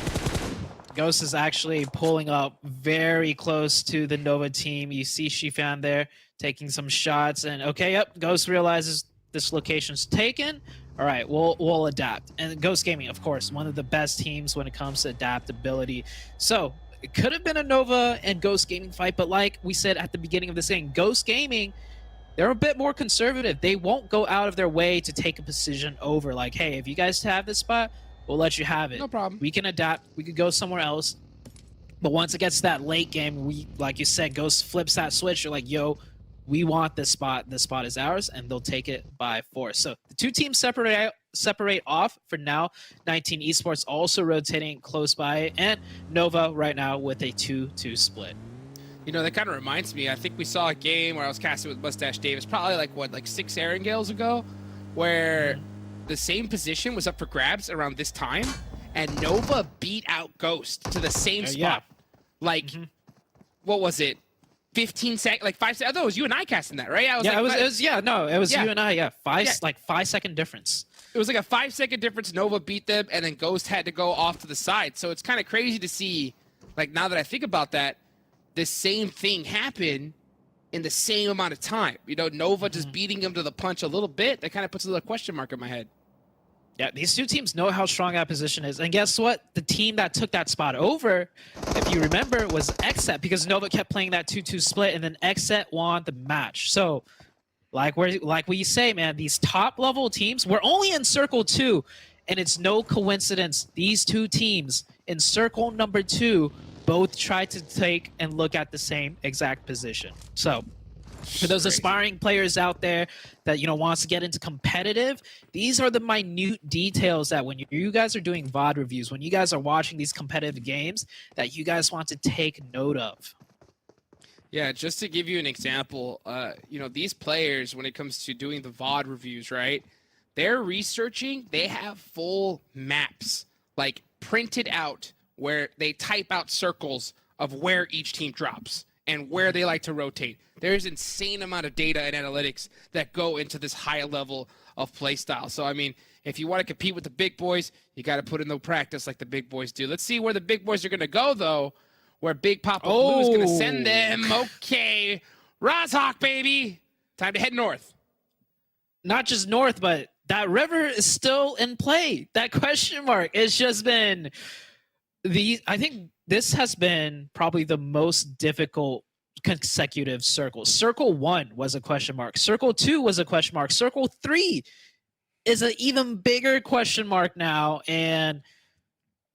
Ghost is actually pulling up very close to the Nova team. You see Shifan there taking some shots, and okay, yep, Ghost realizes this location's taken. All right, we'll adapt. And Ghost Gaming, of course, one of the best teams when it comes to adaptability. So it could have been a Nova and Ghost Gaming fight, but like we said at the beginning of this game, Ghost Gaming, they're a bit more conservative. They won't go out of their way to take a position over. Like, hey, if you guys have this spot, we'll let you have it. No problem. We can adapt. We could go somewhere else. But once it gets to that late game, like you said, Ghost flips that switch. You're like, yo, we want this spot. This spot is ours, and they'll take it by force. So the two teams separate off for now. 19 Esports also rotating close by, and Nova right now with a 2-2 split. You know, that kind of reminds me, I think we saw a game where I was casting with Mustache Davis, probably like 6 Erangels ago, where the same position was up for grabs around this time, and Nova beat out Ghost to the same spot. Yeah. Like, what was it? 15 seconds, like 5 seconds. I thought it was you and I casting that, right? It was you and I. Yeah, 5 second difference. It was like a 5 second difference. Nova beat them, and then Ghost had to go off to the side. So it's kind of crazy to see, like, now that I think about that, the same thing happen in the same amount of time. You know, Nova just beating him to the punch a little bit. That kind of puts a little question mark in my head. Yeah, these two teams know how strong that position is. And guess what? The team that took that spot over, if you remember, was XSET, because Nova kept playing that 2-2 split, and then XSET won the match. So, like we say, man, these top-level teams, we're only in Circle 2, and it's no coincidence these two teams in Circle number 2 both tried to take and look at the same exact position. So, for those aspiring players out there that, you know, wants to get into competitive, these are the minute details that when you guys are doing VOD reviews, when you guys are watching these competitive games, that you guys want to take note of. Yeah, just to give you an example, you know, these players, when it comes to doing the VOD reviews, right, they're researching, they have full maps, like printed out, where they type out circles of where each team drops and where they like to rotate. There's insane amount of data and analytics that go into this high level of play style. So, I mean, if you want to compete with the big boys, you got to put in the practice like the big boys do. Let's see where the big boys are going to go, though, where Big Papa Blue is going to send them. Okay, Rozhok, baby. Time to head north. Not just north, but that river is still in play. That question mark. It's just been... I think this has been probably the most difficult consecutive circles. Circle 1 was a question mark. Circle 2 was a question mark. Circle 3 is an even bigger question mark now. And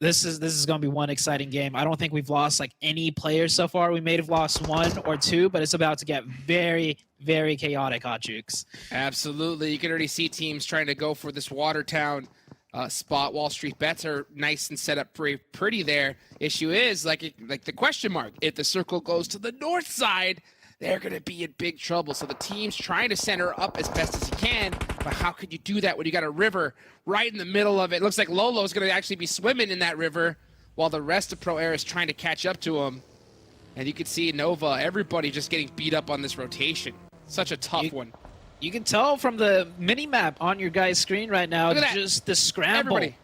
this is going to be one exciting game. I don't think we've lost like any players so far. We may have lost 1 or 2, but it's about to get very, very chaotic, Hot Jukes. Absolutely. You can already see teams trying to go for this Watertown spot. WallStreetBets are nice and set up pretty there. Issue is, like the question mark, if the circle goes to the north side, they're going to be in big trouble. So the team's trying to center up as best as he can, but how could you do that when you got a river right in the middle of it? It looks like Lolo's going to actually be swimming in that river while the rest of Pro Air is trying to catch up to him. And you can see Nova, everybody just getting beat up on this rotation. Such a tough one. You can tell from the mini-map on your guys' screen right now, Look at that. just the scramble. Everybody.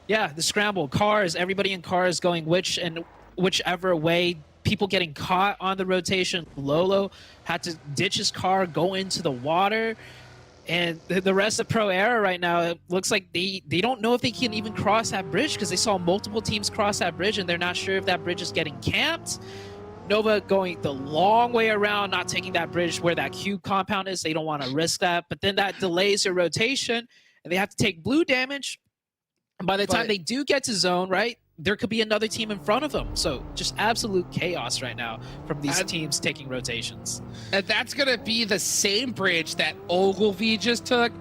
Yeah, the scramble. Cars, everybody in cars going whichever way. People getting caught on the rotation. Lolo had to ditch his car, go into the water. And the rest of Pro Era right now, it looks like they don't know if they can even cross that bridge because they saw multiple teams cross that bridge and they're not sure if that bridge is getting camped. Nova going the long way around, not taking that bridge where that cube compound is. They don't want to risk that. But then that delays your rotation and they have to take blue damage. And by the time they do get to zone, right, there could be another team in front of them. So just absolute chaos right now from these teams taking rotations. And that's going to be the same bridge that Ogilvy just took.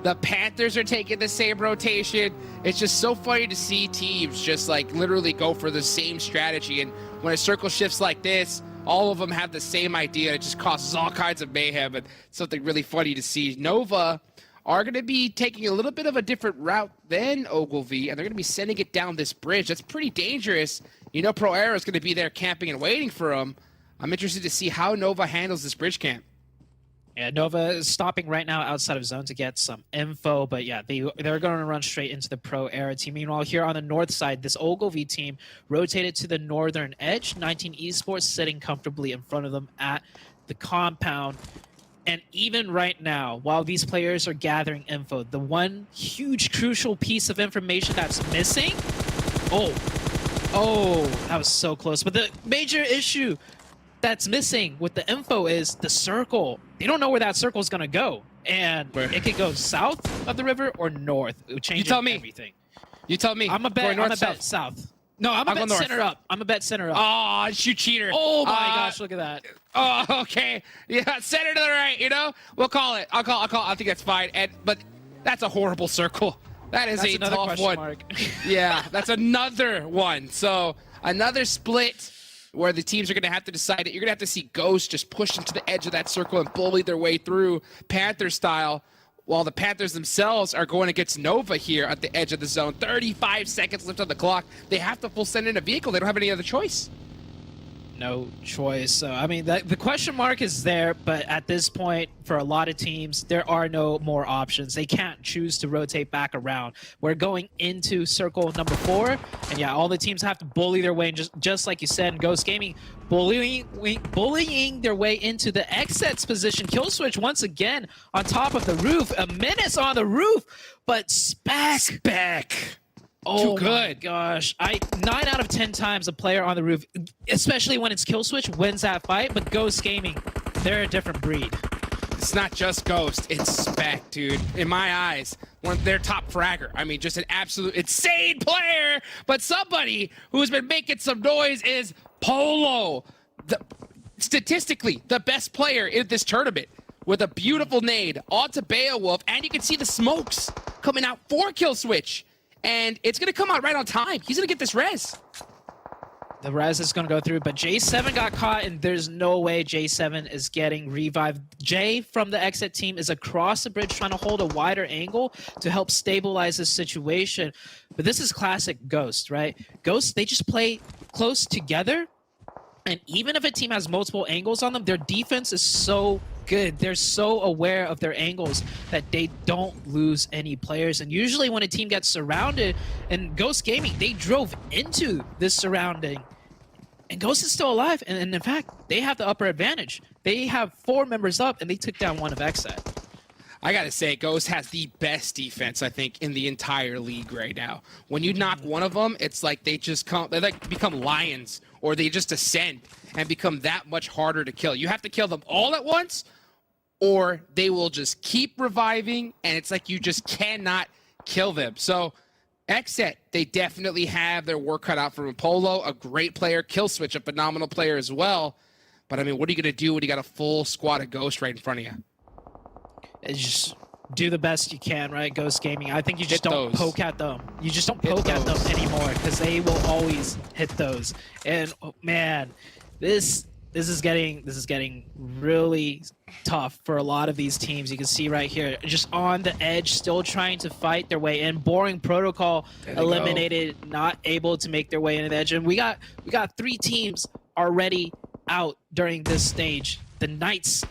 The Panthers are taking the same rotation. It's just so funny to see teams just like literally go for the same strategy. And when a circle shifts like this, all of them have the same idea. It just causes all kinds of mayhem and something really funny to see. Nova are going to be taking a little bit of a different route than Ogilvy, and they're going to be sending it down this bridge. That's pretty dangerous. You know, Pro Aero is going to be there camping and waiting for them. I'm interested to see how Nova handles this bridge camp. Yeah, Nova is stopping right now outside of zone to get some info, but yeah, they're going to run straight into the Pro Era team. Meanwhile, here on the north side, this Ogilvy team rotated to the northern edge. 19 Esports sitting comfortably in front of them at the compound. And even right now, while these players are gathering info, the one huge crucial piece of information that's missing, oh, that was so close. But the major issue that's missing with the info is the circle. They don't know where that circle is going to go. And it could go south of the river or north. It would change everything. You tell me. I'm a bet south. No, I'm a bet center up. I'm a bet center up. Oh, you cheater. Oh my gosh, look at that. Oh, okay. Yeah, center to the right, you know? We'll call it. I'll call it. I think that's fine. But that's a horrible circle. That's a tough one. Mark. Yeah, that's another one. So another split where the teams are going to have to decide it. You're going to have to see Ghost just push into the edge of that circle and bully their way through Panther style, while the Panthers themselves are going against Nova here at the edge of the zone. 35 seconds left on the clock. They have to full send in a vehicle. They don't have any other choice. No choice. So, I mean, the question mark is there, but at this point, for a lot of teams, there are no more options. They can't choose to rotate back around. We're going into circle number 4, and yeah, all the teams have to bully their way, just like you said, in Ghost Gaming, bullying their way into the XSET's position. Kill switch once again on top of the roof. A menace on the roof, but Spec. Oh my gosh. 9 out of 10 times a player on the roof, especially when it's kill switch, wins that fight, but Ghost Gaming, they're a different breed. It's not just Ghost, it's Spec, dude. In my eyes, one of their top fragger. I mean, just an absolute insane player, but somebody who's been making some noise is Polo. Statistically, the best player in this tournament with a beautiful nade onto Beowulf, and you can see the smokes coming out for kill switch. And it's going to come out right on time. He's going to get this res. The res is going to go through, but J7 got caught, and there's no way J7 is getting revived. Jay from the XSET team is across the bridge trying to hold a wider angle to help stabilize this situation. But this is classic Ghost, right? Ghost, they just play close together, and even if a team has multiple angles on them, their defense is so good. They're so aware of their angles that they don't lose any players. And usually when a team gets surrounded, and Ghost Gaming, they drove into this surrounding, and Ghost is still alive. And in fact, they have the upper advantage. They have 4 members up, and they took down one of XSET. I gotta say, Ghost has the best defense, I think, in the entire league right now. When you knock one of them, it's like they become lions, or they just ascend and become that much harder to kill. You have to kill them all at once, or they will just keep reviving, and it's like you just cannot kill them. So XSET, they definitely have their work cut out for them. Polo, a great player. Kill switch, a phenomenal player as well. But I mean, what are you gonna do when you got a full squad of Ghosts right in front of you? It's just do the best you can, right? Ghost Gaming. I think you just Hit don't those. poke at them. You just don't poke at them anymore because they will always hit those. And oh, man, this is getting really tough for a lot of these teams. You can see right here, just on the edge, still trying to fight their way in. Boring Protocol eliminated, not able to make their way into the edge. And we got 3 teams already out during this stage. The Knights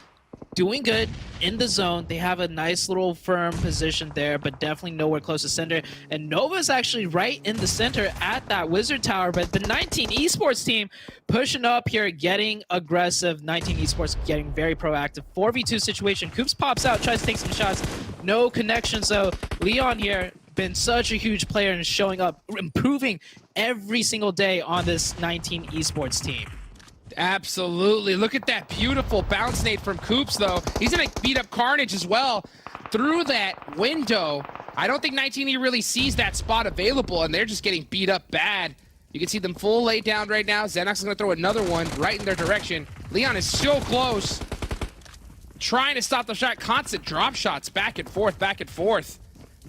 doing good in the zone. They have a nice little firm position there, but definitely nowhere close to center. And Nova's actually right in the center at that Wizard Tower, but the 19 Esports team pushing up here, getting aggressive. 19 Esports getting very proactive. 4v2 situation. Coops pops out, tries to take some shots. No connection, so Leon here, been such a huge player and showing up, improving every single day on this 19 Esports team. Absolutely. Look at that beautiful bounce nade from Coops, though. He's going to beat up Carnage as well through that window. I don't think 19E really sees that spot available, and they're just getting beat up bad. You can see them full laid down right now. Xenox is going to throw another one right in their direction. Leon is so close. Trying to stop the shot. Constant drop shots back and forth, back and forth.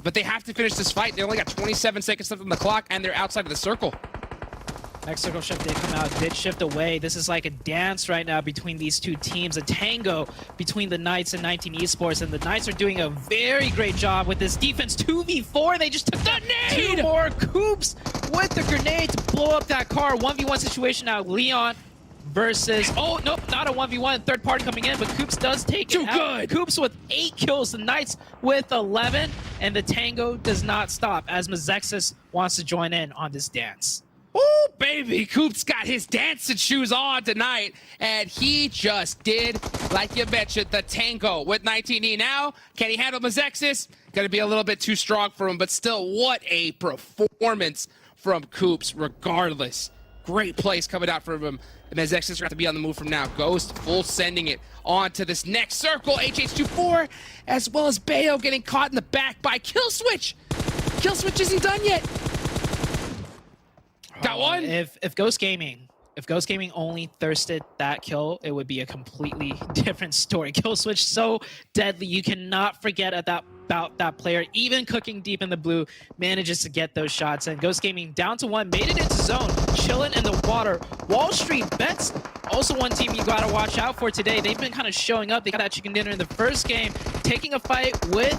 But they have to finish this fight. They only got 27 seconds left on the clock, and they're outside of the circle. Next circle shift did come out, did shift away. This is like a dance right now between these two teams, a tango between the Knights and 19 Esports, and the Knights are doing a very great job with this defense. 2v4, they just took the nade! 2 more Coops with the grenade to blow up that car. 1v1 situation now, Leon versus, oh, nope, not a 1v1, third party coming in, but Coops does take it out. Coops with 8 kills, the Knights with 11, and the tango does not stop as Mezexis wants to join in on this dance. Oh, baby, Coops got his dancing shoes on tonight, and he just did, like you mentioned, the tango with 19E. Now, can he handle Mezexis? Gonna be a little bit too strong for him, but still, what a performance from Coops, regardless. Great plays coming out from him. Mezexis are going to be on the move from now. Ghost full sending it on to this next circle. HH24, as well as Bayo getting caught in the back by Killswitch. Killswitch isn't done yet. Got one. If Ghost Gaming only thirsted that kill, it would be a completely different story. Killswitch so deadly. You cannot forget about that player. Even cooking deep in the blue, manages to get those shots. And Ghost Gaming down to 1, made it into zone, chilling in the water. WallStreetBets, also one team you gotta watch out for today. They've been kind of showing up. They got that chicken dinner in the first game, taking a fight with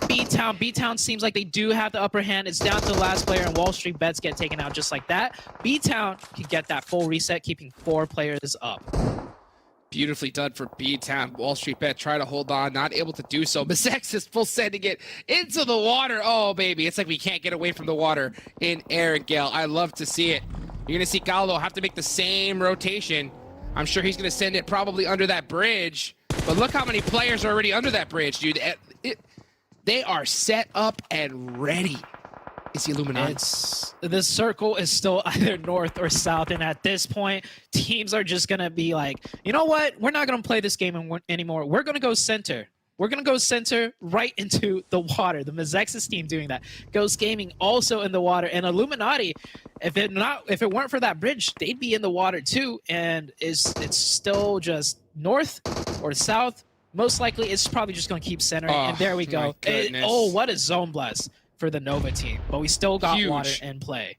BTOWN. BTOWN seems like they do have the upper hand. It's down to the last player, and WallStreetBets get taken out just like that. BTOWN can get that full reset, keeping 4 players up. Beautifully done for BTOWN. WallStreetBet try to hold on, not able to do so. Mezexis full sending it into the water. Oh, baby, it's like we can't get away from the water in Erangel. I love to see it. You're going to see Gallo have to make the same rotation. I'm sure he's going to send it probably under that bridge. But look how many players are already under that bridge, dude. They are set up and ready. It's the Illuminati. The circle is still either north or south, and at this point, teams are just going to be like, you know what? We're not going to play this game anymore. We're going to go center. We're going to go center right into the water. The Mezexis team doing that. Ghost Gaming also in the water. And Illuminati, if it weren't for that bridge, they'd be in the water too. And it's still just north or south. Most likely, it's probably just going to keep centering. And there we go. Oh, what a zone blast for the Nova team. But we still got water in play.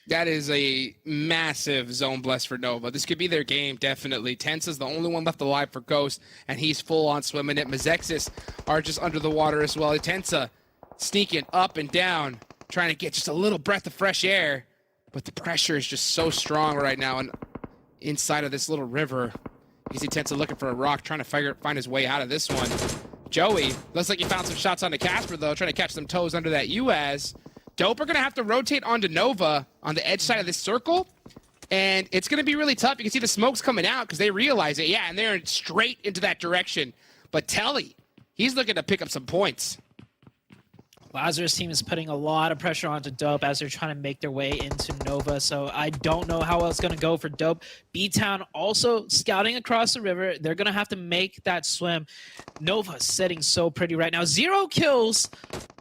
That is a massive zone bless for Nova. This could be their game, definitely. Tensa's the only one left alive for Ghost, and he's full on swimming it. Mezexis are just under the water as well. Tensa sneaking up and down, trying to get just a little breath of fresh air. But the pressure is just so strong right now, and inside of this little river, you can see Tensa looking for a rock, trying to find his way out of this one. Joey, looks like he found some shots onto Casper, though, trying to catch some toes under that UAS. Dope are going to have to rotate onto Nova on the edge side of this circle, and it's going to be really tough. You can see the smoke's coming out because they realize it. Yeah, and they're straight into that direction. But Telly, he's looking to pick up some points. Lazarus team is putting a lot of pressure onto Dope as they're trying to make their way into Nova, so I don't know how it's going to go for Dope. BTOWN also scouting across the river. They're going to have to make that swim. Nova sitting so pretty right now. 0 kills,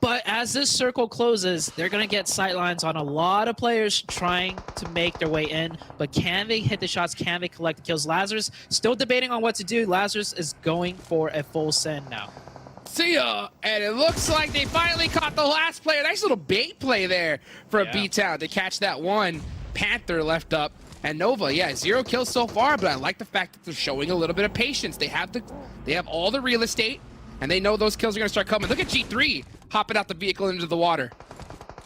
but as this circle closes, they're going to get sightlines on a lot of players trying to make their way in, but can they hit the shots? Can they collect the kills? Lazarus still debating on what to do. Lazarus is going for a full send now. See ya. And it looks like they finally caught the last player. Nice little bait play there for a BTOWN to catch that one Panther left up. And Nova, yeah, 0 kills so far, but I like the fact that they're showing a little bit of patience. They have all the real estate, and they know those kills are gonna start coming. Look at G3 hopping out the vehicle into the water.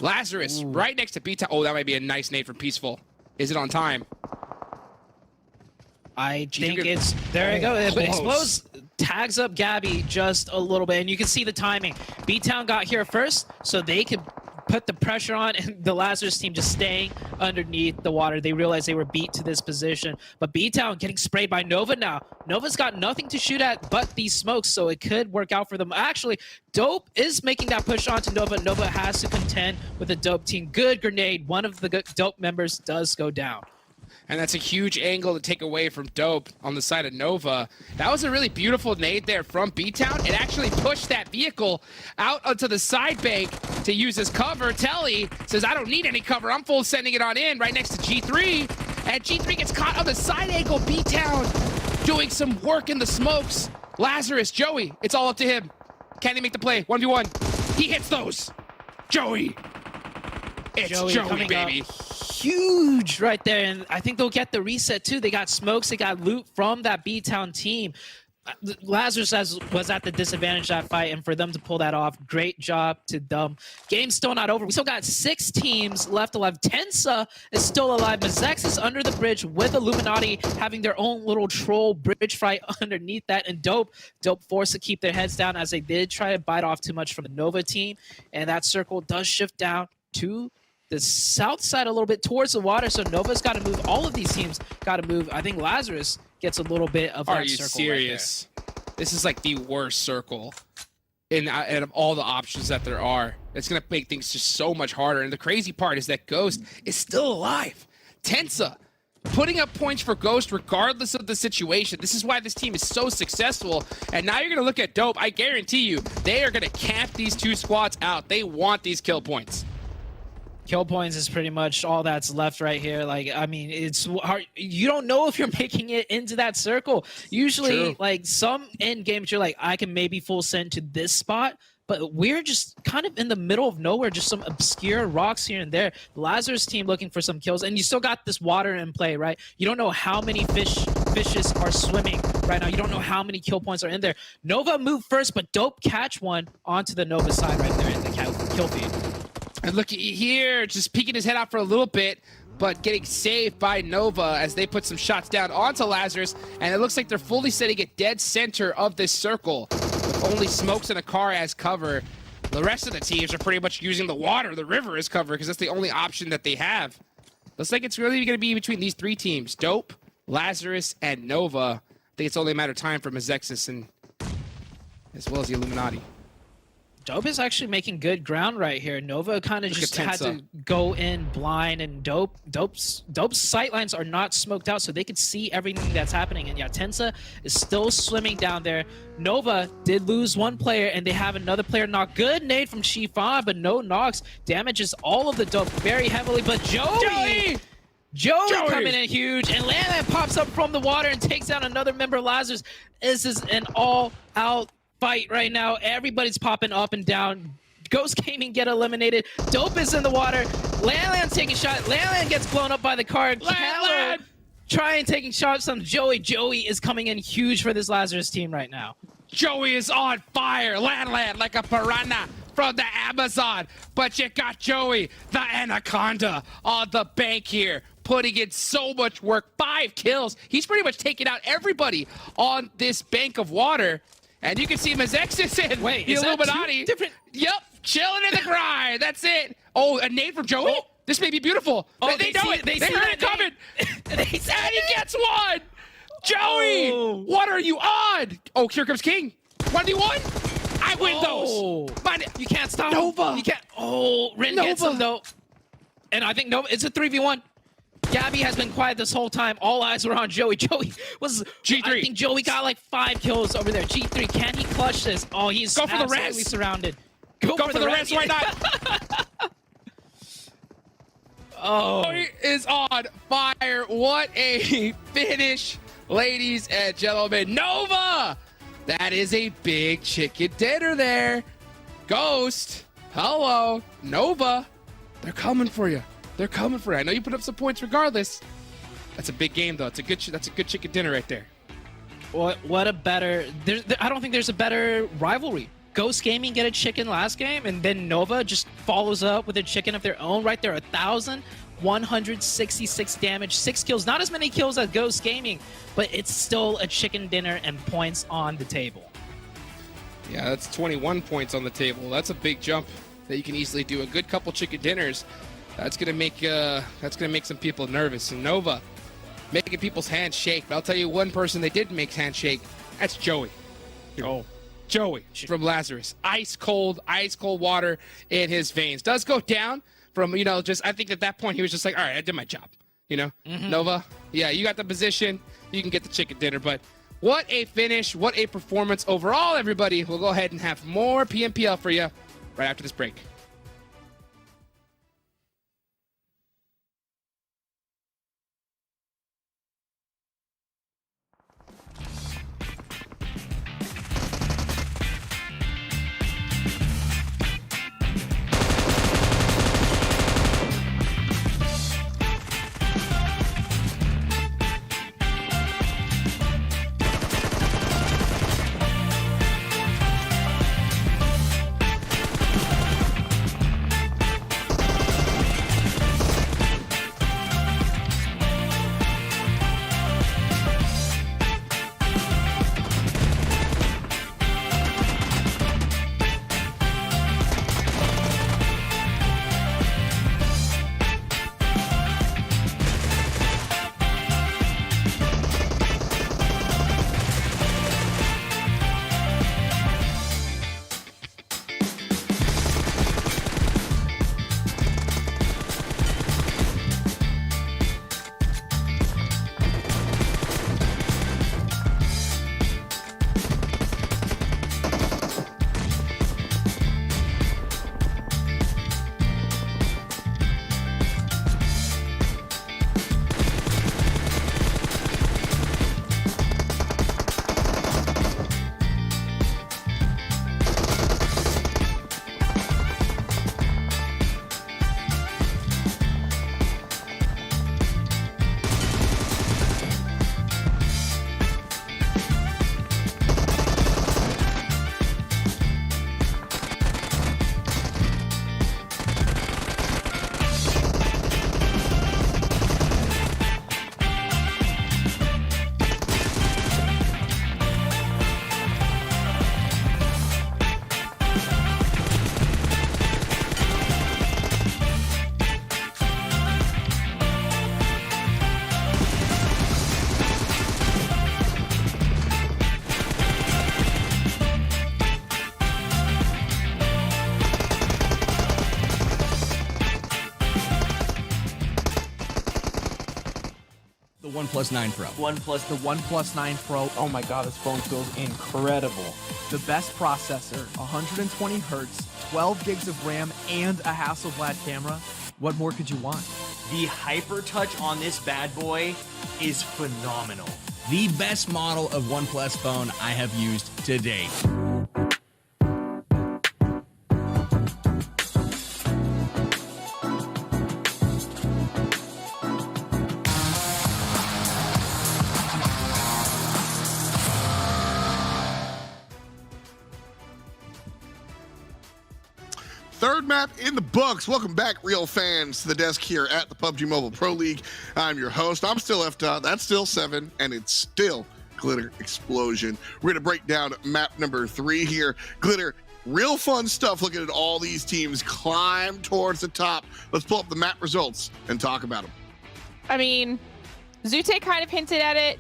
Lazarus right next to BTOWN. Oh, that might be a nice nade from Peaceful. Is it on time? I think it's, there you go. But Expose tags up Gabby just a little bit, and you can see the timing. BTOWN got here first, so they could put the pressure on, and the Lazarus team just staying underneath the water. They realized they were beat to this position, but BTOWN getting sprayed by Nova now. Nova's got nothing to shoot at but these smokes, so it could work out for them. Actually, Dope is making that push onto Nova. Nova has to contend with the Dope team. Good grenade. One of the Dope members does go down. And that's a huge angle to take away from Dope on the side of Nova. That was a really beautiful nade there from B-Town. It actually pushed that vehicle out onto the side bank to use as cover. Telly says, I don't need any cover. I'm full sending it on in right next to G3. And G3 gets caught on the side angle. B-Town doing some work in the smokes. Lazarus, Joey, it's all up to him. Can he make the play? 1v1. He hits those. Joey. It's Joey baby. Huge right there, and I think they'll get the reset too. They got smokes, they got loot from that B-Town team. Lazarus was at the disadvantage that fight, and for them to pull that off, great job to them. Game's still not over. We still got 6 teams left alive. Tensa is still alive. Mezexis under the bridge with Illuminati having their own little troll bridge fight underneath that, and Dope forced to keep their heads down as they did try to bite off too much from the Nova team, and that circle does shift down to the south side a little bit towards the water, so Nova's got to move. All of these teams got to move. I think Lazarus gets a little bit of that circle. Are you serious? Right, this is like the worst circle out of all the options that there are. It's going to make things just so much harder. And the crazy part is that Ghost is still alive. Tensa putting up points for Ghost regardless of the situation. This is why this team is so successful. And now you're going to look at Dope. I guarantee you, they are going to camp these 2 squads out. They want these kill points. Kill points is pretty much all that's left right here. Like, I mean, it's hard. You don't know if you're making it into that circle. Usually, like, some end games, you're like, I can maybe full send to this spot, but we're just kind of in the middle of nowhere, just some obscure rocks here and there. The Lazarus team looking for some kills, and you still got this water in play, right? You don't know how many fishes are swimming right now. You don't know how many kill points are in there. Nova moved first, but Dope catch one onto the Nova side right there in the kill feed. And look here, just peeking his head out for a little bit, but getting saved by Nova as they put some shots down onto Lazarus. And it looks like they're fully setting it dead center of this circle with only smokes and a car as cover. The rest of the teams are pretty much using the water, the river as cover, because that's the only option that they have. Looks like it's really going to be between these 3 teams, Dope, Lazarus, and Nova. I think it's only a matter of time for Mezexis and as well as the Illuminati. Dope is actually making good ground right here. Nova kind of just had to go in blind, and Dope's sightlines are not smoked out, so they could see everything that's happening. And yeah, Tensa is still swimming down there. Nova did lose 1 player, and they have another player knocked. Good nade from Chiffon, but no knocks. Damages all of the Dope very heavily, but Joey coming in huge, and Landman pops up from the water and takes down another member of Lazarus. This is an all-out fight right now. Everybody's popping up and down. Ghost Gaming get eliminated. Dope is in the water. Landland's taking shot. Landland gets blown up by the car. Landland trying taking shots on Joey. Joey is coming in huge for this Lazarus team right now. Joey is on fire. Landland like a piranha from the Amazon. But you got Joey, the anaconda, on the bank here, putting in so much work. 5 kills. He's pretty much taking out everybody on this bank of water. And you can see Mezexis in the Illuminati. Yep, chilling in the grind. That's it. Oh, a nade from Joey? Oh. This may be beautiful. Oh, they know it. They heard it coming. And he gets one. Joey, what are you on? Oh, here comes King. 1v1? I win those. But you can't stop Nova. You can't. Oh, Rin gets him though. And I think Nova, it's a 3v1. Gabby has been quiet this whole time. All eyes were on Joey. Joey was G3. I think Joey got like 5 kills over there. G3, can he clutch this? Oh, he's absolutely surrounded. Go for the res. Why not? Joey is on fire. What a finish, ladies and gentlemen. Nova That is a big chicken dinner there. Ghost, hello, Nova. They're coming for you. They're coming for you. I know you put up some points regardless. That's a big game, though. That's a good chicken dinner right there. What a better... I don't think there's a better rivalry. Ghost Gaming get a chicken last game, and then Nova just follows up with a chicken of their own right there. 1,166 damage, 6 kills. Not as many kills as Ghost Gaming, but it's still a chicken dinner and points on the table. Yeah, that's 21 points on the table. That's a big jump that you can easily do. A good couple chicken dinners. That's gonna make some people nervous. And Nova making people's hands shake. But I'll tell you one person they didn't make hands shake. That's Joey. Oh, Joey from Lazarus. Ice cold water in his veins. Does go down from, just, I think at that point he was just like, all right, I did my job. Nova, yeah, you got the position. You can get the chicken dinner. But what a finish. What a performance overall, everybody. We'll go ahead and have more PMPL for you right after this break. OnePlus 9 Pro. The OnePlus 9 Pro. Oh my god, this phone feels incredible. The best processor, 120 hertz, 12 gigs of RAM, and a Hasselblad camera. What more could you want? The Hyper Touch on this bad boy is phenomenal. The best model of OnePlus phone I have used to date. Third map in the books. Welcome back, real fans, to the desk here at the PUBG Mobile Pro League. I'm your host. I'm still FDOT. That's still 7, and it's still Glitter Explosion. We're going to break down map number 3 here. Glitter, real fun stuff looking at all these teams climb towards the top. Let's pull up the map results and talk about them. I mean, Zute kind of hinted at it,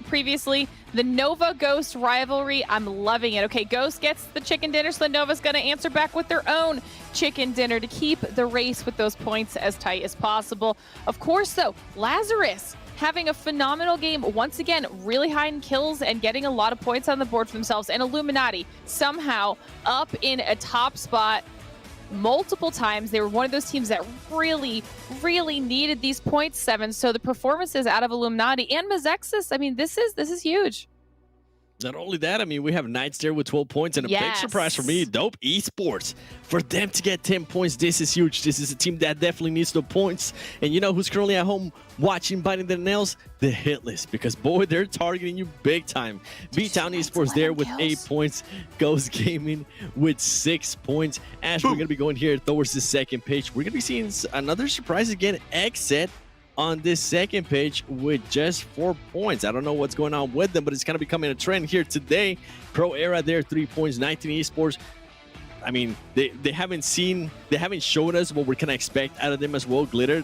previously. The Nova Ghost rivalry, I'm loving it. Okay, Ghost gets the chicken dinner, so Nova's going to answer back with their own chicken dinner to keep the race with those points as tight as possible. Of course, though, Lazarus having a phenomenal game. Once again, really high in kills and getting a lot of points on the board for themselves. And Illuminati somehow up in a top spot multiple times. They were one of those teams that really, really needed these points, 7. So the performances out of Illuminati and Mezexis, I mean, this is huge. Not only that, I mean, we have Knights there with 12 points, and a big surprise for me, Dope Esports. For them to get 10 points, this is huge. This is a team that definitely needs the points. And you know who's currently at home watching, biting their nails? The Hitless, because boy, they're targeting you big time. BTOWN Esports there with 8 points. Ghost Gaming with 6 points. As we're going to be going here towards the second page, we're going to be seeing another surprise again, XSET on this second page with just 4 points. I don't know what's going on with them, but it's kind of becoming a trend here today. Pro Era there, 3 points. 19 Esports. I mean, they haven't shown us what we're gonna expect out of them as well. Glitter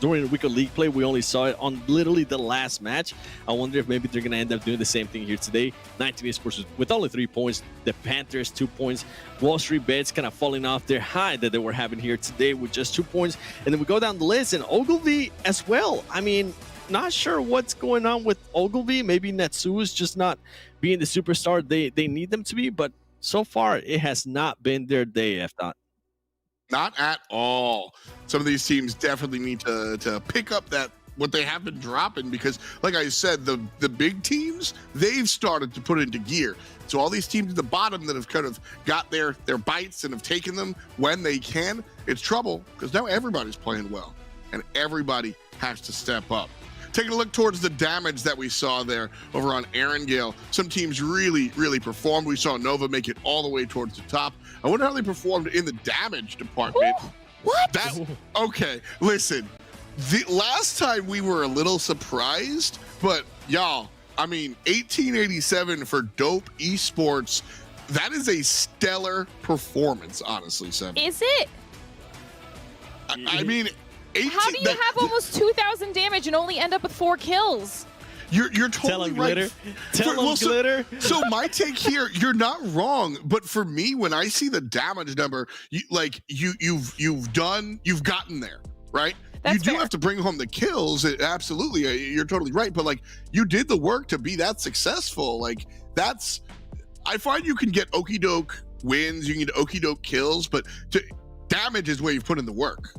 during the week of league play, we only saw it on literally the last match. I wonder if maybe they're gonna end up doing the same thing here today. 19 Esports with only 3 points. The Panthers 2 points. WallStreetBets kind of falling off their high that they were having here today with just 2 points. And then we go down the list, and Ogilvy as well. I mean, not sure what's going on with Ogilvy. Maybe Natsu is just not being the superstar they need them to be, but so far, it has not been their day, if not. Not at all. Some of these teams definitely need to pick up what they have been dropping, because, like I said, the big teams, they've started to put into gear. So all these teams at the bottom that have kind of got their bites and have taken them when they can, it's trouble, because now everybody's playing well, and everybody has to step up. Taking a look towards the damage that we saw there over on Erangel. Some teams really, really performed. We saw Nova make it all the way towards the top. I wonder how they performed in the damage department. What? Okay, listen. The last time we were a little surprised, but y'all, I mean, 1887 for Dope Esports. That is a stellar performance, honestly, Sam. Is it? I mean, 18, how do you have almost 2,000 damage and only end up with 4 kills? You're totally right. Glitter. Tell him, Glitter. So my take here, you're not wrong, but for me, when I see the damage number, you've gotten there, right? You do have to bring home the kills. Absolutely, you're totally right. But like, you did the work to be that successful. Like, I find you can get okie doke wins, you can get okie doke kills, but damage is where you've put in the work.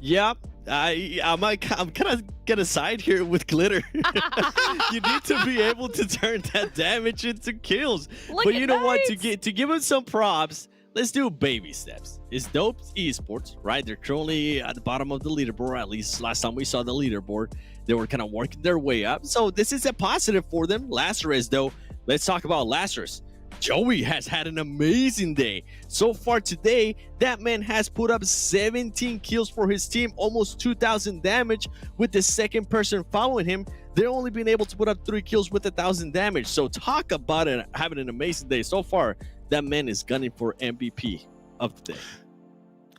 Yep. I'm kind of get a side here with Glitter. You need to be able to turn that damage into kills. But you know what? To give him some props, let's do baby steps. It's Dope Esports, right? They're currently at the bottom of the leaderboard. At least last time we saw the leaderboard, they were kind of working their way up. So this is a positive for them. Lazarus, though, let's talk about Lazarus. Joey has had an amazing day. So far today, that man has put up 17 kills for his team, almost 2,000 damage with the second person following him. They're only been able to put up 3 kills with 1,000 damage. So talk about it, having an amazing day. So far, that man is gunning for MVP of the day.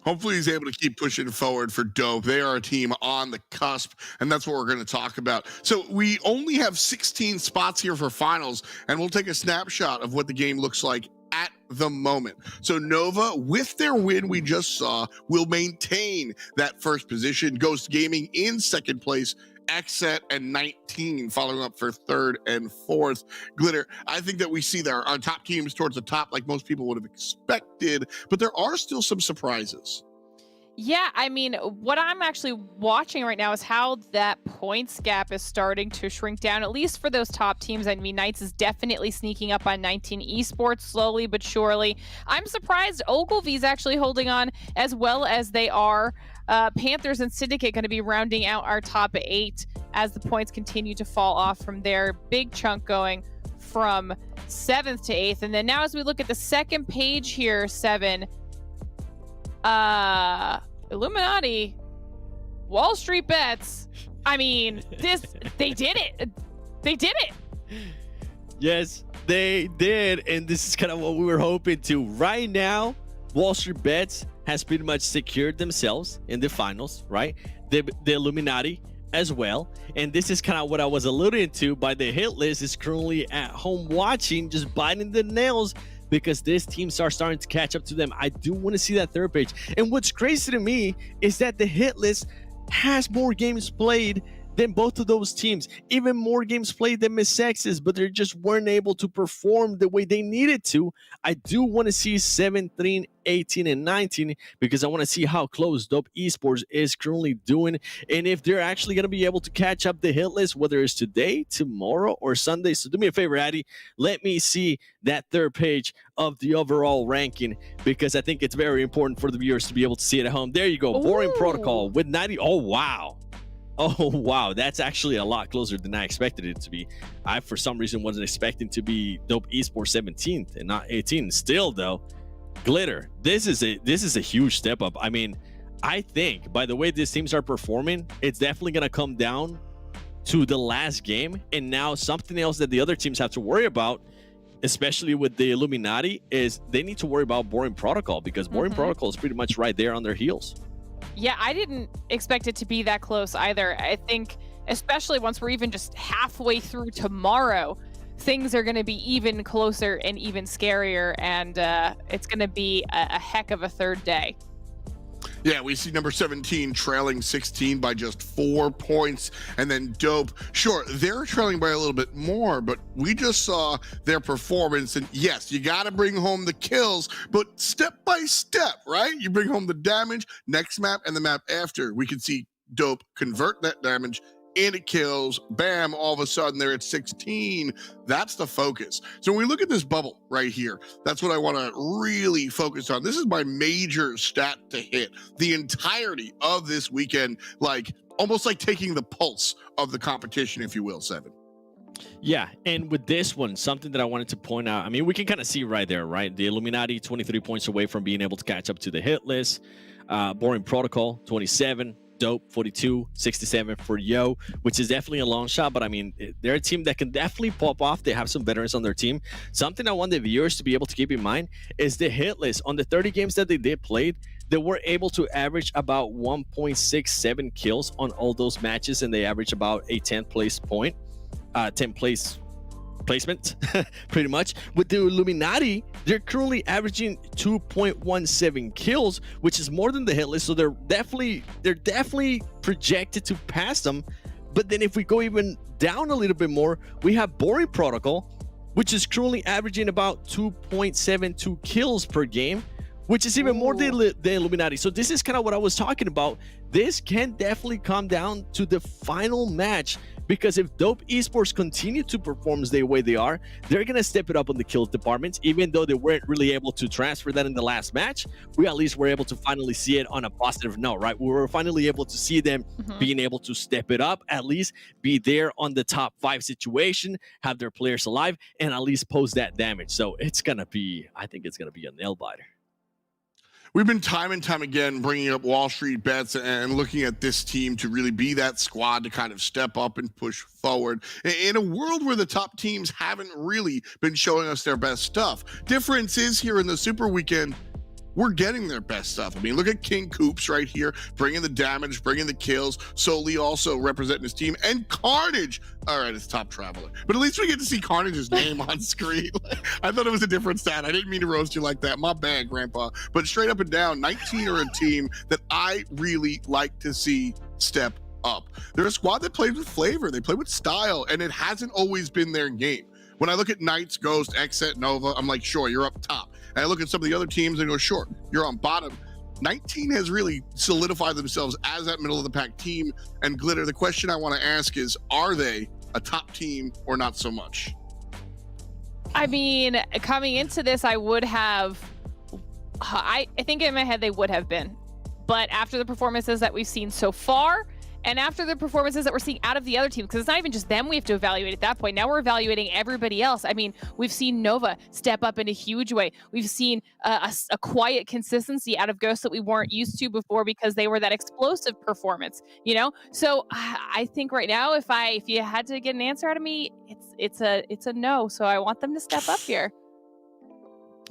Hopefully he's able to keep pushing forward for Dope. They are a team on the cusp, and that's what we're going to talk about. So we only have 16 spots here for finals, and we'll take a snapshot of what the game looks like at the moment. So Nova, with their win we just saw, will maintain that first position. Ghost Gaming in second place. XSET and 19 following up for third and fourth. Glitter, I think that we see our top teams towards the top like most people would have expected, but there are still some surprises. Yeah, I mean, what I'm actually watching right now is how that points gap is starting to shrink down, at least for those top teams. I mean, Knights is definitely sneaking up on 19 Esports slowly but surely. I'm surprised Ogilvy's actually holding on as well as they are. Panthers and Syndicate going to be rounding out our top 8 as the points continue to fall off from their big chunk going from 7th to 8th. And then now as we look at the second page here, 7, Illuminati, WallStreetBets. I mean, they did it. They did it. Yes, they did. And this is kind of what we were hoping to. Right now, WallStreetBets has pretty much secured themselves in the finals, right? The Illuminati as well. And this is kind of what I was alluding to by the hit list is currently at home watching, just biting the nails because this teams are starting to catch up to them. I do want to see that third page. And what's crazy to me is that the hit list has more games played than both of those teams. Even more games played than Mezexis, but they just weren't able to perform the way they needed to. I do want to see 17, 18, and 19 because I want to see how close Dope Esports is currently doing and if they're actually going to be able to catch up the hit list, whether it's today, tomorrow, or Sunday. So do me a favor, Addy. Let me see that third page of the overall ranking because I think it's very important for the viewers to be able to see it at home. There you go. Boring Protocol with 90. Oh, wow. Oh, wow. That's actually a lot closer than I expected it to be. I, for some reason, wasn't expecting to be Dope Esports 17th and not 18th. Still, though, Glitter, this is a huge step up. I mean, I think by the way these teams are performing, it's definitely going to come down to the last game. And now something else that the other teams have to worry about, especially with the Illuminati, is they need to worry about Boring Protocol because Boring Protocol is pretty much right there on their heels. Yeah, I didn't expect it to be that close either. I think, especially once we're even just halfway through tomorrow, things are going to be even closer and even scarier, and it's going to be a heck of a third day. Yeah, we see number 17 trailing 16 by just 4 points, and then Dope, sure, they're trailing by a little bit more, but we just saw their performance, and yes, you got to bring home the kills, but step by step, right? You bring home the damage, next map, and the map after. We can see Dope convert that damage into kills, bam, all of a sudden they're at 16. That's the focus. So when we look at this bubble right here, that's what I want to really focus on. This is my major stat to hit the entirety of this weekend, like almost like taking the pulse of the competition, if you will, Seven. Yeah, and with this one, something that I wanted to point out, I mean, we can kind of see right there, right? The Illuminati, 23 points away from being able to catch up to the hit list. Boring Protocol, 27. Dope, 42, 67 for Yo, which is definitely a long shot, but I mean, they're a team that can definitely pop off. They have some veterans on their team. Something I want the viewers to be able to keep in mind is the hit list. On the 30 games that they did played, they were able to average about 1.67 kills on all those matches, and they average about a 10th place point, 10th place placement pretty much. With the Illuminati, they're currently averaging 2.17 kills, which is more than the hit list, so they're definitely projected to pass them. But then if we go even down a little bit more, we have Boring Protocol, which is currently averaging about 2.72 kills per game, which is even more than the Illuminati. So this is kind of what I was talking about. This can definitely come down to the final match, because if Dope Esports continue to perform the way they are, they're going to step it up on the kills department. Even though they weren't really able to transfer that in the last match, we at least were able to finally see it on a positive note, right? We were finally able to see them being able to step it up, at least be there on the top 5 situation, have their players alive, and at least pose that damage. So it's going to be, I think it's going to be a nail biter. We've been time and time again bringing up WallStreetBets and looking at this team to really be that squad to kind of step up and push forward in a world where the top teams haven't really been showing us their best stuff. Difference is here in the Super Weekend, we're getting their best stuff. I mean, look at King Coops right here, bringing the damage, bringing the kills. Soli also representing his team, and Carnage. All right, it's Top Traveler, but at least we get to see Carnage's name on screen. I thought it was a different stat. I didn't mean to roast you like that. My bad, Grandpa. But straight up and down, 19 are a team that I really like to see step up. They're a squad that plays with flavor. They play with style, and it hasn't always been their game. When I look at Knights, Ghost, XSET, Nova, I'm like, sure, you're up top. And I look at some of the other teams and go, sure, you're on bottom. 19 has really solidified themselves as that middle of the pack team. And Glitter, the question I want to ask is, are they a top team or not so much? I mean, coming into this, I would have, I think in my head they would have been. But after the performances that we've seen so far, and after the performances that we're seeing out of the other teams, because it's not even just them we have to evaluate at that point. Now we're evaluating everybody else. I mean, we've seen Nova step up in a huge way. We've seen a quiet consistency out of Ghost that we weren't used to before because they were that explosive performance, you know? So I think right now, if you had to get an answer out of me, it's a no. So I want them to step up here.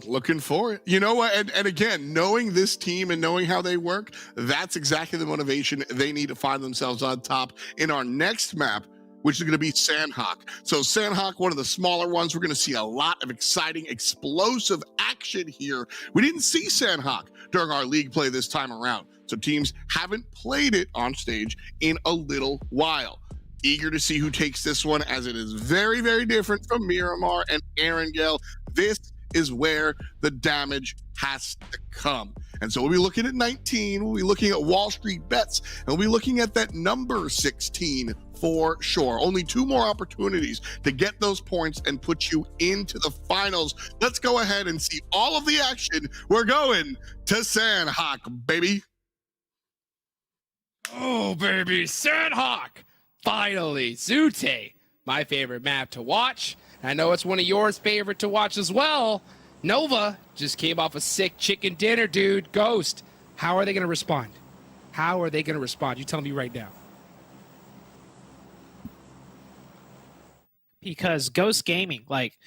Looking for it. You know what? And again, knowing this team and knowing how they work, that's exactly the motivation they need to find themselves on top in our next map, which is going to be Sanhok. So Sanhok, one of the smaller ones, we're going to see a lot of exciting, explosive action here. We didn't see Sanhok during our league play this time around. So teams haven't played it on stage in a little while. Eager to see who takes this one, as it is very, very different from Miramar and Erangel. This is where the damage has to come. And so we'll be looking at 19, we'll be looking at WallStreetBets, and we'll be looking at that number 16 for sure. Only 2 more opportunities to get those points and put you into the finals. Let's go ahead and see all of the action. We're going to Sanhok, baby. Oh, baby, Sanhok. Finally, Zute, my favorite map to watch. I know it's one of yours favorite to watch as well. Nova just came off a sick chicken dinner, dude. Ghost, how are they going to respond? How are they going to respond? You tell me right now. Because Ghost Gaming, like,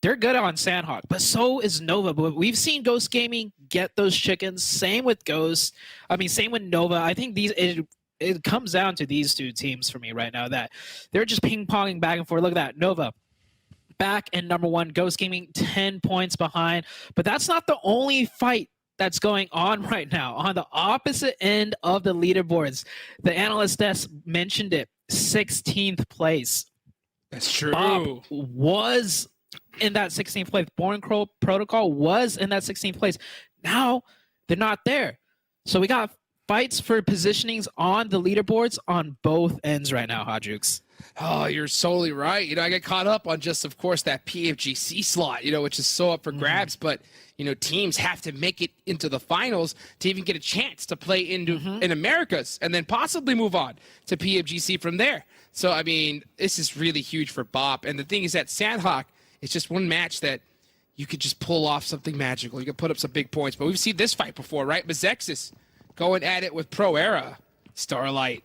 they're good on Sanhok, but so is Nova. But we've seen Ghost Gaming get those chickens. Same with Ghost. I mean, same with Nova. I think it comes down to these 2 teams for me right now, that they're just ping-ponging back and forth. Look at that. Nova back in number 1. Ghost Gaming 10 points behind. But that's not the only fight that's going on right now. On the opposite end of the leaderboards, the analyst desk mentioned it, 16th place. That's true. Bob was in that 16th place. Born Crow Protocol was in that 16th place. Now they're not there. So we got fights for positionings on the leaderboards on both ends right now, Hadjukes. Oh, you're solely right. You know, I get caught up on just, of course, that PFGC slot, you know, which is so up for grabs. But, you know, teams have to make it into the finals to even get a chance to play in Americas and then possibly move on to PFGC from there. So, I mean, this is really huge for Bob. And the thing is that Sanhok, it's just one match that you could just pull off something magical. You could put up some big points. But we've seen this fight before, right? Mezexis going at it with Pro Era. Starlight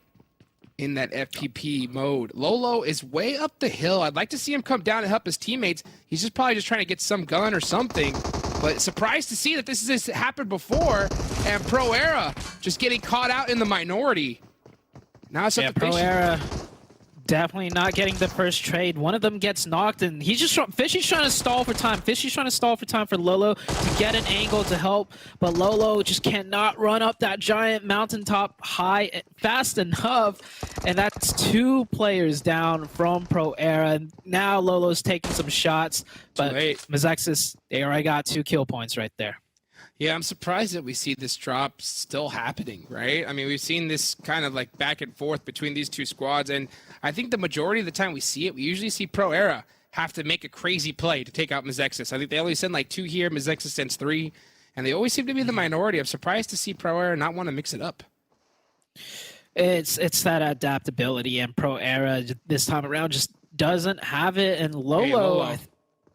in that FPP mode. Lolo is way up the hill. I'd like to see him come down and help his teammates. He's just probably just trying to get some gun or something. But surprised to see that this has happened before. And Pro Era just getting caught out in the minority. Now it's up to Pro Fishy. Era definitely not getting the first trade. One of them gets knocked, and he's just Fishy's trying to stall for time. Fishy's trying to stall for time for Lolo to get an angle to help, but Lolo just cannot run up that giant mountaintop high fast enough, and that's 2 players down from Pro Era. And now Lolo's taking some shots, but Mezexis, they already got 2 kill points right there. Yeah, I'm surprised that we see this drop still happening, right? I mean, we've seen this kind of like back and forth between these 2 squads, and I think the majority of the time we see it, we usually see Pro Era have to make a crazy play to take out Mezexis. I think they only send like 2 here, Mezexis sends 3, and they always seem to be the minority. I'm surprised to see Pro Era not want to mix it up. It's that adaptability, and Pro Era this time around just doesn't have it, and Lolo,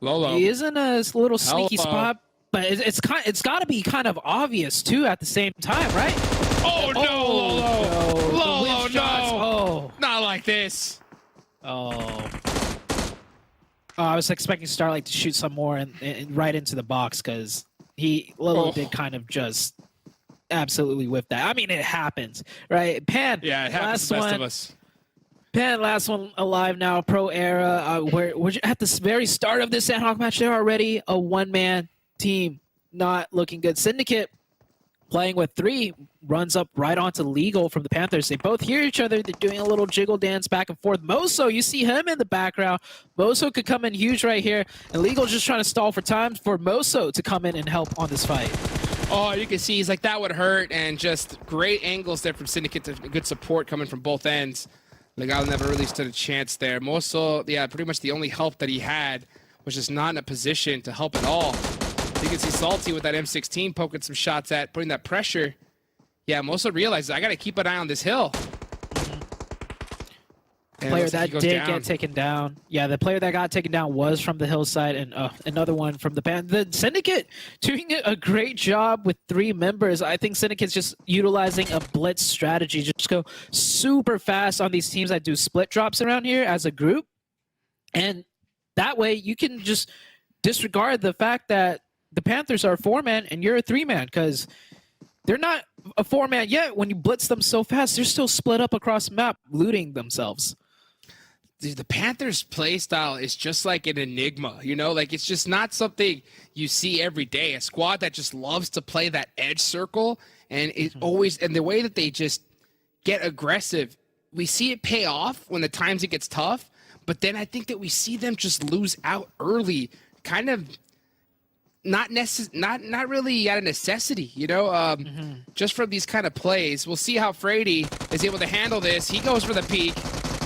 Lolo. He is in a little sneaky Hello. spot. But it's got to be kind of obvious too at the same time, right? Oh no, Lolo! No. Lolo, no! Oh, not like this. Oh, I was expecting Starlight to shoot some more and right into the box, because Lolo did kind of just absolutely whip that. I mean, it happens, right? Pan. Yeah, it happens to the best of us. Pan, last one alive now. Pro Era. We're at the very start of this Sanhok match. They're already a 1-man team, not looking good. Syndicate playing with 3 runs up right onto Legal from the Panthers. They both hear each other. They're doing a little jiggle dance back and forth. Moso, you see him in the background. Moso could come in huge right here, and Legal just trying to stall for time for Moso to come in and help on this fight. Oh, you can see he's like, that would hurt, and just great angles there from Syndicate. Good support coming from both ends. Legal never really stood a chance there. Moso, yeah, pretty much the only help that he had was just not in a position to help at all. You can see Salty with that M16 poking some shots at, putting that pressure. Yeah, Moso realizes I got to keep an eye on this hill. Player that did get taken down. Yeah, the player that got taken down was from the hillside, and another one from the band. The Syndicate doing a great job with 3 members. I think Syndicate's just utilizing a blitz strategy. Just go super fast on these teams that do split drops around here as a group. And that way you can just disregard the fact that the Panthers are a 4-man and you're a 3-man, because they're not a 4-man yet. When you blitz them so fast, they're still split up across the map, looting themselves. Dude, the Panthers play style is just like an enigma, you know, like it's just not something you see every day. A squad that just loves to play that edge circle, and it always, and the way that they just get aggressive we see it pay off when the times it gets tough, but then I think that we see them just lose out early, kind of not really out of necessity, you know, just from these kind of plays. We'll see how Frady is able to handle this. He goes for the peak.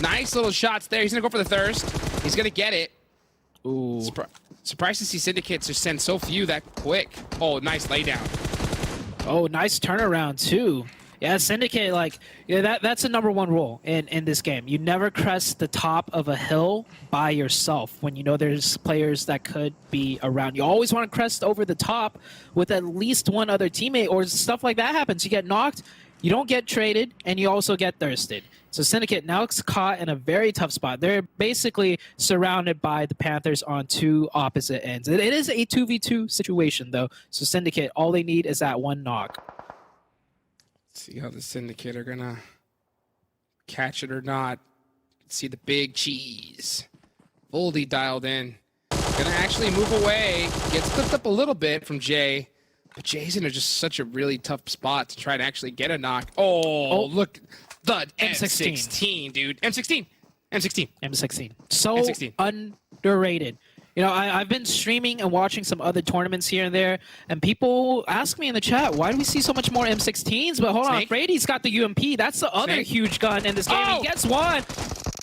Nice little shots there. He's going to go for the thirst. He's going to get it. Ooh. Surprised to see Syndicates just send so few that quick. Oh, nice laydown. Oh, nice turnaround, too. Yeah, Syndicate, like, yeah, that's a number one rule in this game. You never crest the top of a hill by yourself when you know there's players that could be around. You always want to crest over the top with at least one other teammate, or stuff like that happens. You get knocked, you don't get traded, and you also get thirsted. So Syndicate now is caught in a very tough spot. They're basically surrounded by the Panthers on two opposite ends. It is a 2v2 situation, though. So Syndicate, all they need is that one knock. See how the Syndicate are gonna catch it or not. See the big cheese. Voldy dialed in. Gonna actually move away. Gets clipped up a little bit from Jay. But Jay's in just such a really tough spot to try to actually get a knock. Oh. Look. The M16, dude. M16. So M16. underrated. You know, I've been streaming and watching some other tournaments here and there, and people ask me in the chat, why do we see so much more M16s? But hold on, Frady's got the UMP. That's the other huge gun in this game. He gets one.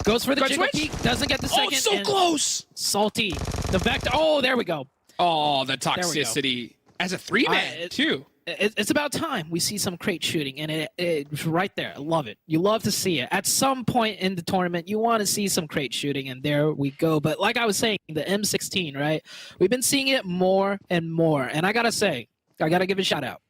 Goes for the jiggle peek. Doesn't get the second. Oh, so close. Salty. The vector. Oh, there we go. Oh, the toxicity. As a 3-man, too. It's about time we see some crate shooting, and it's right there. I love it. You love to see it. At some point in the tournament, you want to see some crate shooting, and there we go. But like I was saying, the M16, right? We've been seeing it more and more. And I got to say, I got to give a shout out.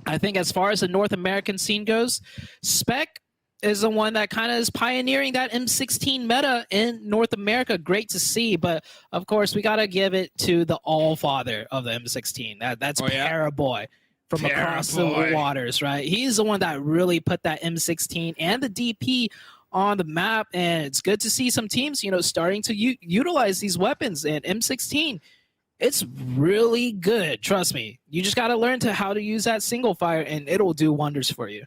I think as far as the North American scene goes, Spec is the one that kind of is pioneering that M16 meta in North America. Great to see, but of course, we got to give it to the all-father of the M16. That's Paraboy. From across the waters, right? He's the one that really put that M16 and the DP on the map, and it's good to see some teams, you know, starting to utilize these weapons. And M16, it's really good. Trust me. You just got to learn how to use that single fire, and it'll do wonders for you.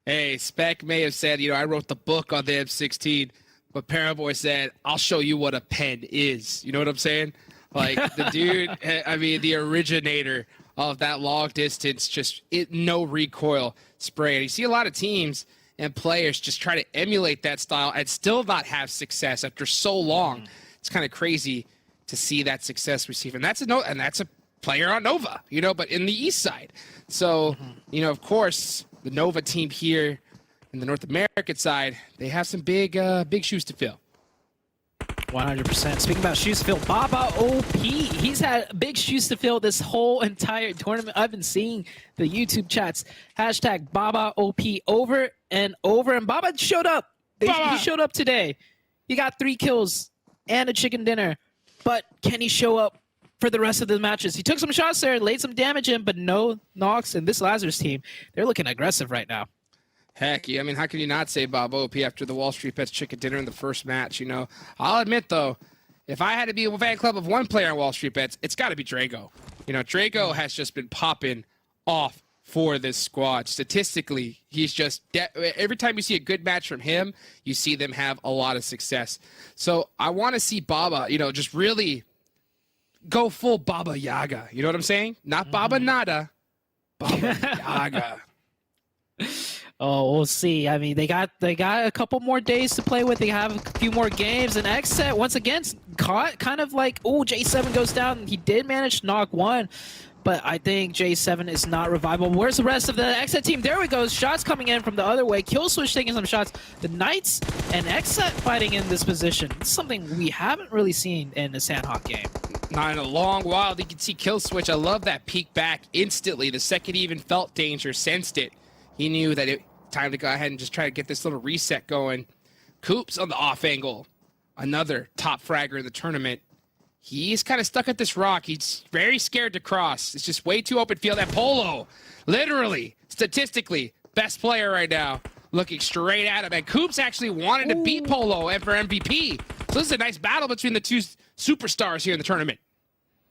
Hey, Spec may have said, you know, I wrote the book on the M16, but Paraboy said, I'll show you what a pen is. You know what I'm saying? Like, the dude, I mean, the originator of that long distance, no recoil spray. And you see a lot of teams and players just try to emulate that style and still not have success after so long. It's kind of crazy to see that success receive. And that's a player on Nova, you know, but in the east side. So, you know, of course, the Nova team here in the North American side, they have some big shoes to fill. 100%. Speaking about shoes to fill, Baba OP, he's had big shoes to fill this whole entire tournament. I've been seeing the YouTube chats, hashtag Baba OP over and over, and Baba showed up. He showed up today. He got 3 kills and a chicken dinner, but can he show up for the rest of the matches? He took some shots there, laid some damage in, but no knocks, and this Lazarus team, they're looking aggressive right now. Heck, yeah. I mean, how can you not say Bob OP after the WallStreetBets chicken dinner in the first match, you know? I'll admit, though, if I had to be a fan club of one player on WallStreetBets, it's got to be Drago. You know, Drago has just been popping off for this squad. Statistically, he's just every time you see a good match from him, you see them have a lot of success. So I want to see Baba, you know, just really go full Baba Yaga. You know what I'm saying? Not Baba Nada, Baba Yaga. Oh, we'll see. I mean, they got a couple more days to play with. They have a few more games. And XSET, once again, caught kind of like, oh, J7 goes down. He did manage to knock one, but I think J7 is not revivable. Where's the rest of the XSET team? There we go. Shots coming in from the other way. Killswitch taking some shots. The Knights and XSET fighting in this position. It's something we haven't really seen in the Sanhok game. Not in a long while. You can see Killswitch. I love that peek back instantly. The second he even felt danger, sensed it. He knew that it time to go ahead and just try to get this little reset going. Coops on the off angle. Another top fragger in the tournament. He's kind of stuck at this rock. He's very scared to cross. It's just way too open field. That Polo, literally, statistically, best player right now. Looking straight at him. And Coops actually wanted to beat Polo and for MVP. So this is a nice battle between the two superstars here in the tournament.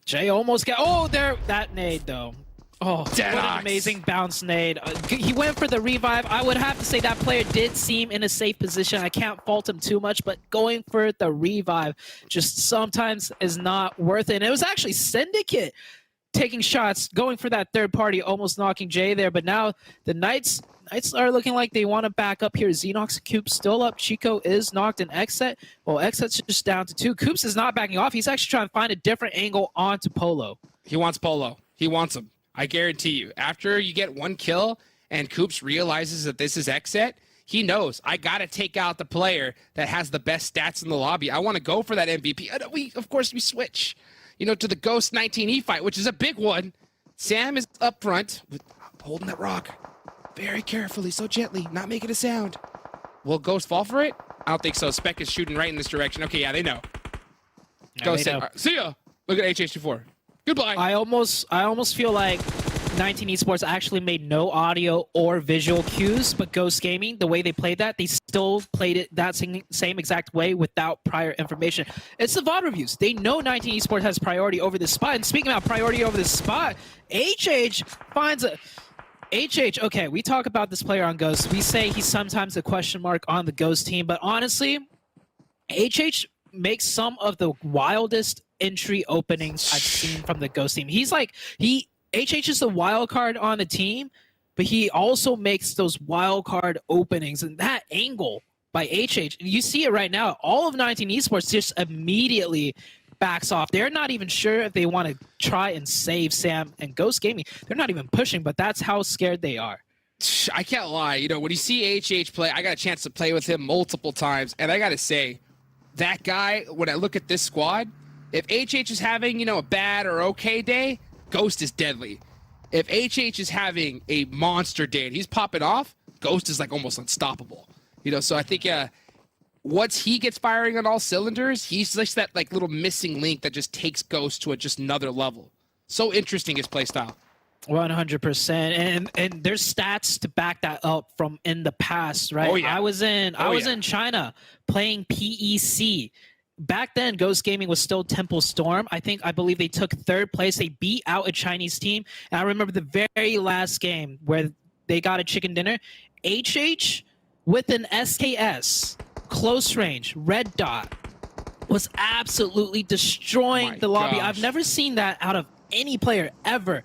Jay almost got... Oh, there. That nade, though. Oh, what an amazing bounce nade. He went for the revive. I would have to say that player did seem in a safe position. I can't fault him too much, but going for the revive just sometimes is not worth it. And it was actually Syndicate taking shots, going for that third party, almost knocking Jay there. But now the Knights are looking like they want to back up here. Xenox, Coops still up. Chico is knocked in XSET. Well, XSET's just down to 2. Coops is not backing off. He's actually trying to find a different angle onto Polo. He wants Polo. He wants him. I guarantee you. After you get 1 kill and Coops realizes that this is XSET, he knows, I got to take out the player that has the best stats in the lobby. I want to go for that MVP. Of course, we switch, to the Ghost 19E fight, which is a big one. Sam is up front, holding that rock very carefully, so gently, not making a sound. Will Ghost fall for it? I don't think so. Spec is shooting right in this direction. Okay, yeah, they know. Ghost said, see ya. Look at HH24. Goodbye. I almost feel like 19 Esports actually made no audio or visual cues, but Ghost Gaming, the way they played that, they still played it that same exact way without prior information. It's the VOD reviews. They know 19 Esports has priority over this spot. And speaking about priority over this spot, HH finds a... HH, okay, we talk about this player on Ghost. We say he's sometimes a question mark on the Ghost team, but honestly, HH makes some of the wildest entry openings I've seen from the Ghost team. HH is the wild card on the team, but he also makes those wild card openings, and that angle by HH, you see it right now. All of 19 Esports just immediately backs off. They're not even sure if they want to try and save Sam and Ghost Gaming. They're not even pushing, but that's how scared they are. I can't lie. When you see HH play, I got a chance to play with him multiple times, and I got to say, that guy, when I look at this squad, if HH is having, a bad or okay day, Ghost is deadly. If HH is having a monster day and he's popping off, Ghost is like almost unstoppable. So I think once he gets firing on all cylinders, he's just that like little missing link that just takes Ghost to just another level. So interesting his playstyle. 100%, and there's stats to back that up from in the past, right? Oh, yeah. I was in China playing PEC. Back then, Ghost Gaming was still Temple Storm. I believe they took 3rd place. They beat out a Chinese team. And I remember the very last game where they got a chicken dinner. HH with an SKS, close range, red dot, was absolutely destroying the lobby. I've never seen that out of any player ever.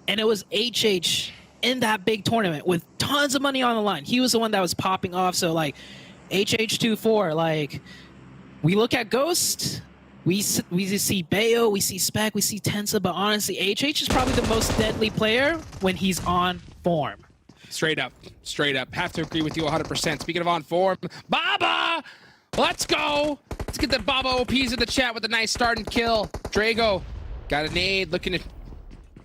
And it was HH in that big tournament with tons of money on the line. He was the one that was popping off. So, like, HH24, like... We look at Ghost, we see Bayo, we see Spec, we see Tensa, but honestly, HH is probably the most deadly player when he's on form. Straight up. Have to agree with you 100%. Speaking of on form, Baba! Let's go! Let's get the Baba OPs in the chat with a nice start and kill. Drago got a nade, looking to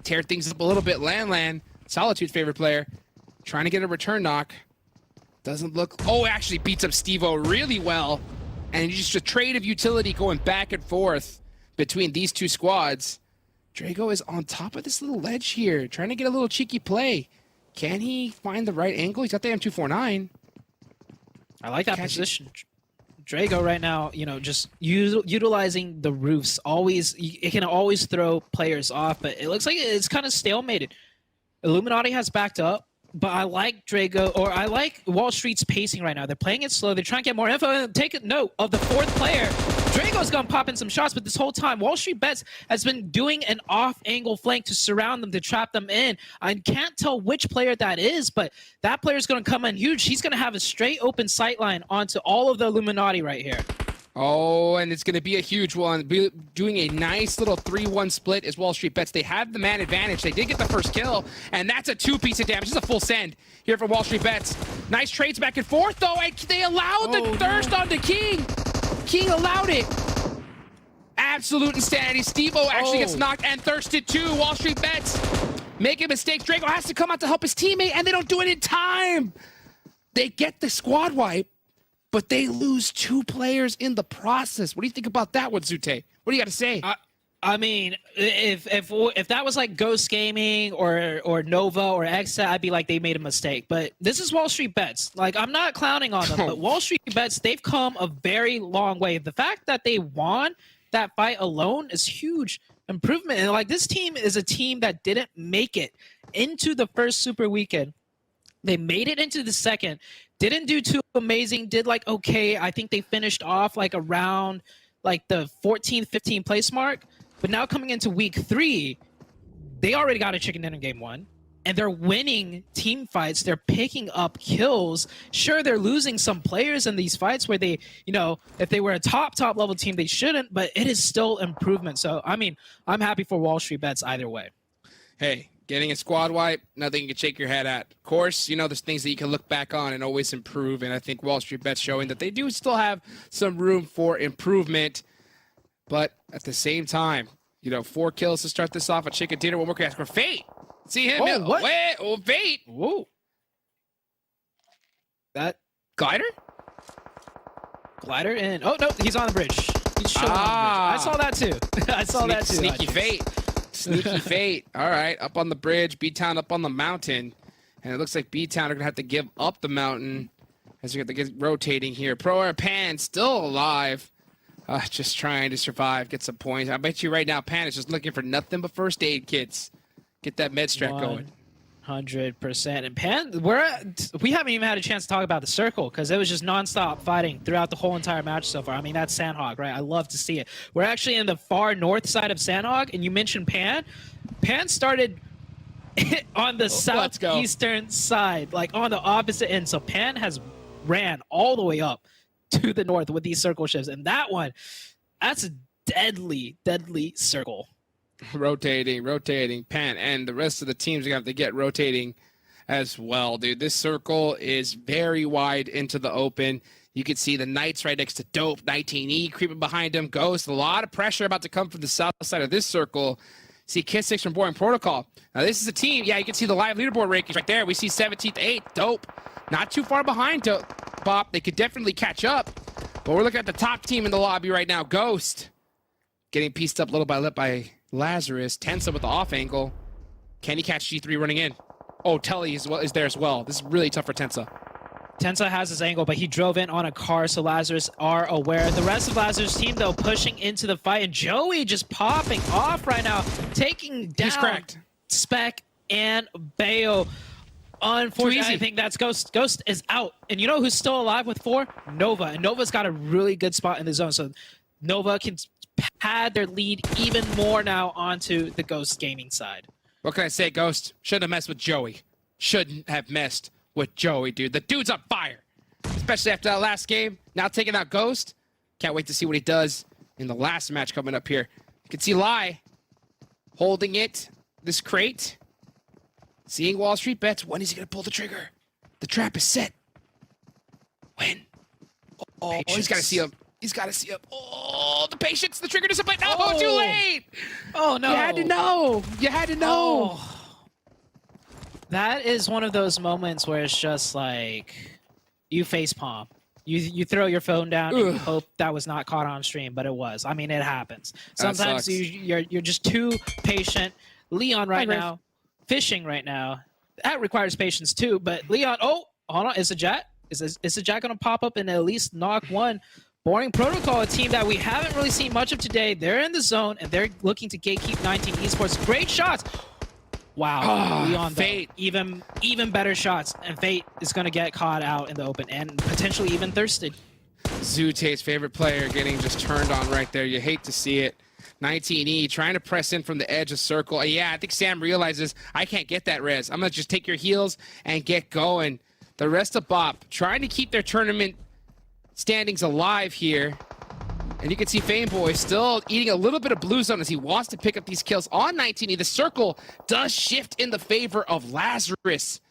tear things up a little bit. Lan, Solitude's favorite player, trying to get a return knock. Doesn't look... Oh, actually beats up Steve-O really well. And just a trade of utility going back and forth between these two squads. Drago is on top of this little ledge here, trying to get a little cheeky play. Can he find the right angle? He's got the M249. I like that position. Drago right now, just utilizing the roofs. It can always throw players off, but it looks like it's kind of stalemated. Illuminati has backed up. But I like Drago, or I like Wall Street's pacing right now. They're playing it slow. They're trying to get more info. Take a note of the 4th player. Drago's going to pop in some shots, but this whole time, WallStreetBets has been doing an off-angle flank to surround them, to trap them in. I can't tell which player that is, but that player's going to come in huge. He's going to have a straight open sightline onto all of the Illuminati right here. Oh, and it's going to be a huge one. Doing a nice little 3-1 split as WallStreetBets. They have the man advantage. They did get the first kill, and that's a 2-piece of damage. This is a full send here for WallStreetBets. Nice trades back and forth, though, and they allowed the thirst onto King. King allowed it. Absolute insanity. Steve-O actually gets knocked and thirsted too. WallStreetBets making mistakes. Drago has to come out to help his teammate, and they don't do it in time. They get the squad wipe, but they lose 2 players in the process. What do you think about that one, Zute? What do you got to say? I mean, if that was like Ghost Gaming or Nova or XSET, I'd be like, they made a mistake. But this is WallStreetBets. Like, I'm not clowning on them, but WallStreetBets, they've come a very long way. The fact that they won that fight alone is huge. improvement. And like this team is a team that didn't make it into the first super weekend. They made it into the second, didn't do too amazing, did like okay. I think they finished off like around like the 14th, 15th place mark. But now coming into week 3, they already got a chicken dinner game 1. And they're winning team fights. They're picking up kills. Sure, they're losing some players in these fights where they, you know, if they were a top level team, they shouldn't, but it is still improvement. So, I mean, I'm happy for WallStreetBets either way. Hey, getting a squad wipe, nothing you can shake your head at. Of course, you know, there's things that you can look back on and always improve. And I think WallStreetBets showing that they do still have some room for improvement. But at the same time, you know, 4 kills to start this off. A chicken dinner. One more cast for Fate. See him. Oh, what? Wait, oh, Fate. Whoa. That glider? Glider in. Oh, no, he's on the bridge. He's showing on the bridge. I saw that too. I saw that too. Sneaky Fate. Sneaky Fate. All right, up on the bridge. BTOWN up on the mountain. And it looks like BTOWN are going to have to give up the mountain as we have to get rotating here. Pro Air Pan still alive. Just trying to survive, get some points. I bet you right now Pan is just looking for nothing but first aid kits. Get that med strat going. 100%. And Pan, we haven't even had a chance to talk about the circle because it was just nonstop fighting throughout the whole entire match so far. I mean, that's Sanhok, right? I love to see it. We're actually in the far north side of Sanhok, and you mentioned Pan. Pan started on the southeastern side, like on the opposite end. So Pan has ran all the way up to the north with these circle shifts, and that one, that's a deadly circle. Rotating, Pan, and the rest of the teams are going to have to get rotating as well, dude. This circle is very wide into the open. You can see the Knights right next to Dope, 19E creeping behind him. Ghost, a lot of pressure about to come from the south side of this circle. See Kiss6 from Boring Protocol. Now this is a team, yeah, you can see the live leaderboard rankings right there. We see 17th, 8th, Dope. Not too far behind Dope. Bop, they could definitely catch up. But we're looking at the top team in the lobby right now. Ghost getting pieced up little by little by Lazarus. Tensa with the off angle. Can he catch G3 running in? Oh, Telly is there as well. This is really tough for Tensa. Tensa has his angle, but he drove in on a car, so Lazarus are aware. The rest of Lazarus' team, though, pushing into the fight, and Joey just popping off right now, taking down Spec and Bayo. Unfortunately, I think that's Ghost. Ghost is out. And you know who's still alive with 4? Nova. And Nova's got a really good spot in the zone, so Nova can pad their lead even more now onto the Ghost gaming side. What can I say, Ghost? Shouldn't have messed with Joey. Shouldn't have messed with Joey, dude. The dude's on fire. Especially after that last game. Now taking out Ghost. Can't wait to see what he does in the last match coming up here. You can see Lai holding it, this crate. Seeing WallStreetBets. When is he going to pull the trigger? The trap is set. When? Oh, he's got to see him. He's got to see him. Oh, the patience. The trigger doesn't play. No, too late. Oh, no. You had to know. You had to know. Oh. That is one of those moments where it's just like you facepalm. You throw your phone down and you hope that was not caught on stream, but it was. I mean, it happens. Sometimes you're just too patient. Leon right now, fishing right now. That requires patience too, but Leon, hold on, is a Jet? Is a Jet going to pop up and at least knock one? Boring Protocol, a team that we haven't really seen much of today. They're in the zone and they're looking to gatekeep 19 Esports. Great shots. Wow, Leon, Fate, even better shots, and Fate is going to get caught out in the open and potentially even thirsted. Zute's favorite player getting just turned on right there. You hate to see it. 19E trying to press in from the edge of circle. Yeah, I think Sam realizes I can't get that res. I'm going to just take your heals and get going. The rest of Bop trying to keep their tournament standings alive here. And you can see Fameboy still eating a little bit of blue zone as he wants to pick up these kills on 19E. The circle does shift in the favor of Lazarus.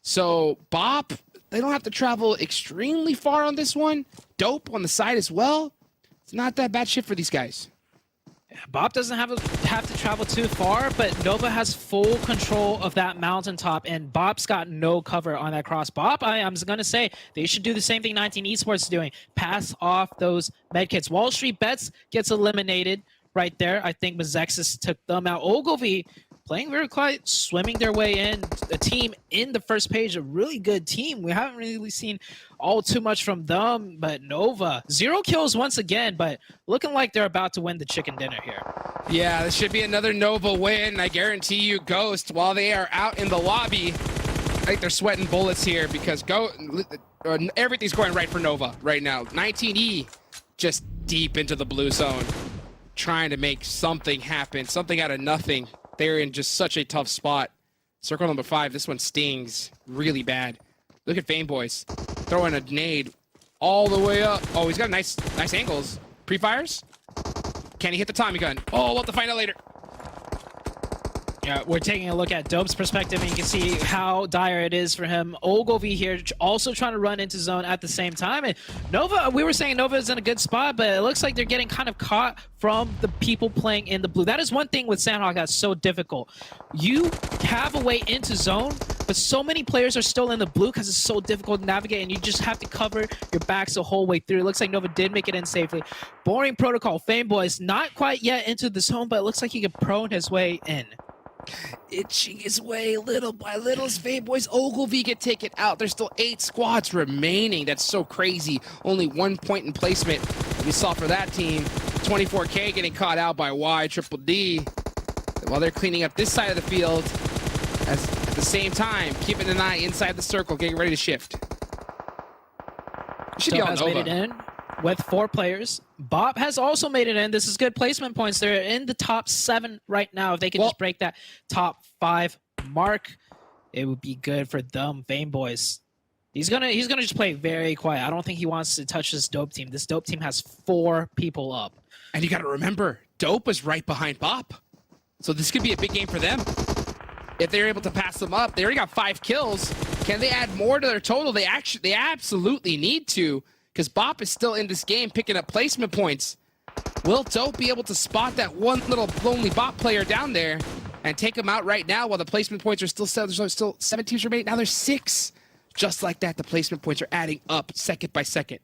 So Bop, they don't have to travel extremely far on this one. Dope on the side as well. It's not that bad shit for these guys. Bop doesn't have to travel too far, but Nova has full control of that mountaintop, and Bop's got no cover on that cross. Bop, I'm going to say, they should do the same thing 19 Esports is doing. Pass off those medkits. WallStreetBets gets eliminated right there. I think Mezexis took them out. Ogilvy playing very quiet, swimming their way in. A team in the first page, a really good team. We haven't really seen all too much from them, but Nova, 0 kills once again, but looking like they're about to win the chicken dinner here. Yeah, this should be another Nova win. I guarantee you, Ghost, while they are out in the lobby, I think they're sweating bullets here because everything's going right for Nova right now. 19E just deep into the blue zone, trying to make something happen, something out of nothing. They're in just such a tough spot. Circle number 5, this one stings really bad. Look at Fame Boys throwing a nade all the way up. Oh, he's got nice angles. Pre-fires? Can he hit the Tommy gun? Oh, we'll have to find out later. Yeah, we're taking a look at Dope's perspective, and you can see how dire it is for him. Ogilvy here also trying to run into zone at the same time. And Nova, we were saying Nova is in a good spot, but it looks like they're getting kind of caught from the people playing in the blue. That is one thing with Sanhok that's so difficult. You have a way into zone, but so many players are still in the blue because it's so difficult to navigate, and you just have to cover your backs the whole way through. It looks like Nova did make it in safely. Boring protocol. Fame Boys not quite yet into the zone, but it looks like he could prone his way in. Itching his way little by little as Fame Boys Ogilvy get taken out. There's still 8 squads remaining. That's so crazy. Only 1 point in placement. We saw for that team. 24K getting caught out by YDD while they're cleaning up this side of the field. At the same time, keeping an eye inside the circle, getting ready to shift. Should be on has made it in with 4 players. Bob has also made it in. This is good placement points. They're in the top 7 right now. If they can just break that top 5 mark, it would be good for them, Fame Boys. He's gonna just play very quiet. I don't think he wants to touch this Dope team. This Dope team has 4 people up. And you got to remember, Dope was right behind Bop. So this could be a big game for them. If they're able to pass them up, they already got 5 kills. Can they add more to their total? They absolutely need to, because Bop is still in this game picking up placement points. Will Dope be able to spot that one little lonely Bop player down there and take him out right now while the placement points are still 7? There's still 7 teams remaining. Now there's 6. Just like that, the placement points are adding up second by second.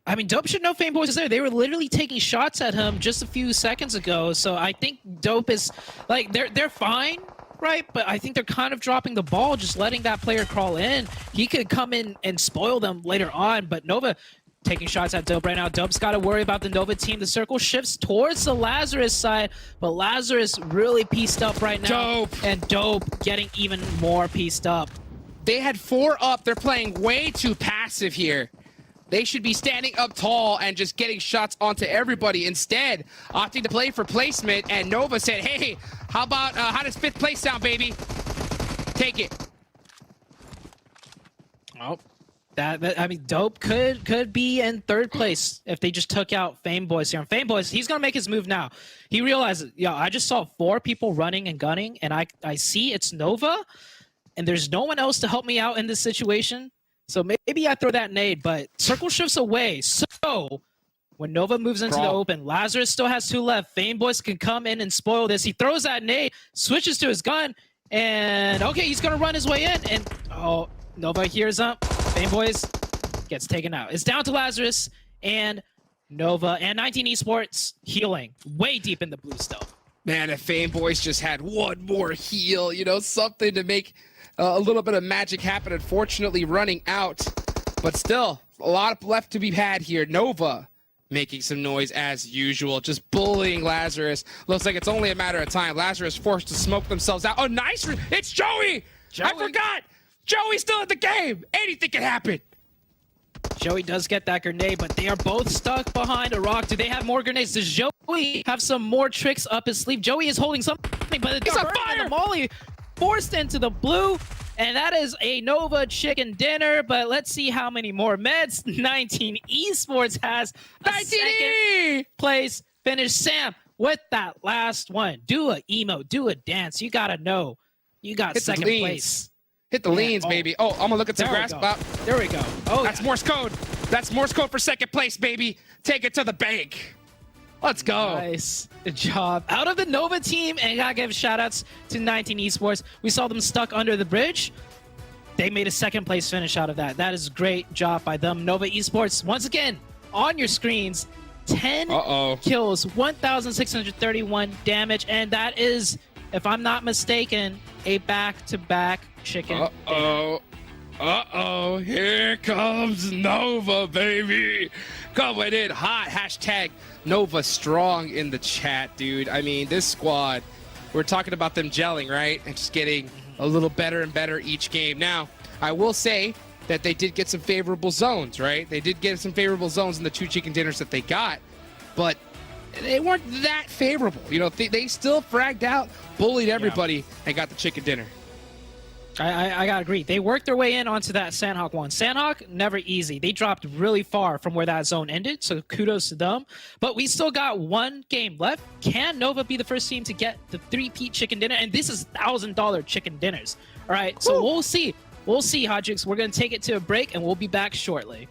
I mean, Dope should know Fame Boys is there. They were literally taking shots at him just a few seconds ago. So I think Dope is, like, they're fine, right? But I think they're kind of dropping the ball, just letting that player crawl in. He could come in and spoil them later on, but Nova taking shots at Dope right now. Dope's got to worry about the Nova team. The circle shifts towards the Lazarus side, but Lazarus really pieced up right now. Dope. And Dope getting even more pieced up. They had 4 up. They're playing way too passive here. They should be standing up tall and just getting shots onto everybody. Instead, opting to play for placement, and Nova said, hey, how about, how does 5th place sound, baby? Take it. Oh, I mean, Dope could be in 3rd place if they just took out Fame Boys here. And Fame Boys, he's going to make his move now. He realizes, yo, I just saw 4 people running and gunning, and I see it's Nova, and there's no one else to help me out in this situation. So maybe I throw that nade, but circle shifts away. So when Nova moves into the open, Lazarus still has 2 left. Fame Boys can come in and spoil this. He throws that nade, switches to his gun, and okay, he's going to run his way in. And oh, Nova hears up. Fame Boys gets taken out. It's down to Lazarus and Nova and 19 Esports healing way deep in the blue still. Man, if Fame Boys just had one more heal, you know, something to make a little bit of magic happen. Unfortunately, running out, but still a lot left to be had here. Nova making some noise as usual, just bullying Lazarus. Looks like it's only a matter of time. Lazarus forced to smoke themselves out. Oh, nice! It's Joey! I forgot! Joey's still in the game! Anything can happen! Joey does get that grenade, but they are both stuck behind a rock. Do they have more grenades? Does Joey have some more tricks up his sleeve? Joey is holding something, but it's on fire! The molly forced into the blue, and that is a Nova chicken dinner, but let's see how many more meds 19 Esports has. 19 place finish. Sam, with that last one, do a emo, do a dance. You gotta know. You got Hit second place. Hit the leans, baby. Oh, I'm gonna look at some grass. There we go. Oh, that's Morse code. That's Morse code for second place, baby. Take it to the bank. Let's go. Nice. Good job. Out of the Nova team, and gotta give shout outs to 19 Esports. We saw them stuck under the bridge. They made a second place finish out of that. That is great job by them. Nova Esports, once again, on your screens, 10 kills, 1,631 damage, and that is if I'm not mistaken, a back-to-back chicken. Uh-oh, here comes Nova, baby. Coming in hot. Hashtag Nova strong in the chat, dude. I mean, this squad, we're talking about them gelling, right? And just getting a little better and better each game. Now, I will say that they did get some favorable zones, right? They did get some favorable zones in the 2 chicken dinners that they got, but they weren't that favorable. You know, they still fragged out, bullied everybody, and got the chicken dinner. I gotta agree. They worked their way in onto that Sanhok one. Sanhok, never easy. They dropped really far from where that zone ended, so kudos to them. But we still got 1 game left. Can Nova be the first team to get the 3-peat chicken dinner? And this is $1,000 chicken dinners. All right, so we'll see. We'll see, Hodgix. We're going to take it to a break, and we'll be back shortly.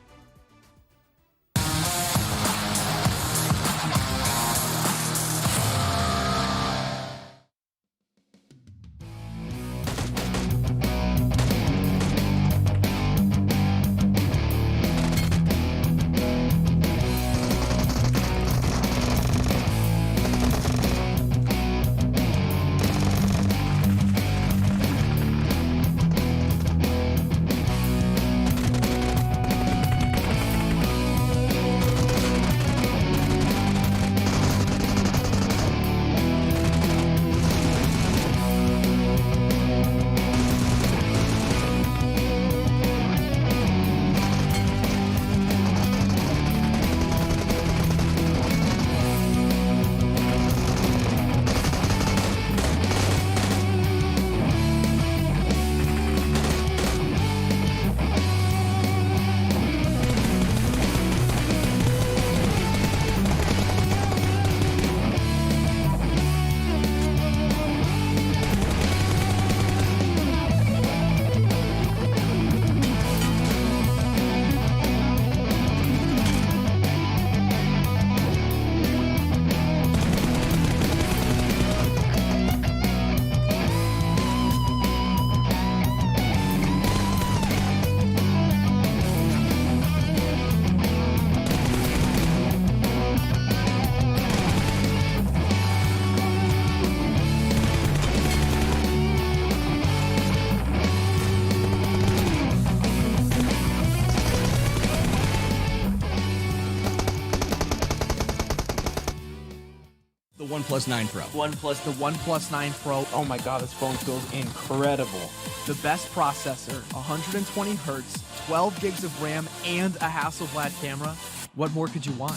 OnePlus 9 Pro. The OnePlus 9 Pro. Oh my god, this phone feels incredible. The best processor, 120 hertz, 12 gigs of RAM, and a Hasselblad camera. What more could you want?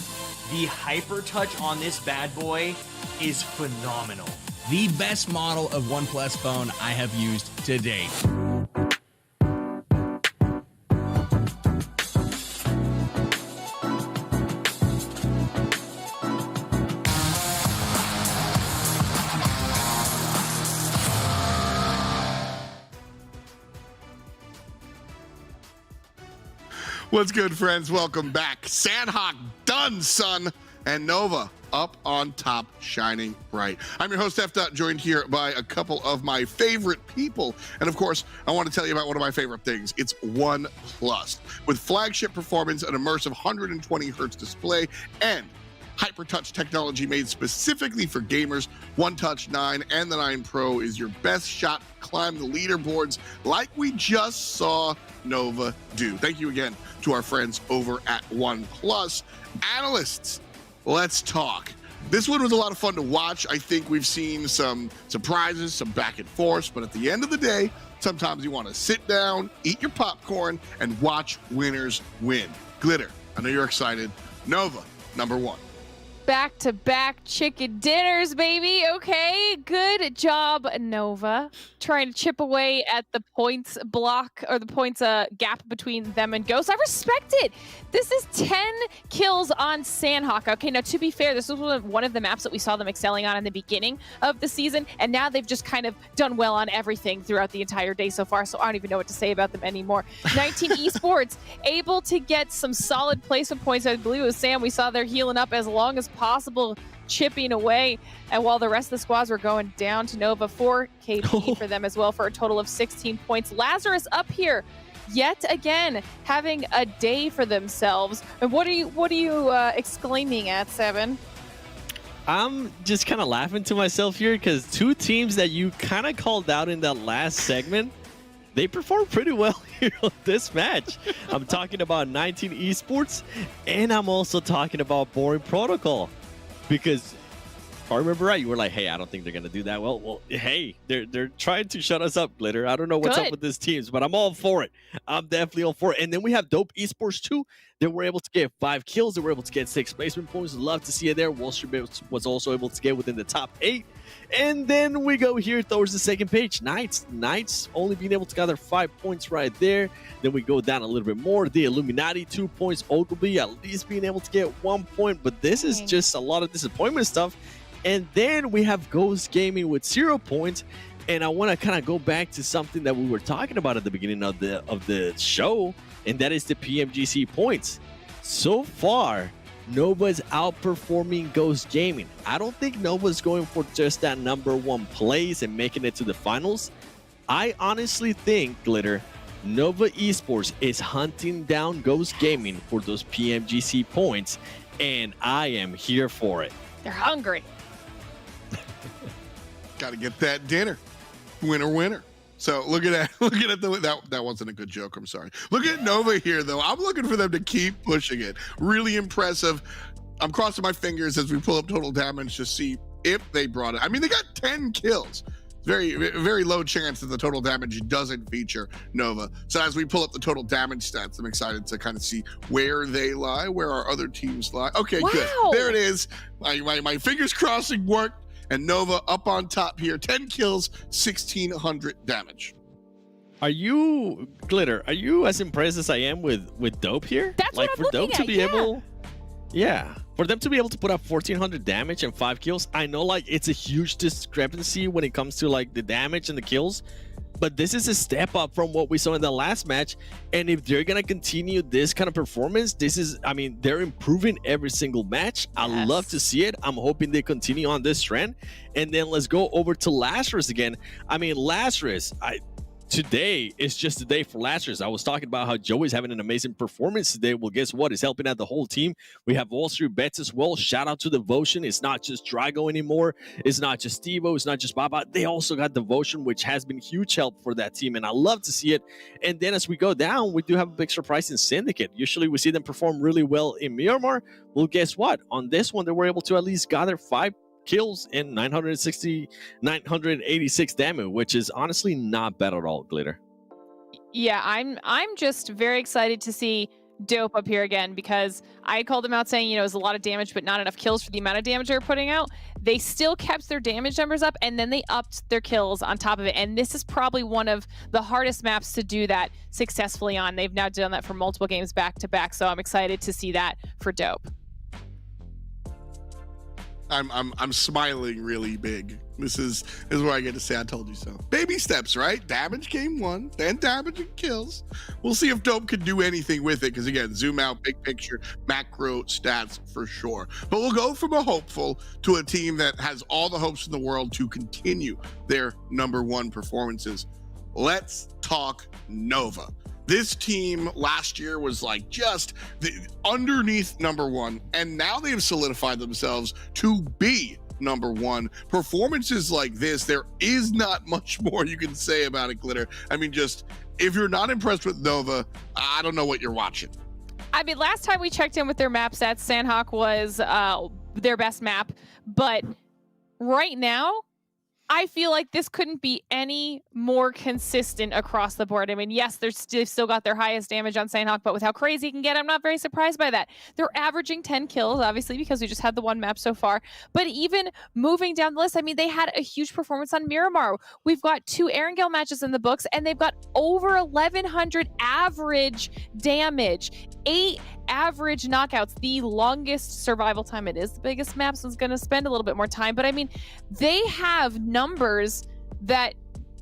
The HyperTouch on this bad boy is phenomenal. The best model of OnePlus phone I have used to date. What's good, friends? Welcome back. Sanhok done, son. And Nova up on top, shining bright. I'm your host, F. joined here by a couple of my favorite people. And of course, I want to tell you about one of my favorite things. It's OnePlus. With flagship performance, an immersive 120 hertz display, and HyperTouch technology made specifically for gamers, OneTouch 9 and the 9 Pro is your best shot to climb the leaderboards like we just saw Nova do. Thank you again to our friends over at OnePlus. Analysts, let's talk. This one was a lot of fun to watch. I think we've seen some surprises, some back and forth, but at the end of the day, sometimes you want to sit down, eat your popcorn, and watch winners win. Glitter, I know you're excited. Nova, number 1. Back-to-back chicken dinners, baby. Okay, good job, Nova. Trying to chip away at the points block, or the points gap between them and Ghost. I respect it. This is 10 kills on Sanhok. Okay, now to be fair, this was one of the maps that we saw them excelling on in the beginning of the season, and now they've just kind of done well on everything throughout the entire day so far, so I don't even know what to say about them anymore. 19 Esports, able to get some solid placement points. I believe it was Sam. We saw they're healing up as long as possible, chipping away, and while the rest of the squads were going down to Nova, 4 KP for them as well, for a total of 16 points. Lazarus up here yet again, having a day for themselves. And what are you exclaiming at, Seven? I'm just kind of laughing to myself here because two teams that you kind of called out in that last segment, they performed pretty well here on this match. I'm talking about 19 Esports, and I'm also talking about Boring Protocol. Because if I remember right, you were like, hey, I don't think they're going to do that well. Hey, they're trying to shut us up, Glitter. I don't know what's up with these teams, but I'm all for it. I'm definitely all for it. And then we have Dope Esports too. They were able to get 5 kills. They were able to get 6 placement points. Love to see it there. WallStreetBets was also able to get within the top 8. And then we go here towards the second page. Knights only being able to gather 5 points right there. Then we go down a little bit more. The Illuminati, 2 points. Ogilvy at least being able to get 1 point. But this is just a lot of disappointment stuff. And then we have Ghost Gaming with 0 points. And I want to kind of go back to something that we were talking about at the beginning of the show, and that is the PMGC points. So far, Nova's outperforming Ghost Gaming. I don't think Nova's going for just that #1 place and making it to the finals. I honestly think, Glitter, Nova Esports is hunting down Ghost Gaming for those PMGC points, and I am here for it. They're hungry. Got to get that dinner. Winner. So look at that. That wasn't a good joke. I'm sorry. Look at Nova here, though. I'm looking for them to keep pushing it. Really impressive. I'm crossing my fingers as we pull up total damage to see if they brought it. I mean, they got 10 kills. Very, very low chance that the total damage doesn't feature Nova. So as we pull up the total damage stats, I'm excited to kind of see where they lie, where our other teams lie. Okay, good. There it is. My fingers crossing worked. And Nova up on top here, 10 kills, 1,600 damage. Are you, Glitter, are you as impressed as I am with Dope here? That's like what I'm for Dope looking to at, be able, for them to be able to put up 1,400 damage and 5 kills. I know like it's a huge discrepancy when it comes to like the damage and the kills, but this is a step up from what we saw in the last match. And if they're going to continue this kind of performance, they're improving every single match. I love to see it. I'm hoping they continue on this trend. And then let's go over to Lazarus again. I mean, Lazarus, today is just a day for Lazarus. I was talking about how Joey's having an amazing performance today. Well, guess what? He's helping out the whole team. We have WallStreetBets as well. Shout out to Devotion. It's not just Drago anymore. It's not just Stevo. It's not just Baba. They also got Devotion, which has been huge help for that team, and I love to see it. And then as we go down, we do have a big surprise in Syndicate. Usually we see them perform really well in Miramar. Well, guess what? On this one, they were able to at least gather 5 kills and 986 damage, which is honestly not bad at all, Glitter. Yeah, I'm just very excited to see Dope up here again, because I called them out saying, it was a lot of damage but not enough kills for the amount of damage they were putting out. They still kept their damage numbers up, and then they upped their kills on top of it, and this is probably one of the hardest maps to do that successfully on. They've now done that for multiple games back to back, so I'm excited to see that for Dope. I'm smiling really big. This is where I get to say I told you so. Baby steps, right? Damage game 1, then damage and kills. We'll see if Dope can do anything with it, because again, zoom out, big picture, macro stats for sure. But we'll go from a hopeful to a team that has all the hopes in the world to continue their #1 performances. Let's talk Nova. This team last year was like just underneath #1, and now they've solidified themselves to be #1. Performances like this, there is not much more you can say about it, Glitter. I mean, just if you're not impressed with Nova, I don't know what you're watching. I mean, last time we checked in with their map stats, Sanhok was their best map, but right now, I feel like this couldn't be any more consistent across the board. I mean, yes, they've still got their highest damage on Sanhok, but with how crazy it can get, I'm not very surprised by that. They're averaging 10 kills, obviously, because we just had the one map so far. But even moving down the list, I mean, they had a huge performance on Miramar. We've got 2 Erangel matches in the books, and they've got over 1,100 average damage, 8 average knockouts, the longest survival time. It is the biggest map, so it's going to spend a little bit more time. But I mean, they have numbers that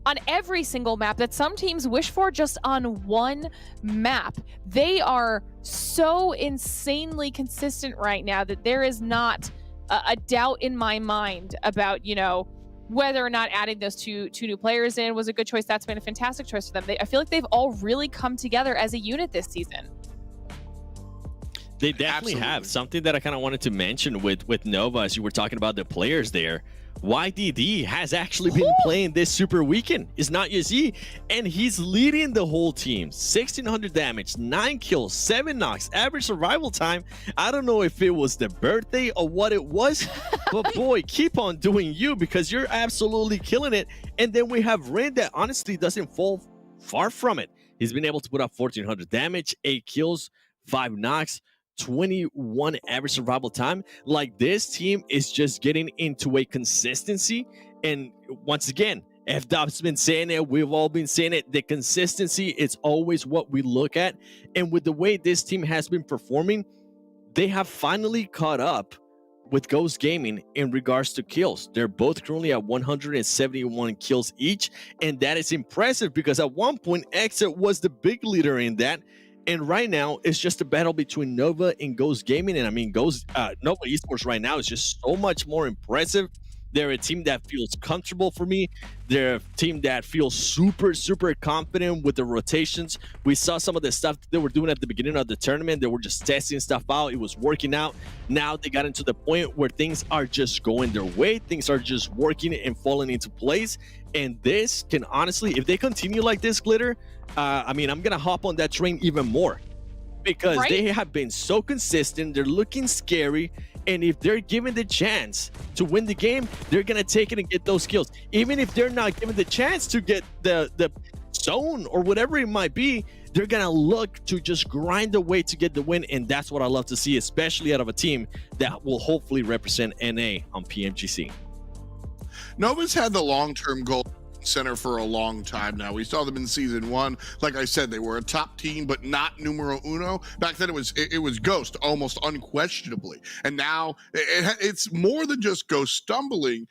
on every single map that some teams wish for just on one map. They are so insanely consistent right now that there is not a doubt in my mind about, whether or not adding those two new players in was a good choice. That's been a fantastic choice for them. I feel like they've all really come together as a unit this season. They definitely have. Something that I kind of wanted to mention with Nova, as you were talking about the players there. YDD has actually been playing this super weekend. It's not easy, and he's leading the whole team. 1,600 damage, 9 kills, 7 knocks, average survival time. I don't know if it was the birthday or what it was, but boy, keep on doing you, because you're absolutely killing it. And then we have Rin that honestly doesn't fall far from it. He's been able to put up 1,400 damage, 8 kills, 5 knocks, 21 average survival time. Like, this team is just getting into a consistency. And once again, F-Dop's been saying it, we've all been saying it, the consistency is always what we look at. And with the way this team has been performing, they have finally caught up with Ghost Gaming in regards to kills. They're both currently at 171 kills each, and that is impressive because at one point XSET was the big leader in that. And right now, it's just a battle between Nova and Ghost Gaming. And I mean, Nova Esports right now is just so much more impressive. They're a team that feels comfortable for me. They're a team that feels super, super confident with the rotations. We saw some of the stuff that they were doing at the beginning of the tournament. They were just testing stuff out. It was working out. Now they got into the point where things are just going their way. Things are just working and falling into place. And this can honestly, if they continue like this, Glitter, I mean, I'm going to hop on that train even more, because they have been so consistent. They're looking scary. And if they're given the chance to win the game, they're going to take it and get those kills. Even if they're not given the chance to get the zone or whatever it might be, they're going to look to just grind away to get the win. And that's what I love to see, especially out of a team that will hopefully represent NA on PMGC. Nova's had the long-term goal center for a long time now. We saw them in season 1. Like I said, they were a top team, but not numero uno. Back then it was Ghost, almost unquestionably. And now it's more than just Ghost stumbling.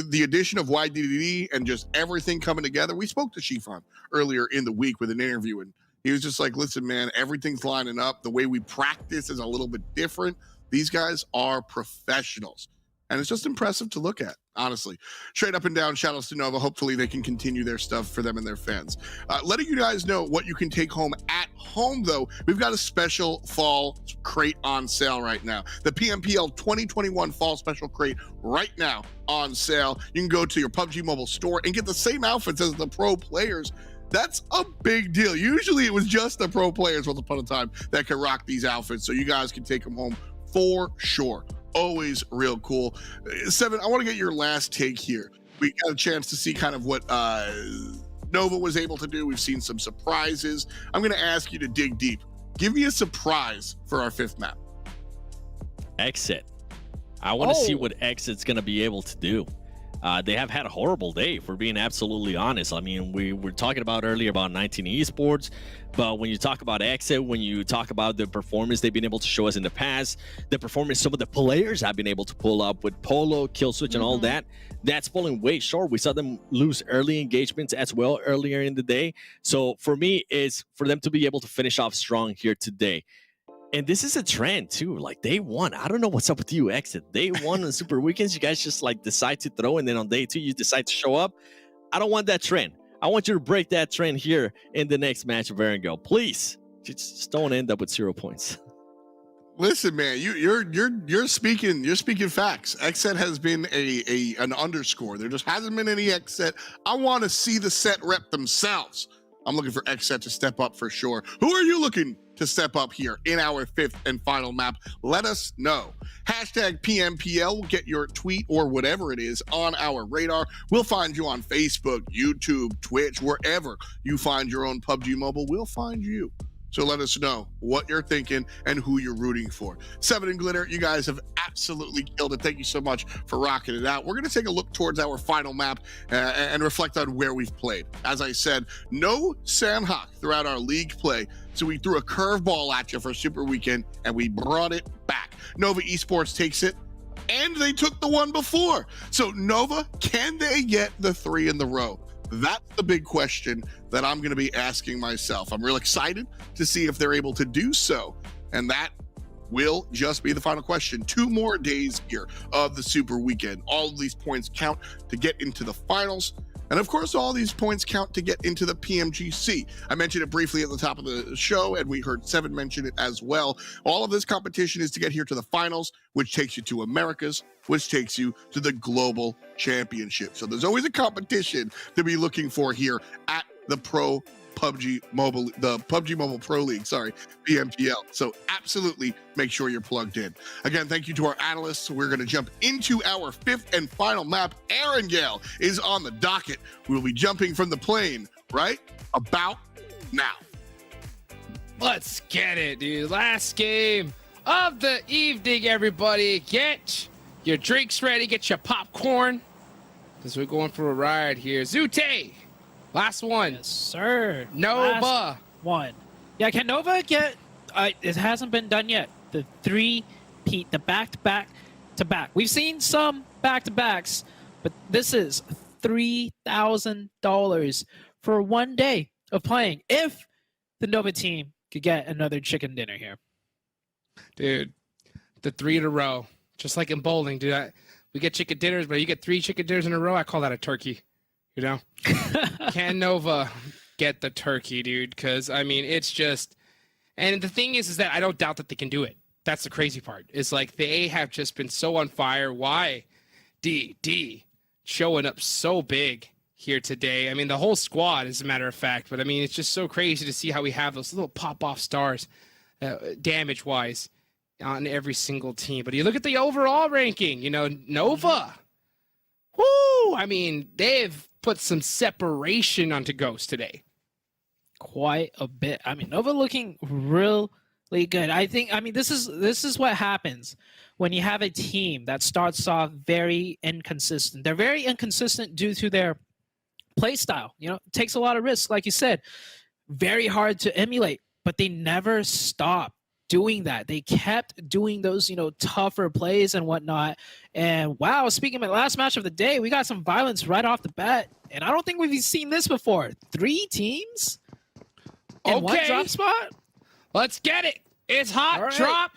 The addition of YDD and just everything coming together. We spoke to Shifan earlier in the week with an interview, and he was just like, listen, man, everything's lining up. The way we practice is a little bit different. These guys are professionals. And it's just impressive to look at, honestly. Straight up and down, shout outs to Nova. Hopefully they can continue their stuff for them and their fans. Letting you guys know what you can take home at home, though. We've got a special fall crate on sale right now. The PMPL 2021 fall special crate right now on sale. You can go to your PUBG mobile store and get the same outfits as the pro players. That's a big deal. Usually it was just the pro players once upon a time that could rock these outfits. So you guys can take them home for sure. Always real cool. Seven, I want to get your last take here. We got a chance to see kind of what Nova was able to do. We've seen some surprises. I'm going to ask you to dig deep. Give me a surprise for our 5th map. XSET. I want to see what XSET's going to be able to do. They have had a horrible day, for being absolutely honest. I mean, we were talking about earlier about 19 Esports, but when you talk about XSET, when you talk about the performance they've been able to show us in the past, the performance some of the players have been able to pull up with Polo, Killswitch, and all that, that's falling way short. We saw them lose early engagements as well earlier in the day. So for me, it's for them to be able to finish off strong here today. And this is a trend too. Like, day 1, I don't know what's up with you, XSET. Day 1 on super weekends, you guys just like decide to throw, and then on day 2 you decide to show up. I don't want that trend. I want you to break that trend here in the next match of Erangel. Please, just don't end up with 0 points. Listen, man, you're speaking facts. XSET has been an underscore. There just hasn't been any XSET. I want to see the set rep themselves. I'm looking for XSET to step up for sure. Who are you looking to step up here in our 5th and final map? Let us know. Hashtag PMPL. We'll get your tweet or whatever it is on our radar. We'll find you on Facebook, YouTube, Twitch, wherever you find your own PUBG Mobile. We'll find you. So let us know what you're thinking and who you're rooting for. Seven and Glitter, you guys have absolutely killed it. Thank you so much for rocking it out. We're going to take a look towards our final map and reflect on where we've played. As I said, no Sanhok throughout our league play. So we threw a curveball at you for Super Weekend and we brought it back. Nova Esports takes it, and they took the one before. So Nova, can they get the 3 in the row? That's the big question that I'm going to be asking myself. I'm real excited to see if they're able to do so. And that will just be the final question. 2 more days here of the Super Weekend. All of these points count to get into the finals. And of course, all these points count to get into the PMGC. I mentioned it briefly at the top of the show, and we heard Seven mention it as well. All of this competition is to get here to the finals, which takes you to Americas, which takes you to the Global Championship. So there's always a competition to be looking for here at the PUBG Mobile Pro League, PMPL. So absolutely make sure you're plugged in. Again, thank you to our analysts. We're going to jump into our fifth and final map. Erangel is on the docket. We'll be jumping from the plane right about now. Let's get it, dude. Last game of the evening, everybody. Get your drinks ready, get your popcorn, because we're going for a ride here. Zute! Last one. Yes, sir. Nova. Last one. Yeah, can Nova get... it hasn't been done yet. The three-peat, the back-to-back-to-back. We've seen some back-to-backs, but this is $3,000 for 1 day of playing. If the Nova team could get another chicken dinner here. Dude, the 3 in a row. Just like in bowling, dude. We get chicken dinners, but you get 3 chicken dinners in a row, I call that a turkey. You know? Can Nova get the turkey, dude? Because, I mean, it's just... And the thing is that I don't doubt that they can do it. That's the crazy part. It's like they have just been so on fire. Why? D showing up so big here today. I mean, the whole squad, as a matter of fact. But, I mean, it's just so crazy to see how we have those little pop-off stars, damage-wise, on every single team. But you look at the overall ranking, you know, Nova. Woo! I mean, they've put some separation onto Ghost today. Quite a bit. I mean, Nova looking really good. I mean, this is what happens when you have a team that starts off very inconsistent. They're very inconsistent due to their play style. You know, it takes a lot of risks, like you said. Very hard to emulate, but they never stop doing that. They kept doing those, you know, tougher plays and whatnot. And wow, speaking of the last match of the day, we got some violence right off the bat. And I don't think we've seen this before. 3 teams in one drop spot? Let's get it. It's hot drop.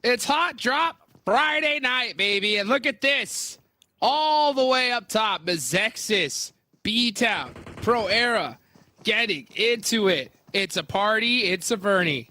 It's hot drop Friday night, baby. And look at this. All the way up top, Mezexis, BTOWN, Pro Era, getting into it. It's a party. It's a Vernie.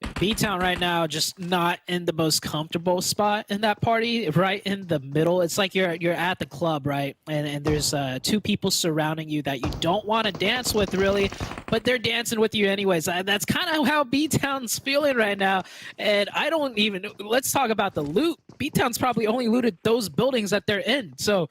BTOWN right now just not in the most comfortable spot in that party, right in the middle. It's like you're at the club, right? And there's 2 people surrounding you that you don't want to dance with, really, but they're dancing with you anyways. That's kind of how BTOWN's feeling right now. And I don't even... Let's talk about the loot. BTOWN's probably only looted those buildings that they're in. So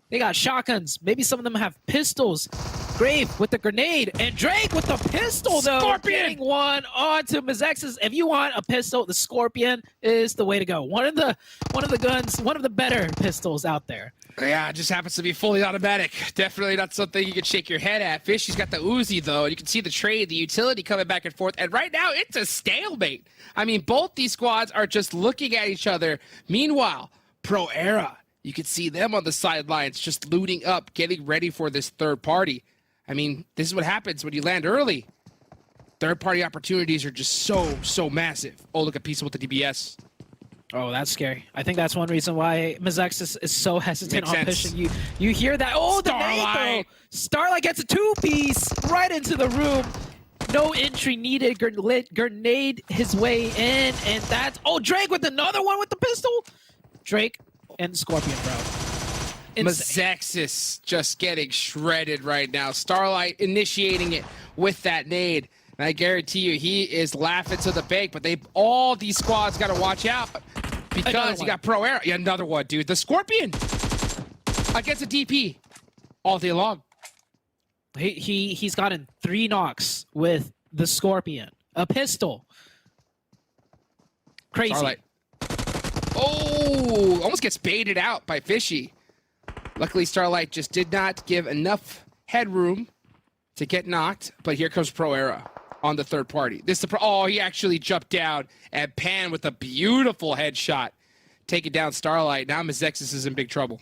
they got shotguns. Maybe some of them have pistols. Grave with the grenade, and Drake with the pistol, though. Scorpion! Getting one onto Mezexis. If you want a pistol, the Scorpion is the way to go. One of the guns, one of the better pistols out there. Yeah, it just happens to be fully automatic. Definitely not something you can shake your head at. Fishy's got the Uzi, though, and you can see the trade, the utility coming back and forth. And right now, it's a stalemate. I mean, both these squads are just looking at each other. Meanwhile, Pro Era, you can see them on the sidelines just looting up, getting ready for this third party. I mean, this is what happens when you land early. Third-party opportunities are just so massive. Oh, look at Pizza with the DBS. Oh, that's scary. I think that's one reason why Mezexis is so hesitant on pushing you. You hear that? Oh, the nade, though. Starlight gets a 2-piece right into the room. No entry needed. Grenade his way in, and that's... Oh, Drake with another one with the pistol. Drake and Scorpion, bro. Mezexis just getting shredded right now. Starlight initiating it with that nade. And I guarantee you, he is laughing to the bank. But all these squads got to watch out because you got Pro Era. Yeah, another one, dude. The Scorpion against a DP all day long. He's gotten 3 knocks with the Scorpion. A pistol. Crazy. Starlight. Oh, almost gets baited out by Fishy. Luckily, Starlight just did not give enough headroom to get knocked, but here comes Pro Era on the third party. Oh, he actually jumped down and Pan with a beautiful headshot, taking down Starlight. Now Mezexis is in big trouble.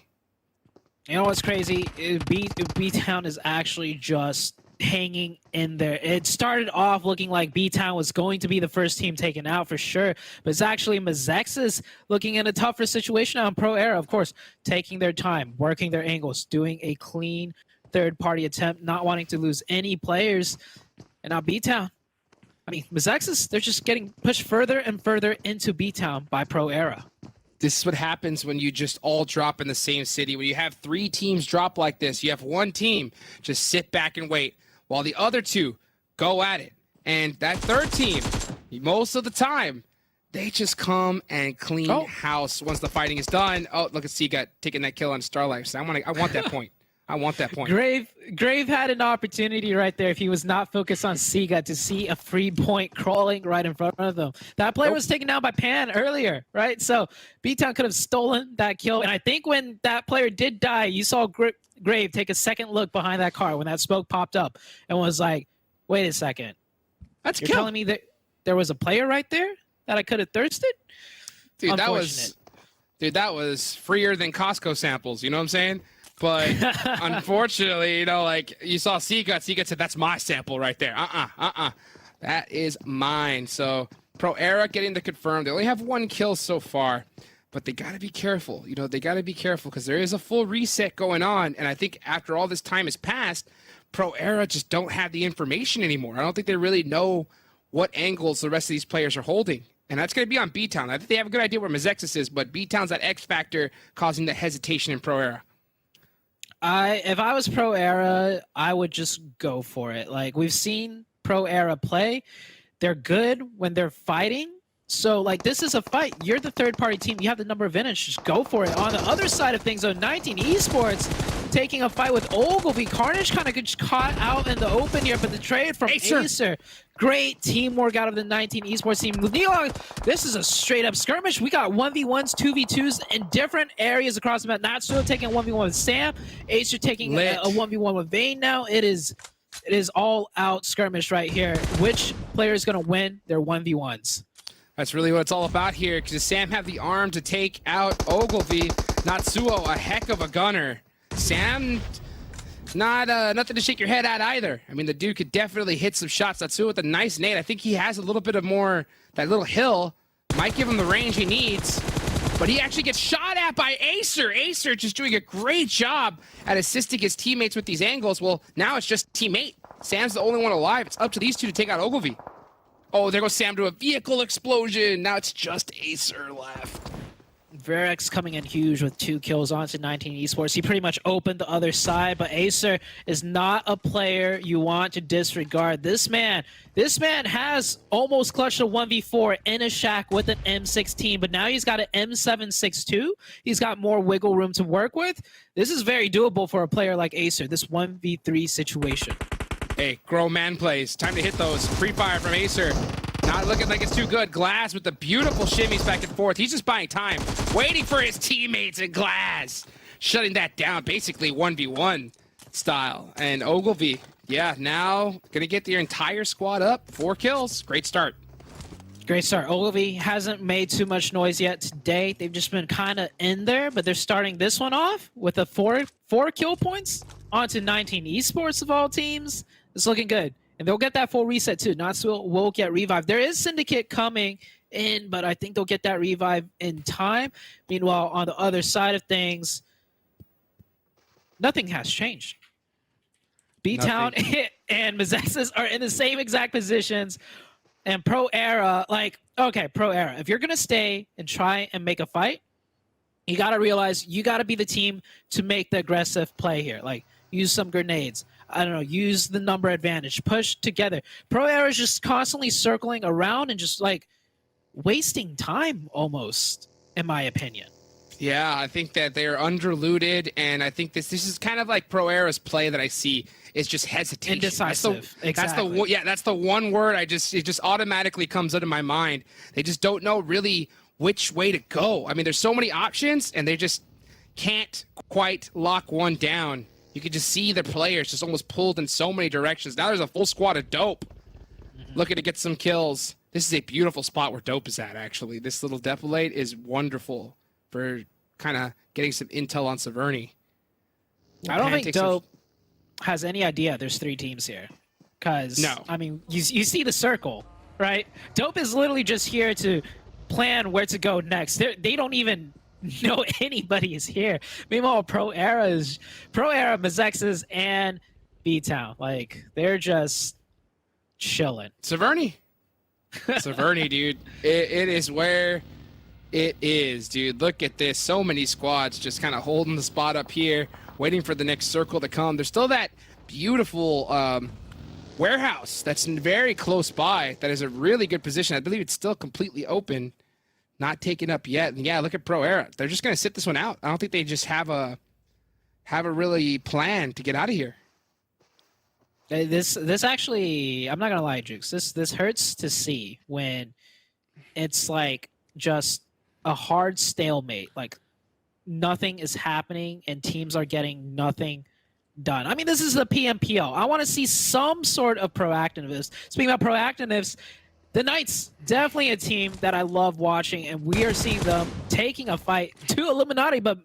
You know what's crazy? BTOWN is actually just hanging in there. It started off looking like BTOWN was going to be the first team taken out for sure, but it's actually Mezexis looking in a tougher situation on Pro Era, of course, taking their time, working their angles, doing a clean third-party attempt, not wanting to lose any players, and now BTOWN. I mean, Mezexis, they're just getting pushed further and further into BTOWN by Pro Era. This is what happens when you just all drop in the same city. When you have 3 teams drop like this, you have one team just sit back and wait while the other 2 go at it. And that third team, most of the time, they just come and clean house once the fighting is done. Oh, look at Seagut taking that kill on Starlight. So I want that point. I want that point. Grave had an opportunity right there if he was not focused on Seagut to see a free point crawling right in front of them. That player was taken down by Pan earlier, right? So BTOWN could have stolen that kill. And I think when that player did die, you saw Grave take a second look behind that car when that smoke popped up and was like, wait a second. You're telling me that there was a player right there that I could have thirsted? Dude, that was freer than Costco samples. You know what I'm saying? But unfortunately, you know, like you saw Seagut said, that's my sample right there. That is mine. So Pro Era getting the confirm. They only have 1 kill so far, but they got to be careful. You know, they got to be careful because there is a full reset going on. And I think after all this time has passed, Pro Era just don't have the information anymore. I don't think they really know what angles the rest of these players are holding. And that's going to be on BTOWN. I think they have a good idea where Mezexis is, but BTOWN's that X factor causing the hesitation in Pro Era. If I was Pro Era, I would just go for it. Like, we've seen Pro Era play. They're good when they're fighting. So, like, this is a fight. You're the third-party team. You have the number of advantage. Just go for it. On the other side of things, though, 19 Esports taking a fight with Ogilvy. Carnage kind of gets caught out in the open here, but the trade from Acer. Great teamwork out of the 19 Esports team. Neon, this is a straight-up skirmish. We got 1v1s, 2v2s in different areas across the map. Natsuo taking a 1v1 with Sam. Acer taking a 1v1 with Vayne now. It is all-out skirmish right here. Which player is going to win their 1v1s? That's really what it's all about here, because Sam have the arm to take out Ogilvy. Natsuo, a heck of a gunner. Sam, nothing to shake your head at either. I mean, the dude could definitely hit some shots. Natsuo with a nice nade. I think he has a little bit of more, that little hill. Might give him the range he needs. But he actually gets shot at by Acer. Acer just doing a great job at assisting his teammates with these angles. Well, now it's just teammate. Sam's the only one alive. It's up to these 2 to take out Ogilvy. Oh, there goes Sam to a vehicle explosion. Now it's just Acer left. Verex coming in huge with 2 kills onto 19 Esports. He pretty much opened the other side, but Acer is not a player you want to disregard. This man has almost clutched a 1v4 in a shack with an M16, but now he's got an M762. He's got more wiggle room to work with. This is very doable for a player like Acer, this 1v3 situation. Hey, grown man plays. Time to hit those. Free fire from Acer. Not looking like it's too good. Glass with the beautiful shimmies back and forth. He's just buying time, waiting for his teammates, and Glass shutting that down, basically 1v1 style. And Ogilvy, yeah, now gonna get their entire squad up. 4 kills. Great start. Great start. Ogilvy hasn't made too much noise yet today. They've just been kind of in there, but they're starting this one off with a 4 kill points onto 19 Esports of all teams. It's looking good. And they'll get that full reset too. Natsuo will get revived. There is Syndicate coming in, but I think they'll get that revive in time. Meanwhile, on the other side of things, nothing has changed. BTOWN and Mezexis are in the same exact positions. And Pro Era, like, okay, Pro Era, if you're going to stay and try and make a fight, you got to realize you got to be the team to make the aggressive play here. Like, use some grenades. I don't know, use the number advantage, push together. Pro Era is just constantly circling around and just like wasting time almost, in my opinion. Yeah, I think that they're underlooted, and I think this is kind of like Pro Era's play that I see is just hesitation. Indecisive. Exactly. That's the one word it just automatically comes into my mind. They just don't know really which way to go. I mean, there's so many options, and they just can't quite lock one down. You can just see the players just almost pulled in so many directions. Now there's a full squad of Dope looking to get some kills. This is a beautiful spot where Dope is at, actually. This little defilade is wonderful for kind of getting some intel on Severny. I don't think has any idea there's 3 teams here. Because, No. I mean, you see the circle, right? Dope is literally just here to plan where to go next. They don't even know anybody is here. Meanwhile, Pro Era, Mezexis, and BTOWN. Like, they're just chilling. Severny, dude. It is where it is, dude. Look at this. So many squads just kind of holding the spot up here, waiting for the next circle to come. There's still that beautiful warehouse that's very close by. That is a really good position. I believe it's still completely open, not taken up yet. And yeah, look at Pro Era. They're just gonna sit this one out. I don't think they just have a really plan to get out of here. This actually, I'm not gonna lie, Jukes. This hurts to see when it's like just a hard stalemate. Like nothing is happening and teams are getting nothing done. I mean, this is the PMPL. I want to see some sort of proactiveness. Speaking about proactiveness, the Knights, definitely a team that I love watching, and we are seeing them taking a fight to Illuminati, but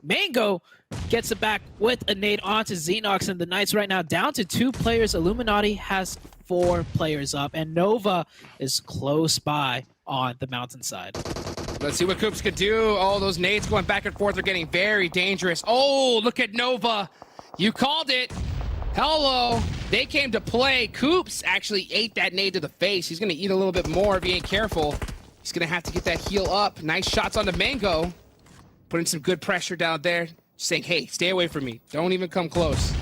Mango gets it back with a nade onto Xenox, and the Knights right now down to 2 players. Illuminati has 4 players up, and Nova is close by on the mountainside. Let's see what Koops can do. Oh, those nades going back and forth are getting very dangerous. Oh, look at Nova. You called it. Hello. They came to play. Koops actually ate that nade to the face. He's going to eat a little bit more if he ain't careful. He's going to have to get that heal up. Nice shots on the Mango. Putting some good pressure down there. Saying, hey, stay away from me. Don't even come close.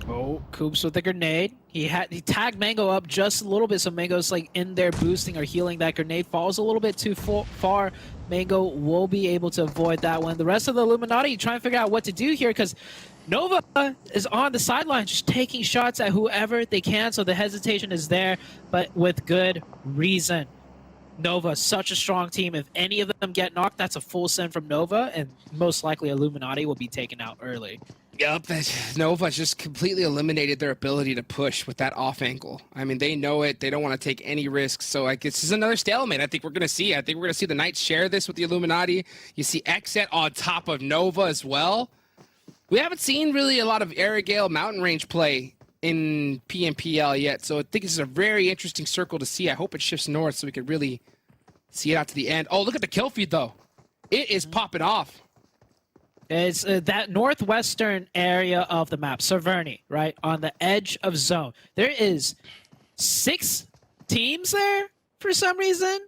Oh, Koops with the grenade. He tagged Mango up just a little bit, so Mango's like in there boosting or healing. That grenade falls a little bit too far. Mango will be able to avoid that one. The rest of the Illuminati trying to figure out what to do here because Nova is on the sideline just taking shots at whoever they can, so the hesitation is there, but with good reason. Nova, such a strong team. If any of them get knocked, that's a full send from Nova, and most likely Illuminati will be taken out early. Yep, Nova just completely eliminated their ability to push with that off angle. I mean, they know it. They don't want to take any risks. So I guess this is another stalemate. I think we're going to see. I think we're going to see the Knights share this with the Illuminati. You see XSET on top of Nova as well. We haven't seen really a lot of Erangel mountain range play in PMPL yet. So I think this is a very interesting circle to see. I hope it shifts north so we can really see it out to the end. Oh, look at the kill feed, though. It is popping off. It's that northwestern area of the map, Severny, right? On the edge of zone. There is 6 teams there for some reason.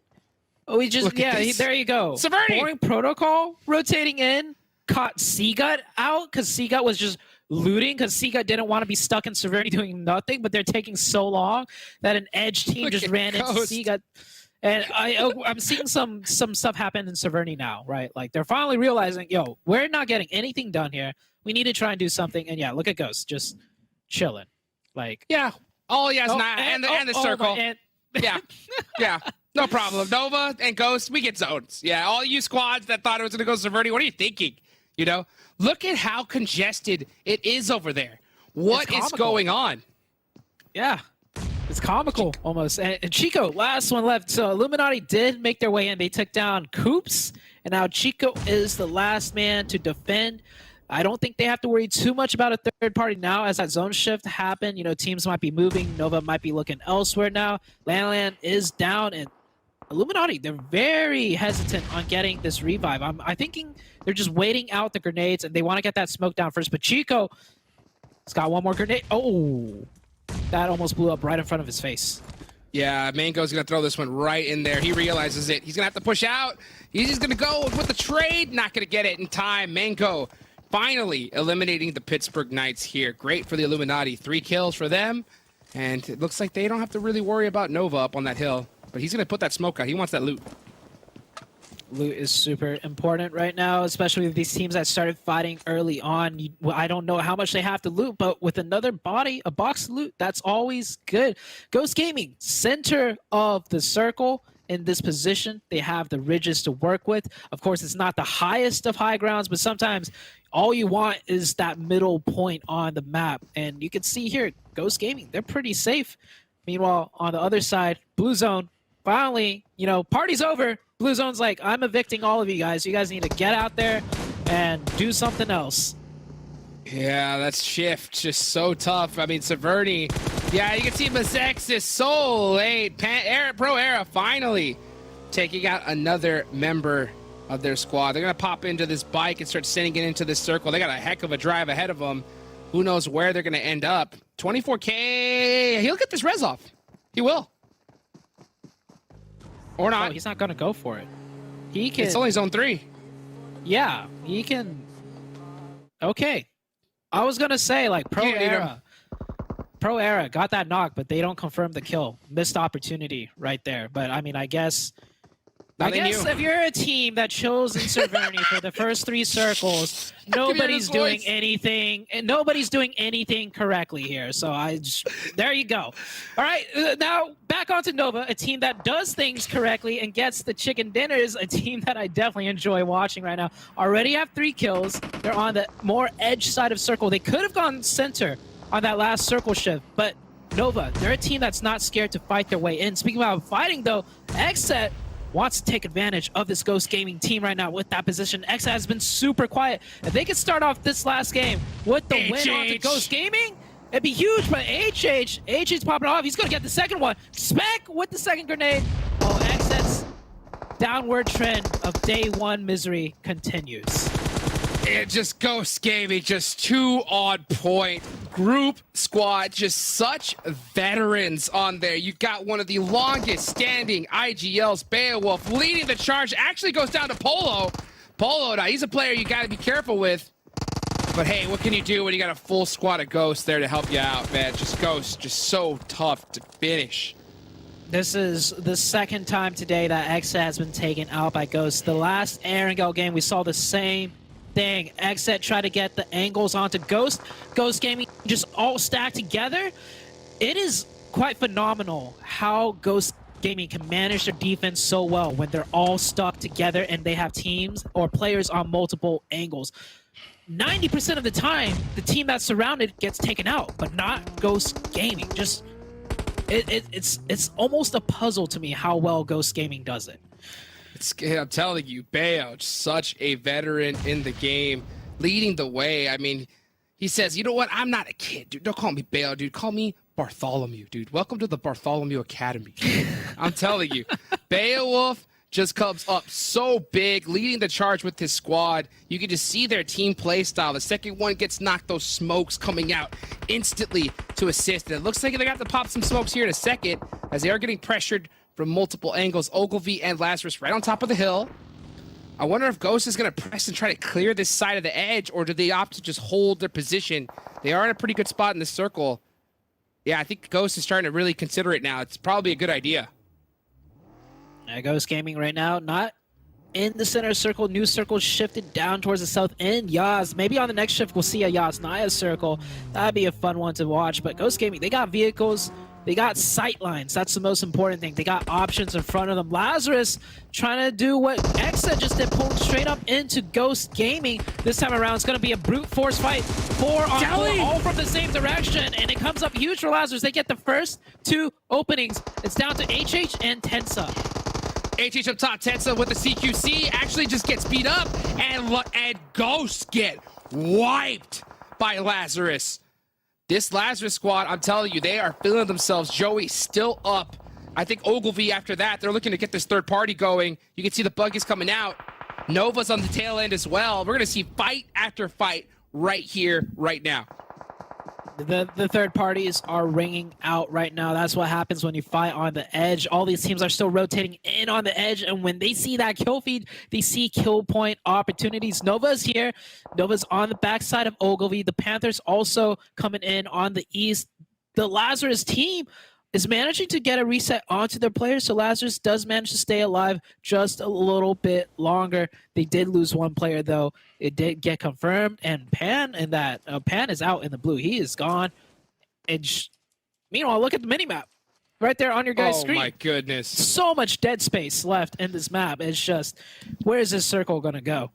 Oh, we just, yeah, there you go. Severny! Boring protocol rotating in. Caught Seagut out because Seagut was just looting because Seagut didn't want to be stuck in Severny doing nothing, but they're taking so long that an edge team just ran into Seagut. And I'm seeing some stuff happen in Severny now, right? Like they're finally realizing, yo, we're not getting anything done here. We need to try and do something. And yeah, look at Ghost just chilling. Like yeah. Oh yes, and the circle. Yeah. Yeah. No problem. Nova and Ghost, we get zones. Yeah, all you squads that thought it was going to go Severny, what are you thinking? You know, look at how congested it is over there. What is going on? Yeah, it's comical almost. And Chico, last one left. So Illuminati did make their way in. They took down Koops, and now Chico is the last man to defend. I don't think they have to worry too much about a third party now as that zone shift happened. You know, teams might be moving. Nova might be looking elsewhere now. Landland is down, and Illuminati, they're very hesitant on getting this revive. I'm thinking they're just waiting out the grenades, and they want to get that smoke down first. But Chico has got one more grenade. Oh, that almost blew up right in front of his face. Yeah, Mango's going to throw this one right in there. He realizes it. He's going to have to push out. He's just going to go with the trade. Not going to get it in time. Mango finally eliminating the Pittsburgh Knights here. Great for the Illuminati. 3 kills for them. And it looks like they don't have to really worry about Nova up on that hill. But he's going to put that smoke out. He wants that loot. Loot is super important right now, especially with these teams that started fighting early on. I don't know how much they have to loot, but with another body, a box loot, that's always good. Ghost Gaming, center of the circle in this position. They have the ridges to work with. Of course, it's not the highest of high grounds, but sometimes all you want is that middle point on the map. And you can see here, Ghost Gaming, they're pretty safe. Meanwhile, on the other side, Blue Zone, finally, you know, party's over. Blue Zone's like, I'm evicting all of you guys. You guys need to get out there and do something else. Yeah, that's shift. Just so tough. I mean, Severny. Yeah, you can see Mezexis so late. Pro Era finally taking out another member of their squad. They're going to pop into this bike and start sending it into this circle. They got a heck of a drive ahead of them. Who knows where they're going to end up. 24K. He'll get this res off. He will. Or not. Oh, he's not going to go for it. He can. It's only zone 3. Yeah, he can. Okay. I was going to say, like, Pro Era got that knock, but they don't confirm the kill. Missed opportunity right there. But, I mean, I guess if you're a team that chose Severny for the first 3 circles, nobody's doing anything, and nobody's doing anything correctly here. So there you go. All right, now back onto Nova, a team that does things correctly and gets the chicken dinners, a team that I definitely enjoy watching right now. Already have 3 kills. They're on the more edge side of circle. They could have gone center on that last circle shift, but Nova, they're a team that's not scared to fight their way in. Speaking about fighting, though, XSET wants to take advantage of this Ghost Gaming team right now with that position. XSET has been super quiet. If they could start off this last game with the win onto Ghost Gaming, it'd be huge, but HH's popping off. He's going to get the second one. Spec with the second grenade. Oh, XSET's downward trend of day 1 misery continues. It just Ghost Gaming, just 2 on point. Group squad, just such veterans on there. You got one of the longest standing IGLs, Beowulf, leading the charge. Actually goes down to Polo. Polo, now he's a player you got to be careful with. But hey, what can you do when you got a full squad of Ghosts there to help you out, man? Just Ghosts, just so tough to finish. This is the second time today that XSET has been taken out by Ghosts. The last Erangel game, we saw the same thing. XSET tried to get the angles onto Ghost. Ghost Gaming just all stacked together. It is quite phenomenal how Ghost Gaming can manage their defense so well when they're all stuck together and they have teams or players on multiple angles. 90% of the time, the team that's surrounded gets taken out, but not Ghost Gaming. Just it's almost a puzzle to me how well Ghost Gaming does it. I'm telling you, Bayo, such a veteran in the game, leading the way. I mean, he says, you know what? I'm not a kid, dude. Don't call me Bayo, dude. Call me Bartholomew, dude. Welcome to the Bartholomew Academy. I'm telling you, Beowulf just comes up so big, leading the charge with his squad. You can just see their team play style. The second one gets knocked, those smokes coming out instantly to assist. And it looks like they got to pop some smokes here in a second as they are getting pressured from multiple angles. Ogilvy and Lazarus right on top of the hill. I wonder if Ghost is going to press and try to clear this side of the edge, or do they opt to just hold their position? They are in a pretty good spot in this circle. Yeah, I think Ghost is starting to really consider it now. It's probably a good idea. Ghost Gaming right now, not in the center circle. New circle shifted down towards the south end. Yaz, maybe on the next shift we'll see a Yaz Naya circle. That'd be a fun one to watch. But Ghost Gaming, they got vehicles. They got sight lines. That's the most important thing. They got options in front of them. Lazarus trying to do what XSET just did, pulling straight up into Ghost Gaming. This time around, it's going to be a brute force fight. 4 on 4, all from the same direction, and it comes up huge for Lazarus. They get the first 2 openings. It's down to HH and Tensa. HH up top, Tensa with the CQC actually just gets beat up, and Ghosts get wiped by Lazarus. This Lazarus squad, I'm telling you, they are feeling themselves. Joey still up. I think Ogilvy after that, they're looking to get this third party going. You can see the buggies coming out. Nova's on the tail end as well. We're going to see fight after fight right here, right now. The third parties are ringing out right now. That's what happens when you fight on the edge. All these teams are still rotating in on the edge, and when they see that kill feed, they see kill point opportunities. Nova's here. Nova's on the backside of Ogilvy. The Panthers also coming in on the east. The Lazarus team is managing to get a reset onto their players, so Lazarus does manage to stay alive just a little bit longer. They did lose 1 player, though. It did get confirmed, and Pan is out in the blue. He is gone. And meanwhile, look at the minimap right there on your guys' screen. Oh, my goodness. So much dead space left in this map. It's just, where is this circle going to go?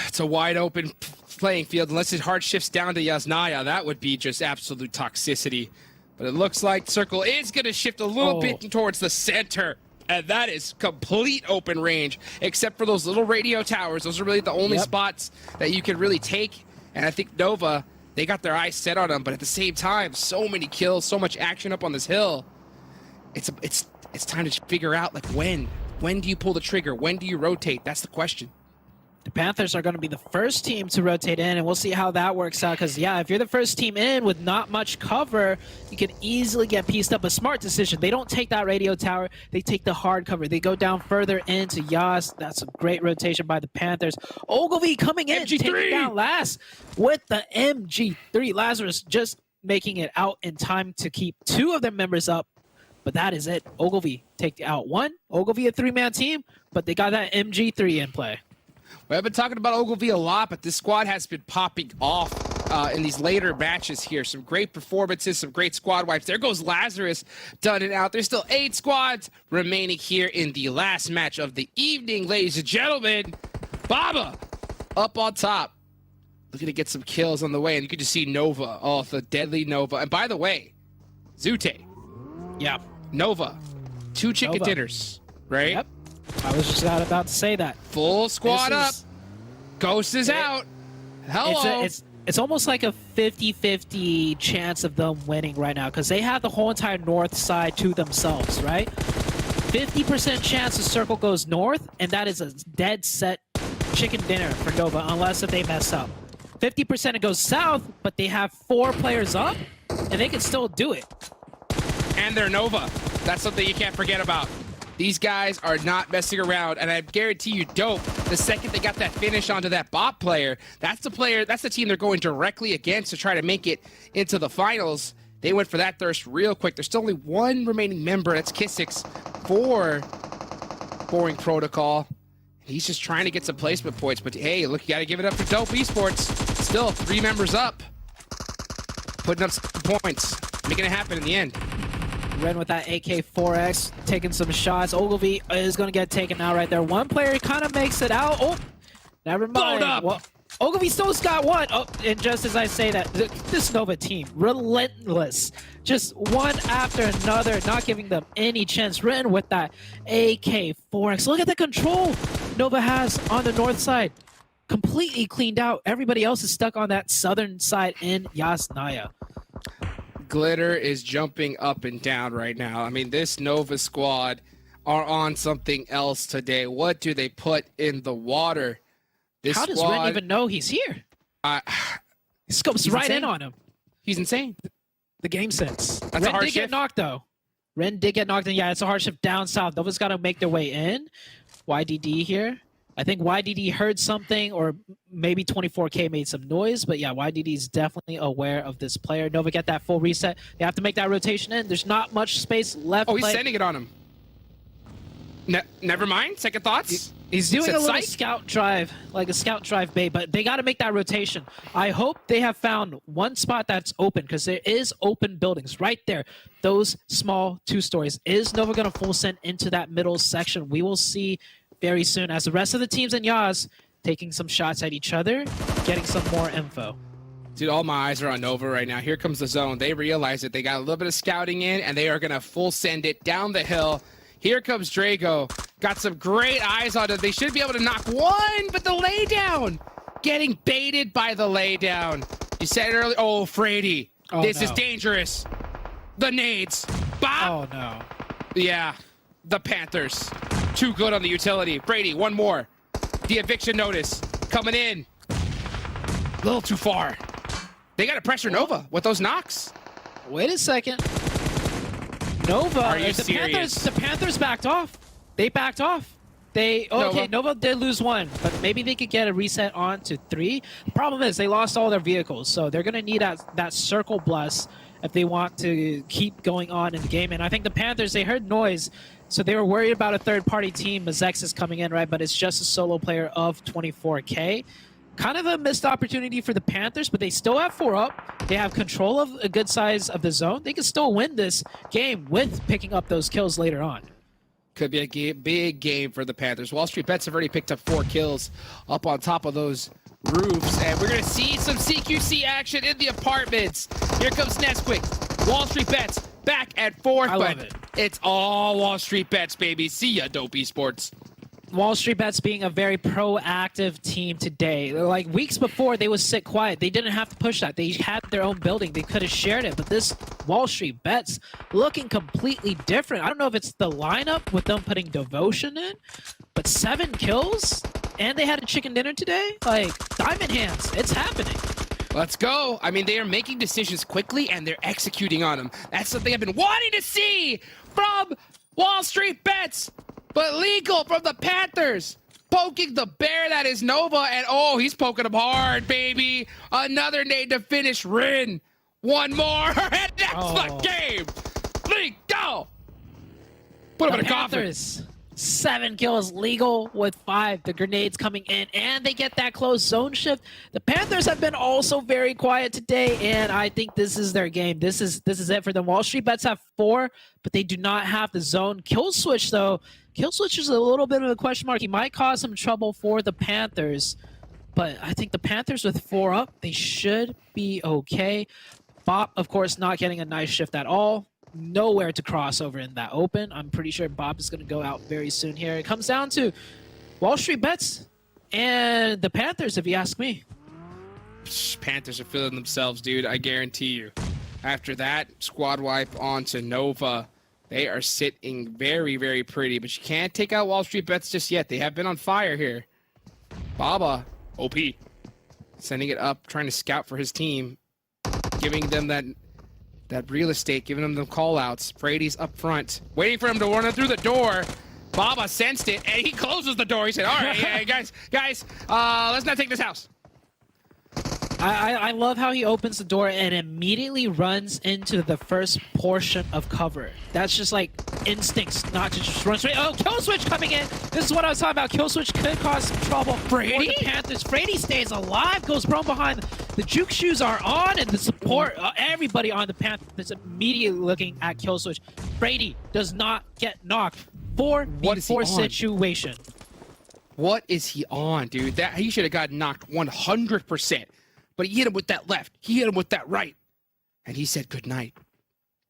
It's a wide open playing field. Unless it hard shifts down to Yasnaya, that would be just absolute toxicity. But it looks like circle is going to shift a little bit towards the center. And that is complete open range, except for those little radio towers. Those are really the only spots that you can really take. And I think Nova, They got their eyes set on him, but at the same time, so many kills, so much action up on this hill. It's time to figure out, like, when do you pull the trigger? When do you rotate? That's the question. The Panthers are going to be the first team to rotate in, and we'll see how that works out. Because, yeah, if you're the first team in with not much cover, you can easily get pieced up. A smart decision. They don't take that radio tower. They take the hard cover. They go down further into Yas. That's a great rotation by the Panthers. Ogilvy coming in, taking down last with the MG3. Lazarus just making it out in time to keep 2 of their members up. But that is it. Ogilvy take out 1. Ogilvy a 3-man team, but they got that MG3 in play. Well, I've been talking about Ogilvy a lot, but this squad has been popping off in these later matches here. Some great performances, some great squad wipes. There goes Lazarus, done and out. There's still 8 squads remaining here in the last match of the evening, ladies and gentlemen. Baba up on top. Looking to get some kills on the way, and you can just see Nova. Oh, the deadly Nova. And by the way, Zute. Yeah. Nova. 2 chicken Nova. dinners, right? Yep. I was just about to say that. Full squad up. Ghost is out. Hello. It's almost like a 50-50 chance of them winning right now because they have the whole entire north side to themselves, right? 50% chance the circle goes north, and that is a dead set chicken dinner for Nova, unless if they mess up. 50% it goes south, but they have 4 players up, and they can still do it. And they're Nova. That's something you can't forget about. These guys are not messing around, and I guarantee you, Dope, the second they got that finish onto that bot player, that's the team they're going directly against to try to make it into the finals. They went for that thirst real quick. There's still only 1 remaining member. That's Kissix for Boring Protocol. He's just trying to get some placement points, but hey, look, you got to give it up for Dope Esports. Still 3 members up, putting up some points, making it happen in the end. Ren with that AK-4X, taking some shots. Ogilvy is going to get taken out right there. 1 player kind of makes it out. Oh, never mind. Blown up. Well, Ogilvy still's got 1. Oh, and just as I say that, this Nova team, relentless. Just one after another, not giving them any chance. Ren with that AK-4X. Look at the control Nova has on the north side. Completely cleaned out. Everybody else is stuck on that southern side in Yasnaya. Glitter is jumping up and down right now. I mean, this Nova squad are on something else today. What do they put in the water? This How does squad, Ren even know he's here? He scopes he's right insane. in on him. He's insane. The game sense. That's a Ren hard did shift. get knocked, though. Ren did get knocked, and yeah, it's a hard shift down south. Nova's got to make their way in. YDD here. I think YDD heard something, or maybe 24K made some noise, but yeah, YDD is definitely aware of this player. Nova get that full reset. They have to make that rotation in. There's not much space left. Oh, he's sending it on him. Never mind. Second thoughts. He's doing Said a little psych. scout drive, like a scout drive bait, but they got to make that rotation. I hope they have found 1 spot that's open, because there is open buildings right there. Those small 2 stories. Is Nova going to full send into that middle section? We will see very soon as the rest of the teams in Yaz taking some shots at each other, getting some more info. Dude, all my eyes are on Nova right now. Here comes the zone. They realize it. They got a little bit of scouting in, and they are going to full send it down the hill. Here comes Drago. Got some great eyes on it. They should be able to knock 1, but the laydown. Getting baited by the laydown. You said it earlier. Oh, Frady. Oh, this no. is dangerous. The nades. Bop. Oh, no. Yeah. The Panthers. Too good on the utility. Brady, 1 more. The eviction notice. Coming in. A little too far. They got to pressure Nova with those knocks. Wait a second. Nova. Are you the serious? The Panthers backed off. They backed off. Nova did lose 1, but maybe they could get a reset on to 3. The problem is they lost all their vehicles, so they're going to need that circle bless if they want to keep going on in the game. And I think the Panthers, they heard noise, so they were worried about a third-party team. Mezexis coming in, right? But it's just a solo player of 24K. Kind of a missed opportunity for the Panthers, but they still have 4 up. They have control of a good size of the zone. They can still win this game with picking up those kills later on. Could be a big game for the Panthers. WallStreetBets have already picked up 4 kills up on top of those roofs, and we're going to see some CQC action in the apartments. Here comes Nesquik. WallStreetBets back at 4th, I love but it. it's all WallStreetBets, baby. See ya, Dope Esports. WallStreetBets being a very proactive team today. Like weeks before, they would sit quiet. They didn't have to push that. They had their own building. They could have shared it. But this WallStreetBets looking completely different. I don't know if it's the lineup with them putting Devotion in, but 7 kills and they had a chicken dinner today. Like diamond hands, it's happening. Let's go. I mean, they are making decisions quickly and they're executing on them. That's something I've been wanting to see from WallStreetBets. But legal from the Panthers, poking the bear that is Nova, and oh, he's poking him hard, baby. Another nade to finish Rin. One more, and that's the game. Legal. Put him in a coffin. 7 kills, legal with 5. The grenades coming in, and they get that close zone shift. The Panthers have been also very quiet today, and I think this is their game. This is it for them. WallStreetBets have 4, but they do not have the zone. Kill switch, though. Kill switch is a little bit of a question mark. He might cause some trouble for the Panthers, but I think the Panthers with 4 up, they should be okay. Bob, of course, not getting a nice shift at all. Nowhere to cross over in that open. I'm pretty sure Bob is going to go out very soon here. It comes down to WallStreetBets and the Panthers, if you ask me. Panthers are feeling themselves, dude. I guarantee you. After that squad wipe onto Nova, they are sitting very, very pretty. But you can't take out WallStreetBets just yet. They have been on fire here. Baba, OP, sending it up, trying to scout for his team, giving them that real estate, giving them the call-outs. Brady's up front, waiting for him to run through the door. Baba sensed it, and he closes the door. He said, all right, yeah, guys, let's not take this house. I love how he opens the door and immediately runs into the first portion of cover. That's just like instincts, not to just run straight. Oh, kill switch coming in. This is what I was talking about. Kill switch could cause some trouble for the Panthers. Brady stays alive, goes prone behind. The juke shoes are on, and the support, everybody on the Panthers immediately looking at kill switch. Brady does not get knocked. 4v4 situation. What is he on, dude? He should have gotten knocked 100%. But he hit him with that left. He hit him with that right. And he said goodnight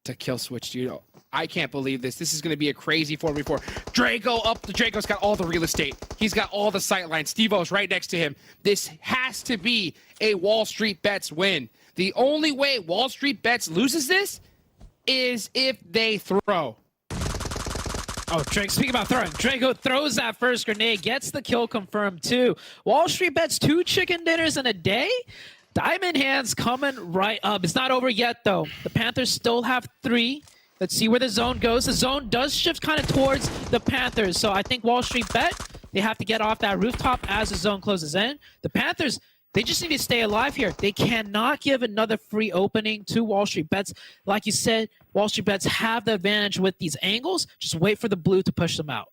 to kill switch, dude. I can't believe this. This is going to be a crazy 4v4. Drago up. Drago's got all the real estate. He's got all the sight lines. Steve-O's right next to him. This has to be a WallStreetBets win. The only way WallStreetBets loses this is if they throw. Oh, speaking about throwing, Drago throws that first grenade, gets the kill confirmed too. WallStreetBets 2 chicken dinners in a day. Diamond hands coming right up. It's not over yet though. The Panthers still have 3. Let's see where the zone goes. The zone does shift kind of towards the Panthers. So I think WallStreetBet, they have to get off that rooftop as the zone closes in. The Panthers, they just need to stay alive here. They cannot give another free opening to WallStreetBets. Like you said, WallStreetBets have the advantage with these angles. Just wait for the blue to push them out.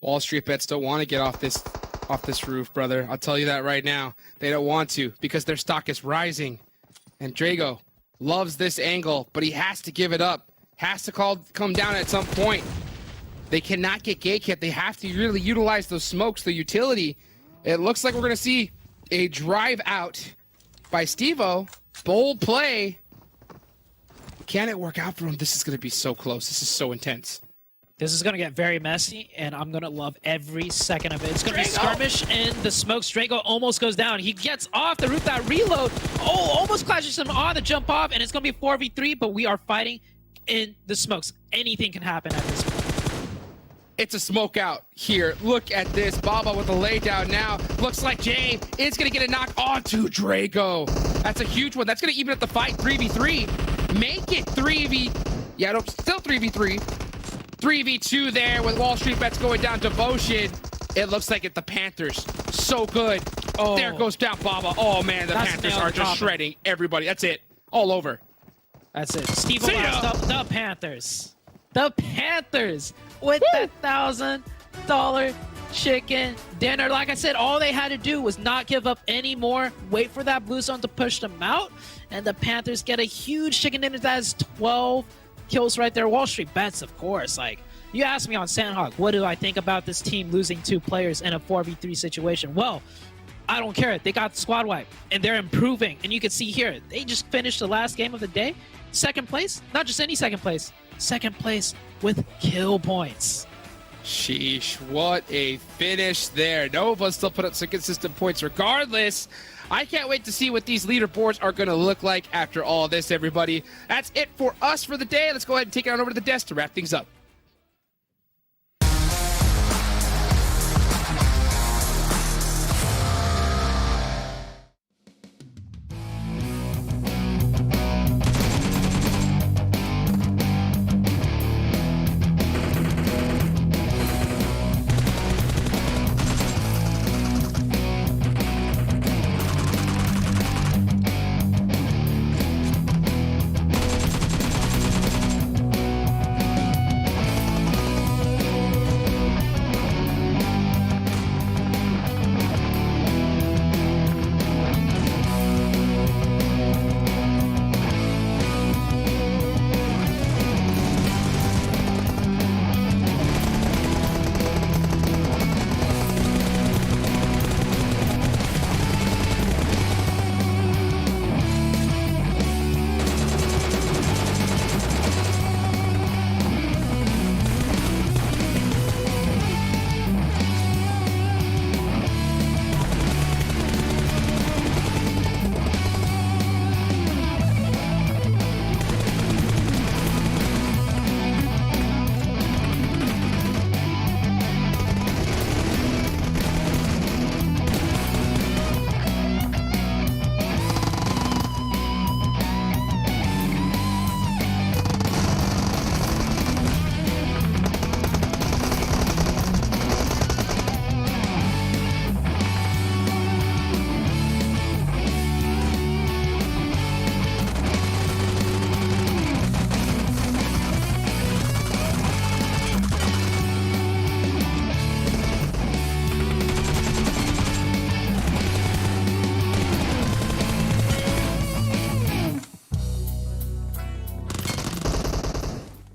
WallStreetBets don't want to get off this roof, brother. I'll tell you that right now. They don't want to because their stock is rising. And Drago loves this angle, but he has to give it up. Has to come down at some point. They cannot get gatekept. They have to really utilize those smokes, the utility. It looks like we're going to see a drive out by Steve-O. Bold play. Can it work out for him? This is going to be so close. This is so intense. This is going to get very messy, and I'm going to love every second of it. It's going to be skirmish in the smokes. Drago almost goes down. He gets off the roof, that reload. Oh, almost clashes him on the jump off, and it's going to be 4v3, but we are fighting in the smokes. Anything can happen at this point. It's a smoke out here. Look at this. Baba with a laydown now. Looks like Jay is going to get a knock onto Drago. That's a huge one. That's going to even up the fight 3v3. Make it 3v... Yeah, no, still 3v3. 3v2 there with WallStreetBets going down Devotion. It looks like it's the Panthers. So good. Oh. There goes down Baba. Oh, man, the Panthers are just shredding everybody. That's it. All over. That's it. Steve-O the Panthers. The Panthers with that $1,000 chicken dinner. Like I said, all they had to do was not give up any more. Wait for that blue zone to push them out. And the Panthers get a huge chicken dinner. That is 12 kills right there. WallStreetBets, of course. Like, you asked me on Sanhok, what do I think about this team losing 2 players in a 4v3 situation? Well, I don't care. They got the squad wipe, and they're improving. And you can see here, they just finished the last game of the day. Second place. Not just any second place. Second place with kill points. Sheesh, what a finish there. Nova still put up some consistent points regardless. I can't wait to see what these leaderboards are going to look like after all this, everybody. That's it for us for the day. Let's go ahead and take it on over to the desk to wrap things up.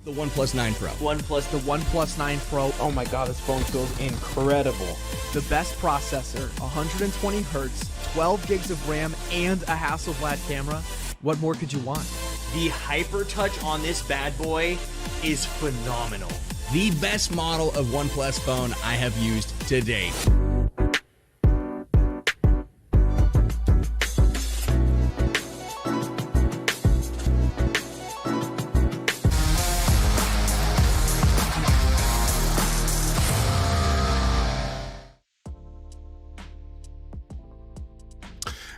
The OnePlus 9 Pro. The OnePlus 9 Pro. Oh my god, this phone feels incredible. The best processor, 120 hertz, 12 gigs of RAM, and a Hasselblad camera. What more could you want? The Hyper Touch on this bad boy is phenomenal. The best model of OnePlus phone I have used to date.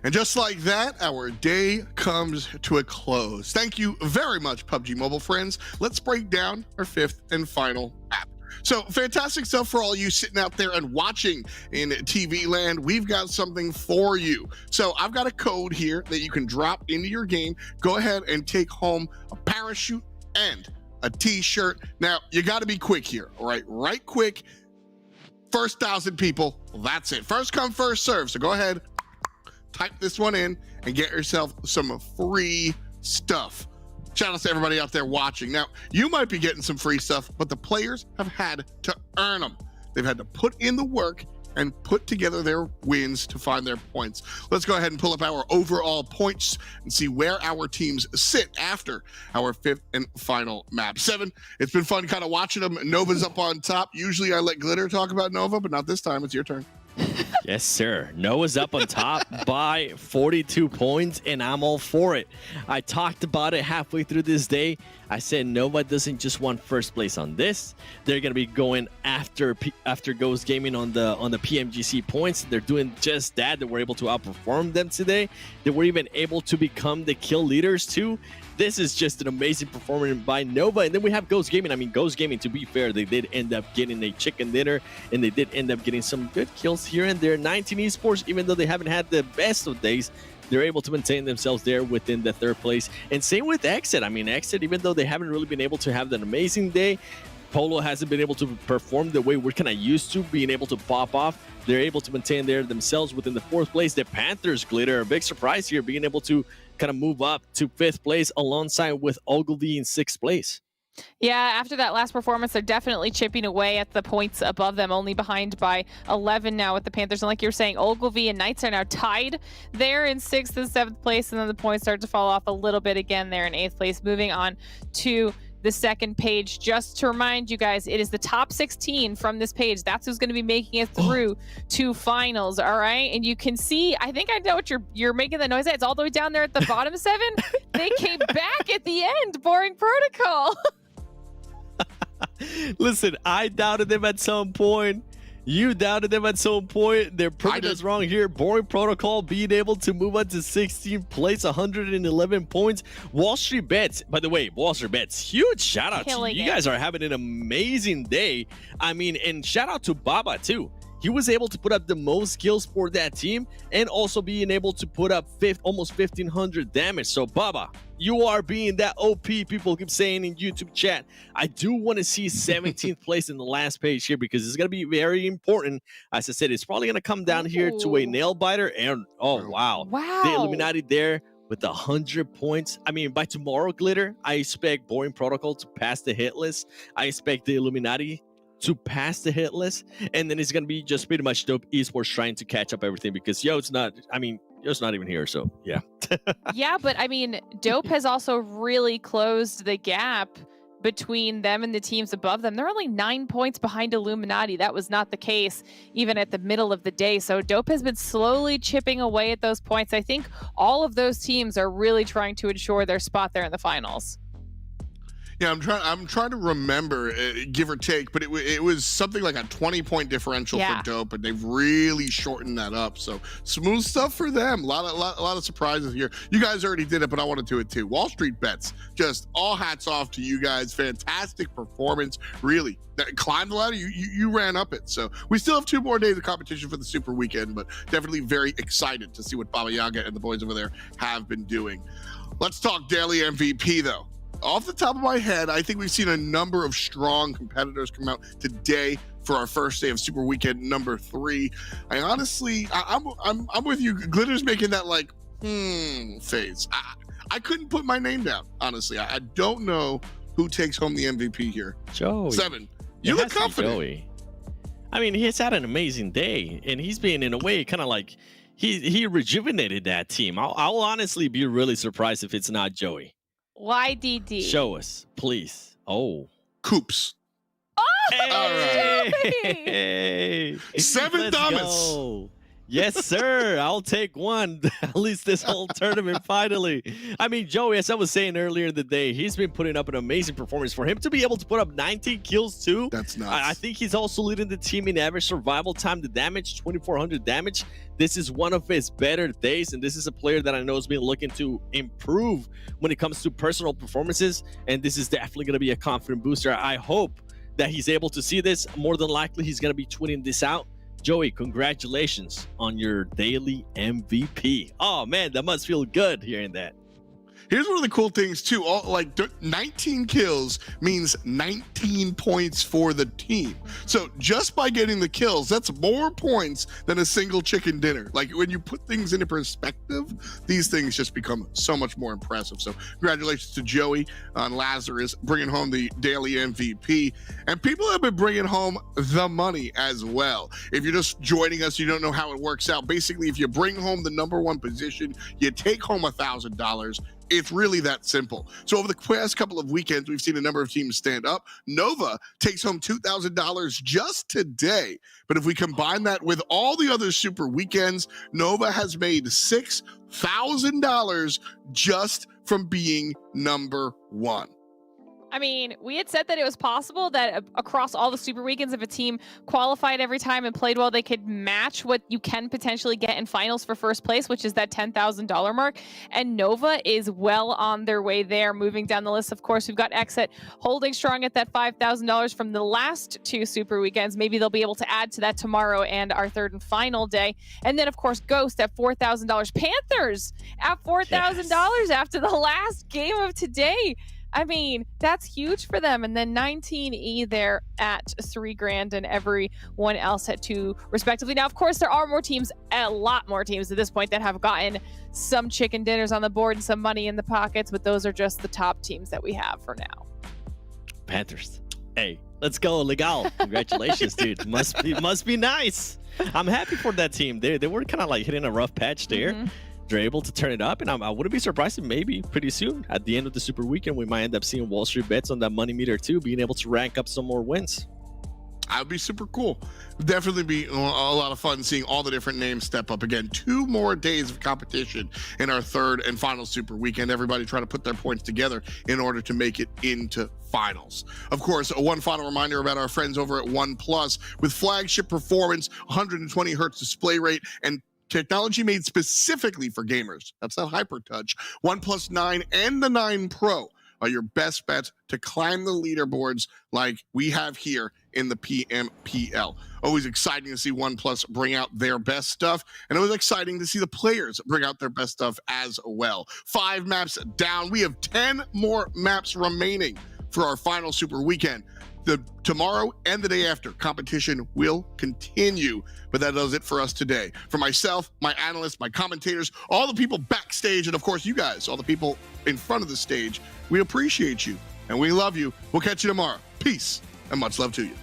And just like that, our day comes to a close. Thank you very much, PUBG Mobile friends. Let's break down our fifth and final map. So fantastic stuff for all you sitting out there and watching in TV land. We've got something for you. So I've got a code here that you can drop into your game. Go ahead and take home a parachute and a t-shirt. Now, you got to be quick here, all right? Right quick. First 1,000 people, that's it. First come, first serve. So go ahead, type this one in and get yourself some free stuff. Shout out to everybody out there watching. Now, you might be getting some free stuff, but the players have had to earn them. They've had to put in the work and put together their wins to find their points. Let's go ahead and pull up our overall points and see where our teams sit after our fifth and final map. 7, it's been fun kind of watching them. Nova's up on top. Usually I let Glitter talk about Nova, but not this time. It's your turn. Yes, sir. Noah's up on top by 42 points, and I'm all for it. I talked about it halfway through this day. I said Nova doesn't just want first place on this. They're going to be going after Ghost Gaming on the PMGC points. They're doing just that. They were able to outperform them today. They were even able to become the kill leaders too. This is just an amazing performance by Nova. And then we have Ghost Gaming. I mean, Ghost Gaming, to be fair, they did end up getting a chicken dinner, and they did end up getting some good kills here and there. 19 Esports, even though they haven't had the best of days, they're able to maintain themselves there within the third place. And same with XSET. I mean, XSET, even though they haven't really been able to have an amazing day, Polo hasn't been able to perform the way we're kind of used to, being able to pop off. They're able to maintain there themselves within the fourth place. The Panthers, Glitter, a big surprise here, being able to kind of move up to fifth place alongside with Ogilvy in sixth place. Yeah, after that last performance, they're definitely chipping away at the points above them, only behind by 11 now with the Panthers. And like you're saying, Ogilvy and Knights are now tied there in 6th and 7th place, and then the points start to fall off a little bit again there in 8th place. Moving on to the second page. Just to remind you guys, it is the top 16 from this page. That's who's going to be making it through to finals. All right. And you can see, I think I know what you're making the noise at. It's all the way down there at the bottom 7. They came back at the end. Boring protocol. Listen, I doubted them at some point. You doubted them at some point. They're proving us wrong here. Boring protocol being able to move on to 16th place, 111 points. WallStreetBets, by the way, WallStreetBets, huge shout out to you. You guys are having an amazing day. I mean, and shout out to Baba too. He was able to put up the most kills for that team and also being able to put up almost 1,500 damage. So, Baba, you are being that OP people keep saying in YouTube chat. I do want to see 17th place in the last page here because it's going to be very important. As I said, it's probably going to come down here to a nail biter. And, oh, wow. The Illuminati there with 100 points. I mean, by tomorrow, Glitter, I expect Boring Protocol to pass the hit list. I expect the Illuminati to pass the hit list, and then it's gonna be just pretty much Dope Esports trying to catch up everything because it's not even here, so yeah. Yeah, but I mean, Dope has also really closed the gap between them and the teams above them. They're only 9 points behind Illuminati. That was not the case even at the middle of the day. So Dope has been slowly chipping away at those points. I think all of those teams are really trying to ensure their spot there in the finals. Yeah, I'm trying to remember, give or take, but it was something like a 20-point differential for Dope, and they've really shortened that up. So smooth stuff for them. A lot of surprises here. You guys already did it, but I want to do it too. WallStreetBets, just all hats off to you guys. Fantastic performance, really. Climbed the ladder, you ran up it. So we still have 2 more days of competition for the Super Weekend, but definitely very excited to see what Baba Yaga and the boys over there have been doing. Let's talk daily MVP though. Off the top of my head, I think we've seen a number of strong competitors come out today for our first day of Super Weekend number 3. I honestly, I'm with you. Glitter's making that like face. I couldn't put my name down. Honestly, I don't know who takes home the MVP here. Joey. 7. You look confident. Joey. I mean, he's had an amazing day, and he's been in a way kind of like he rejuvenated that team. I'll honestly be really surprised if it's not Joey. YDD. Show us, please. Oh. Coops. Oh, hey. 7 Thomas. Go. Yes, sir. I'll take one. At least this whole tournament, finally. I mean, Joey, as I was saying earlier in the day, he's been putting up an amazing performance. For him to be able to put up 19 kills, too, that's nuts. I think he's also leading the team in average survival time, the damage, 2,400 damage. This is one of his better days, and this is a player that I know has been looking to improve when it comes to personal performances, and this is definitely going to be a confident booster. I hope that he's able to see this. More than likely, he's going to be tweeting this out. Joey, congratulations on your daily MVP. Oh, man, that must feel good hearing that. Here's one of the cool things, too. 19 kills means 19 points for the team. So just by getting the kills, that's more points than a single chicken dinner. Like, when you put things into perspective, these things just become so much more impressive. So congratulations to Joey on Lazarus bringing home the daily MVP. And people have been bringing home the money as well. If you're just joining us, you don't know how it works out. Basically, if you bring home the #1 position, you take home $1,000. It's really that simple. So over the past couple of weekends, we've seen a number of teams stand up. Nova takes home $2,000 just today. But if we combine that with all the other Super Weekends, Nova has made $6,000 just from being #1. I mean, we had said that it was possible that across all the Super Weekends, if a team qualified every time and played well, they could match what you can potentially get in finals for first place, which is that $10,000 mark. And Nova is well on their way there. Moving down the list, of course, we've got XSET holding strong at that $5,000 from the last 2 Super Weekends. Maybe they'll be able to add to that tomorrow and our 3rd and final day. And then, of course, Ghost at $4,000. Panthers at $4,000 after the last game of today. I mean, that's huge for them. And then 19E there at $3,000 and everyone else at 2 respectively. Now, of course, there are more teams, a lot more teams at this point that have gotten some chicken dinners on the board and some money in the pockets, but those are just the top teams that we have for now. Panthers. Hey, let's go, Legal. Congratulations, dude. Must be nice. I'm happy for that team. They were kind of like hitting a rough patch there. they're able to turn it up, and I wouldn't be surprised if maybe pretty soon at the end of the Super Weekend we might end up seeing WallStreetBets on that money meter too, being able to rank up some more wins. That would be super cool. Definitely be a lot of fun seeing all the different names step up again. 2 more days of competition in our 3rd and final Super Weekend. Everybody trying to put their points together in order to make it into finals. Of course, one final reminder about our friends over at OnePlus with flagship performance, 120 hertz display rate, and technology made specifically for gamers. That's that HyperTouch. OnePlus 9 and the 9 Pro are your best bets to climb the leaderboards like we have here in the PMPL. Always exciting to see OnePlus bring out their best stuff, and it was exciting to see the players bring out their best stuff as well. 5 maps down. We have 10 more maps remaining for our final Super Weekend. Tomorrow and the day after, competition will continue. But that does it for us today. For myself, my analysts, my commentators, all the people backstage, and of course you guys, all the people in front of the stage, we appreciate you and we love you. We'll catch you tomorrow. Peace and much love to you.